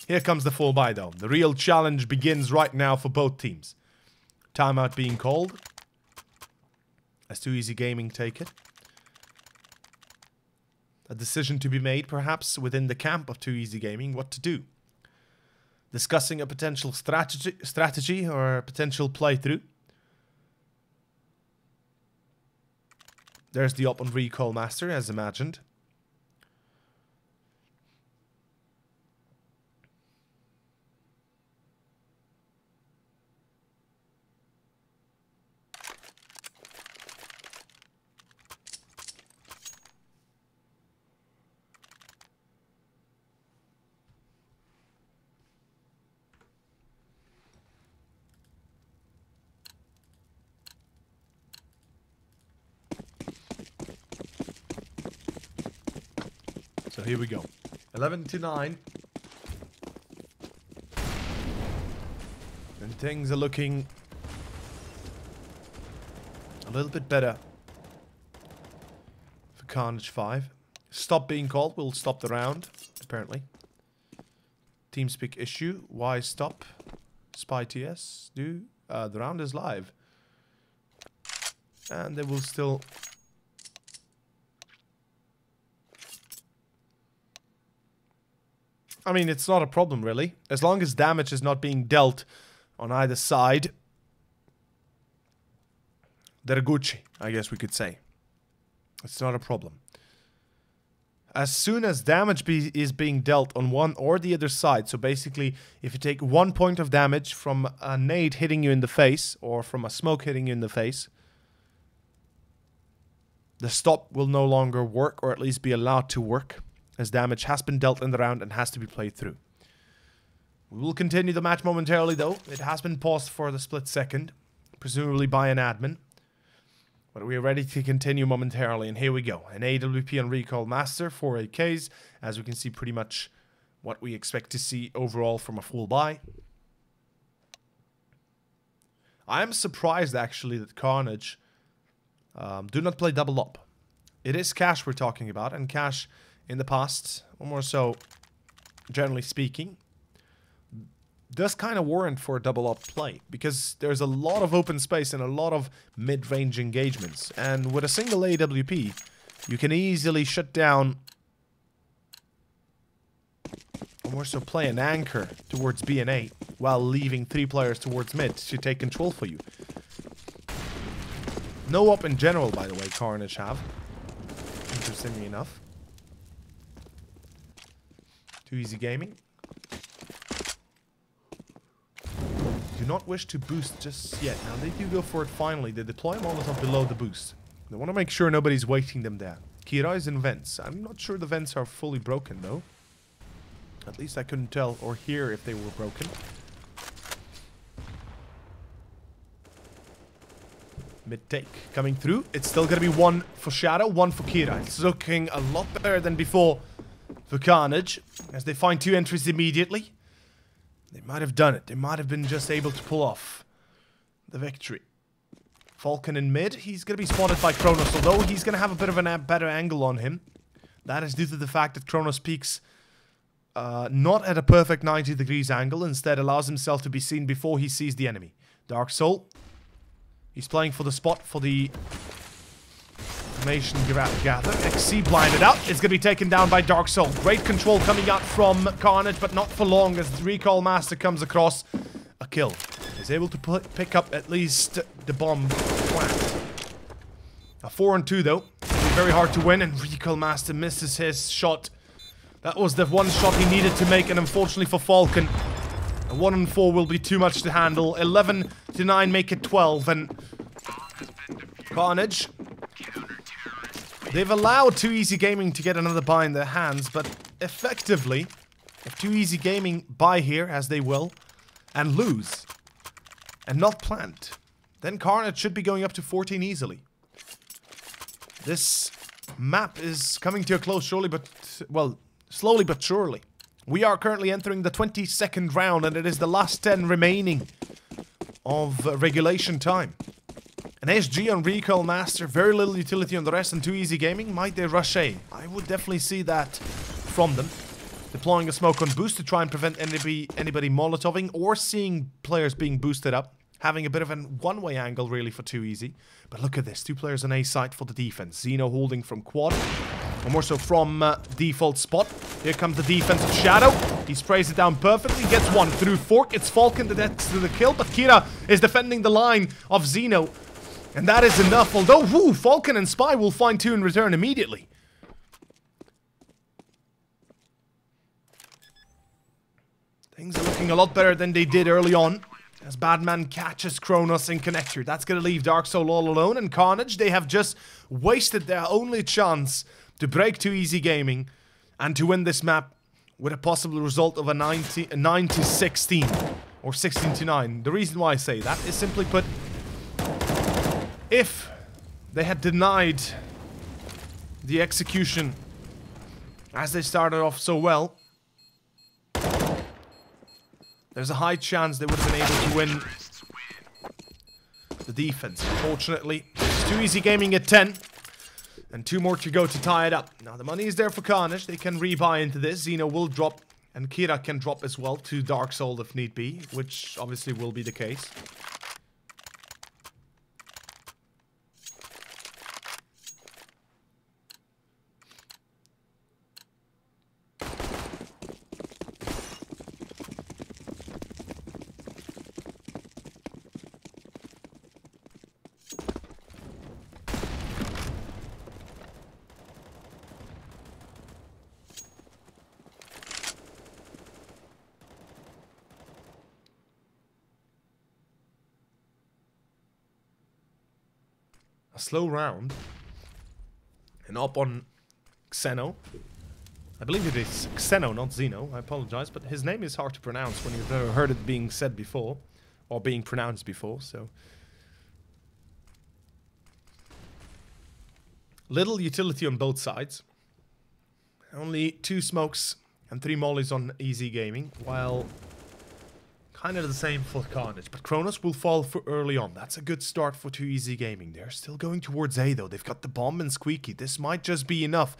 Here comes the full buy though. The real challenge begins right now for both teams. Timeout being called. As 2 Easy Gaming take it. A decision to be made perhaps within the camp of 2 Easy Gaming what to do. Discussing a potential strategy or a potential playthrough. There's the up on Recall Master, as imagined. So here we go. 11-9. And things are looking a little bit better for Carnage 5. Stop being called. We'll stop the round, apparently. TeamSpeak issue. Why stop? Spy TS. Do. The round is live. And they will still... I mean, it's not a problem, really. As long as damage is not being dealt on either side, they're Gucci, I guess we could say. It's not a problem. As soon as damage is being dealt on one or the other side, so basically, if you take 1 point of damage from a nade hitting you in the face, or from a smoke hitting you in the face, the stop will no longer work, or at least be allowed to work, as damage has been dealt in the round and has to be played through. We will continue the match momentarily, though. It has been paused for the split second, presumably by an admin. But we are ready to continue momentarily, and here we go. An AWP on Recall Master, 4 AKs, as we can see pretty much what we expect to see overall from a full buy. I am surprised, actually, that Carnage do not play double up. It is Cash we're talking about, and Cash in the past, or more so, generally speaking, does kind of warrant for a double up play, because there's a lot of open space and a lot of mid-range engagements, and with a single AWP you can easily shut down, or more so play an anchor towards B and A while leaving 3 players towards mid to take control for you. No up in general, by the way, Carnage have, interestingly enough. Too Easy Gaming do not wish to boost just yet. Now they do go for it finally. They deploy a Molotov below the boost. They want to make sure nobody's waiting them there. Kira is in vents. I'm not sure the vents are fully broken though. At least I couldn't tell or hear if they were broken. Mid-take coming through. It's still going to be 1 for Shadow, 1 for Kira. It's looking a lot better than before for Carnage, as they find 2 entries immediately. They might have done it. They might have been just able to pull off the victory. Falcon in mid. He's going to be spotted by Kronos, although he's going to have a bit of a better angle on him. That is due to the fact that Kronos peaks not at a perfect 90 degrees angle, instead allows himself to be seen before he sees the enemy. Dark Soul. He's playing for the spot for the information gather. XC blinded out. It's going to be taken down by Dark Soul. Great control coming out from Carnage, but not for long as the Recall Master comes across. A kill. He's able to pick up at least the bomb plant. A 4-on-2 though. It'll be very hard to win, and Recall Master misses his shot. That was the one shot he needed to make, and unfortunately for Falcon, a 1-on-4 will be too much to handle. 11 to 9 make it 12, and Carnage, they've allowed Too Easy Gaming to get another buy in their hands, but effectively, if Too Easy Gaming buy here, as they will, and lose, and not plant, then Carnage should be going up to 14 easily. This map is coming to a close surely, but, well, slowly but surely. We are currently entering the 22nd round, and it is the last 10 remaining of regulation time. An SG on Recall Master, very little utility on the rest, and Too Easy Gaming. Might they rush A? I would definitely see that from them. Deploying a smoke on boost to try and prevent anybody molotoving, or seeing players being boosted up. Having a bit of a one-way angle, really, for Too Easy. But look at this. 2 players on A site for the defense. Xeno holding from quad. Or more so from default spot. Here comes the defense of Shadow. He sprays it down perfectly. Gets 1 through Fork. It's Falcon that gets to the kill. But Kira is defending the line of Xeno. And that is enough. Although, Falcon and Spy will find 2 in return immediately. Things are looking a lot better than they did early on, as Badman catches Kronos in connector. That's going to leave Dark Soul all alone, and Carnage, they have just wasted their only chance to break Too Easy Gaming and to win this map with a possible result of a 9 to 16 or 16 to 9. The reason why I say that is simply put, if they had denied the execution as they started off so well, there's a high chance they would have been able to win the defense. Unfortunately, it's Too Easy Gaming at 10. And 2 more to go to tie it up. Now, the money is there for Carnage. They can rebuy into this. Xeno will drop, and Kira can drop as well to Dark Soul if need be, which obviously will be the case. a slow round. And up on Xeno. I believe it is Xeno, not Xeno. I apologize, but his name is hard to pronounce when you've never heard it being said before. Or being pronounced before, so. Little utility on both sides. Only 2 smokes and 3 mollies on easy gaming, while kind of the same for Carnage. But Kronos will fall for early on. That's a good start for 2 easy gaming. They're still going towards A though. They've got the bomb and Squeaky. This might just be enough.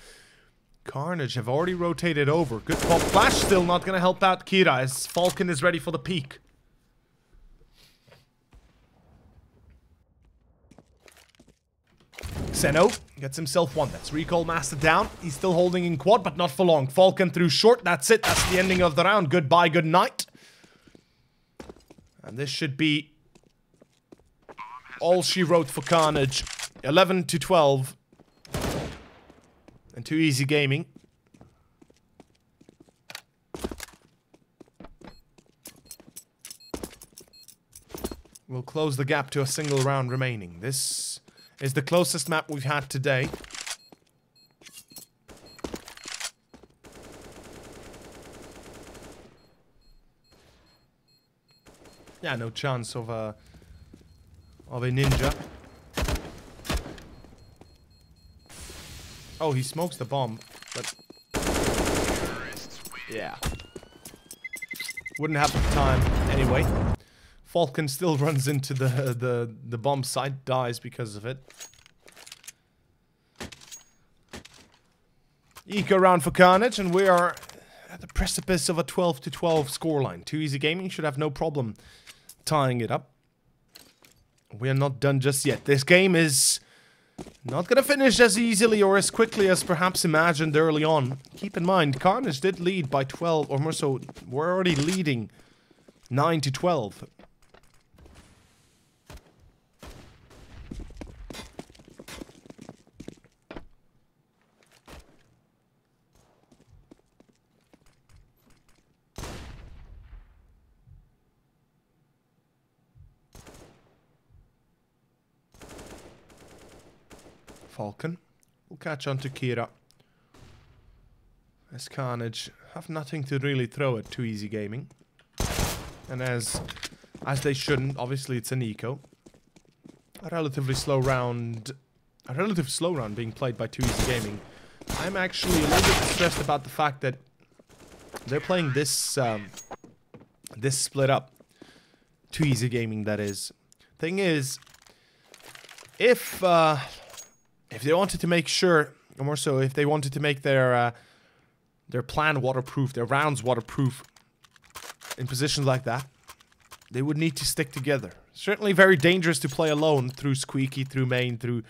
Carnage have already rotated over. Good pop flash, still not going to help out Kira as Falcon is ready for the peak. Xeno gets himself one. That's Recall Master down. He's still holding in quad, but not for long. Falcon through short. That's it. That's the ending of the round. Goodbye, good night. And this should be all she wrote for Carnage. 11 to 12. And 2 easy gaming. We'll close the gap to a single round remaining. This is the closest map we've had today. Yeah, no chance of a ninja. Oh, he smokes the bomb, but yeah, wouldn't have the time anyway. Falcon still runs into the bomb site, dies because of it. Eco round for Carnage, and we are at the precipice of a 12 to 12 scoreline. 2 easy gaming should have no problem tying it up. We are not done just yet. This game is not gonna finish as easily or as quickly as perhaps imagined early on. Keep in mind, Carnage did lead by 12 or more, so we're already leading 9 to 12. Falcon will catch on to Kira. As Carnage have nothing to really throw at 2 easy gaming. And as they shouldn't, obviously it's an eco. A relative slow round being played by 2 easy gaming. I'm actually a little bit stressed about the fact that they're playing this this split up. 2 easy gaming, that is. Thing is, if they wanted to make sure, or more so, if they wanted to make their plan waterproof, their rounds waterproof in positions like that, they would need to stick together. Certainly very dangerous to play alone through Squeaky, through main, through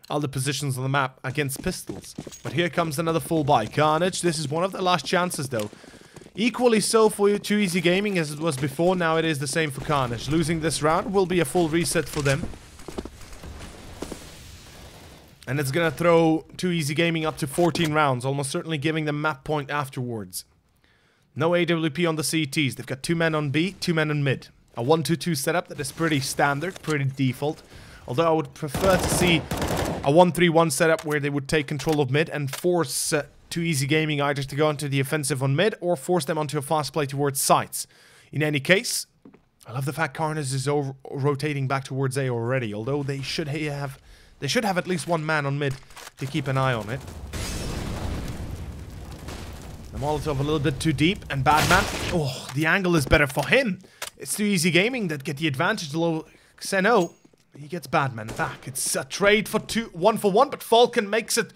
other positions on the map against pistols. But here comes another full buy. Carnage, this is one of their last chances though. Equally so for 2 easy gaming as it was before, now it is the same for Carnage. Losing this round will be a full reset for them. And it's gonna throw 2 easy gaming up to 14 rounds, almost certainly giving them map point afterwards. No AWP on the CTs. They've got 2 men on B, 2 men on mid. A 1-2-2 setup that is pretty standard, pretty default. Although I would prefer to see a 1-3-1 setup where they would take control of mid and force 2 easy gaming either to go into the offensive on mid or force them onto a fast play towards sites. In any case, I love the fact Carnage is rotating back towards A already, although they should have at least 1 man on mid to keep an eye on it. The Molotov a little bit too deep, and Badman. Oh, the angle is better for him. It's 2 easy gaming that get the advantage. Low Xeno, he gets Badman back. It's a trade for 1 for 1, but Falcon makes it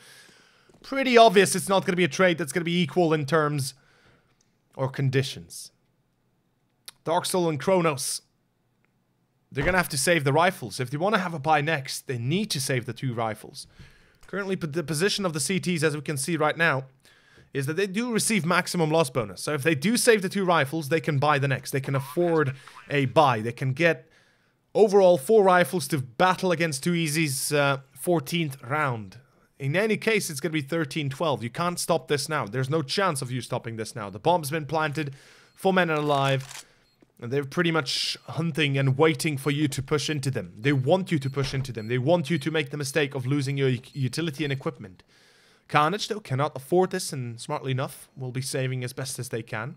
pretty obvious it's not going to be a trade that's going to be equal in terms or conditions. Dark Soul and Kronos. They're going to have to save the rifles. If they want to have a buy next, they need to save the 2 rifles. Currently, the position of the CTs, as we can see right now, is that they do receive maximum loss bonus. So if they do save the 2 rifles, they can buy the next. They can afford a buy. They can get overall 4 rifles to battle against 2 easy's 14th round. In any case, it's going to be 13-12. You can't stop this now. There's no chance of you stopping this now. The bomb's been planted. 4 men are alive. And they're pretty much hunting and waiting for you to push into them. They want you to push into them. They want you to make the mistake of losing your utility and equipment. Carnage, though, cannot afford this, and smartly enough, will be saving as best as they can.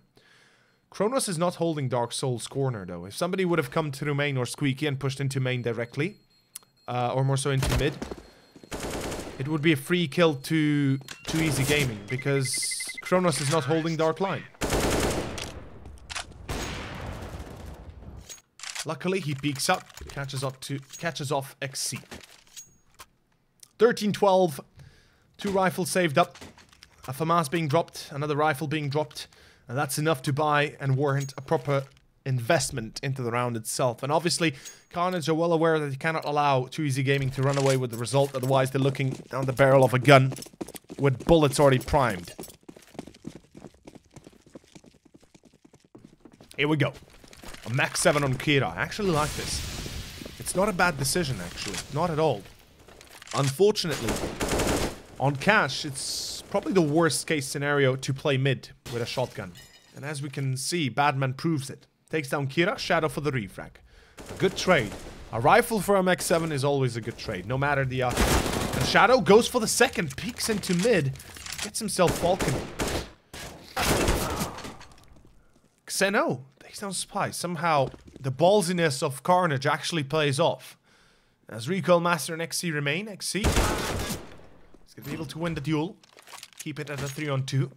Kronos is not holding Dark Soul's corner, though. If somebody would have come through main or Squeaky and pushed into main directly, or more so into mid, it would be a free kill to Easy Gaming, because Kronos is not holding Dark Line. Luckily, he peeks up, catches off XC. 13-12, 2 rifles saved up, a FAMAS being dropped, another rifle being dropped, and that's enough to buy and warrant a proper investment into the round itself. And obviously, Carnage are well aware that they cannot allow 2 Easy Gaming to run away with the result, otherwise they're looking down the barrel of a gun with bullets already primed. Here we go. A Max 7 on Kira. I actually like this. It's not a bad decision, actually. Not at all. Unfortunately, on Cash, it's probably the worst case scenario to play mid with a shotgun. And as we can see, Badman proves it. Takes down Kira, Shadow for the refrag. A good trade. A rifle for a Max 7 is always a good trade, no matter the outcome. And Shadow goes for the second, peeks into mid, gets himself Falcon. Xeno takes down Spy. Somehow, the ballsiness of Carnage actually plays off. As Recoil Master and XC remain, XC is going to be able to win the duel. Keep it at a 3-on-2.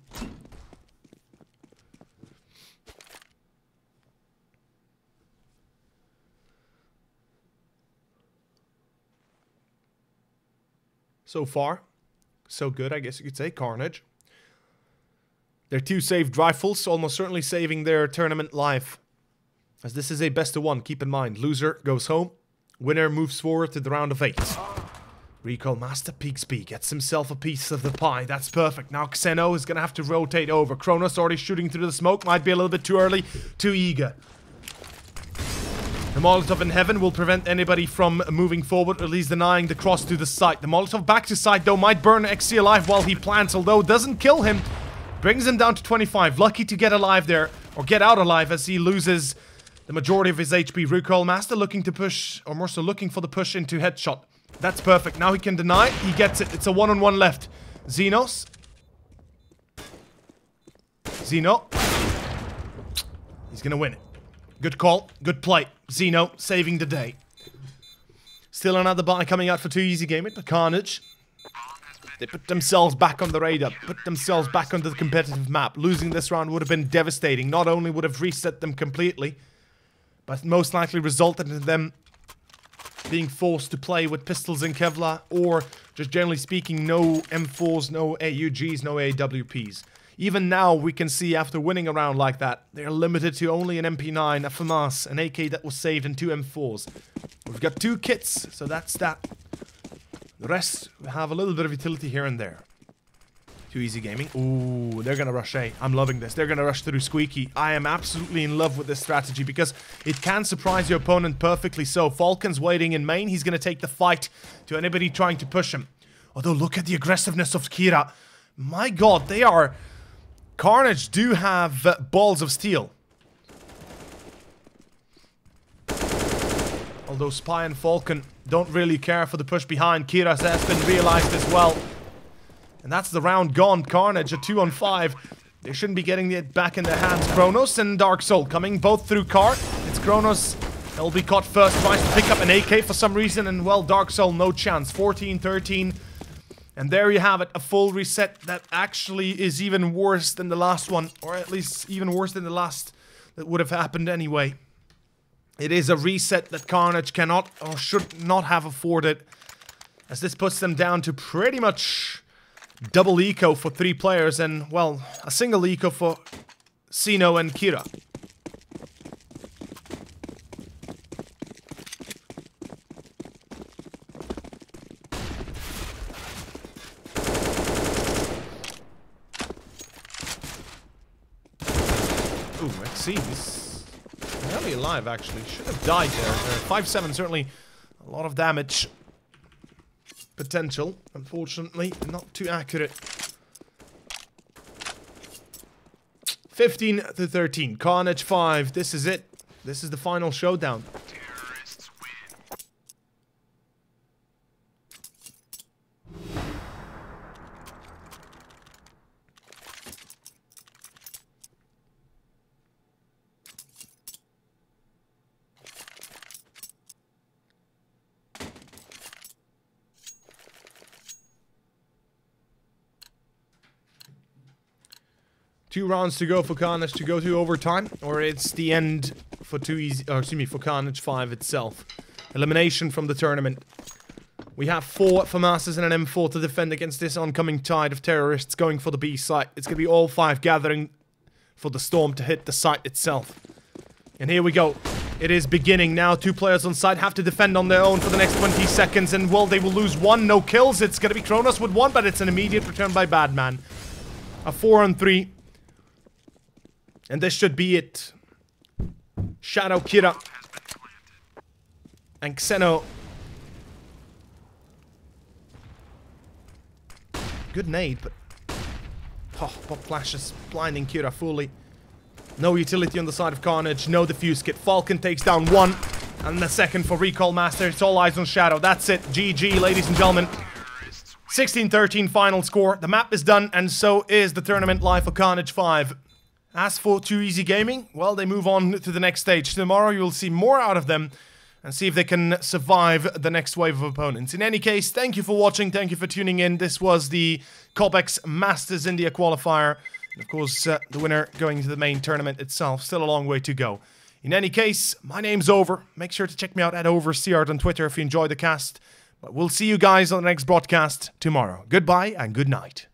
So far, so good, I guess you could say. Carnage. Their 2 saved rifles, almost certainly saving their tournament life. As this is a best of 1, keep in mind. Loser goes home. Winner moves forward to the round of 8. Recoil Master peeks B, gets himself a piece of the pie. That's perfect. Now Xeno is going to have to rotate over. Kronos already shooting through the smoke. Might be a little bit too early, too eager. The Molotov in heaven will prevent anybody from moving forward, at least denying the cross to the site. The Molotov back to site, though, might burn XC alive while he plants, although doesn't kill him. Brings him down to 25. Lucky to get alive there, or get out alive as he loses the majority of his HP. Recoil Master looking to push, or more so looking for the push into headshot. That's perfect. Now he can deny. He gets it. It's a 1-on-1 left. Xenos. Xeno. He's gonna win it. Good call. Good play. Xeno saving the day. Still another buy coming out for 2 Easy Gaming, but Carnage. They put themselves back on the radar, put themselves back onto the competitive map. Losing this round would have been devastating. Not only would have reset them completely, but most likely resulted in them being forced to play with pistols and Kevlar, or just generally speaking, no M4s, no AUGs, no AWPs. Even now, we can see after winning a round like that, they're limited to only an MP9, a FAMAS, an AK that was saved, and 2 M4s. We've got 2 kits, so that's that. The rest have a little bit of utility here and there. 2 Easy Gaming. Ooh, they're gonna rush A. I'm loving this. They're gonna rush through Squeaky. I am absolutely in love with this strategy because it can surprise your opponent perfectly so. Falcon's waiting in main. He's gonna take the fight to anybody trying to push him. Although, look at the aggressiveness of Kira. My god, they are... Carnage do have balls of steel. Although Spy and Falcon don't really care for the push behind. Kira's has been realized as well. And that's the round gone. Carnage a 2-on-5. They shouldn't be getting it back in their hands. Kronos and Dark Soul coming both through car. It's Kronos that will be caught first. Tries to pick up an AK for some reason. And well, Dark Soul, no chance. 14-13. And there you have it. A full reset that actually is even worse than the last one. Or at least even worse than the last that would have happened anyway. It is a reset that Carnage cannot or should not have afforded, as this puts them down to pretty much double eco for 3 players and, well, a single eco for Xeno and Kira. Ooh, let's see. He's barely alive, actually. Should have died there. 5-7, certainly a lot of damage potential. Unfortunately, not too accurate. 15-13. Carnage 5. This is it. This is the final showdown. Two rounds to go for Carnage to go to overtime, or it's the end for for Carnage 5 itself. Elimination from the tournament. We have 4 FAMASs and an M4 to defend against this oncoming tide of terrorists going for the B site. It's gonna be all 5 gathering for the storm to hit the site itself. And here we go. It is beginning now. 2 players on site have to defend on their own for the next 20 seconds, and well, they will lose 1. No kills. It's gonna be Kronos with 1, but it's an immediate return by Badman. A 4-on-3. And this should be it. Shadow, Kira, and Xeno. Good nade, but... Oh, pop flashes, blinding Kira fully. No utility on the side of Carnage, no defuse kit. Falcon takes down 1, and the second for Recall Master. It's all eyes on Shadow. That's it. GG, ladies and gentlemen. 16-13 final score. The map is done, and so is the tournament live for Carnage 5. As for Too Easy Gaming, well, they move on to the next stage. Tomorrow you'll see more out of them and see if they can survive the next wave of opponents. In any case, thank you for watching, thank you for tuning in. This was the Cobx Masters India Qualifier. And of course, the winner going to the main tournament itself. Still a long way to go. In any case, my name's Over. Make sure to check me out at OverCR on Twitter if you enjoyed the cast. But we'll see you guys on the next broadcast tomorrow. Goodbye and good night.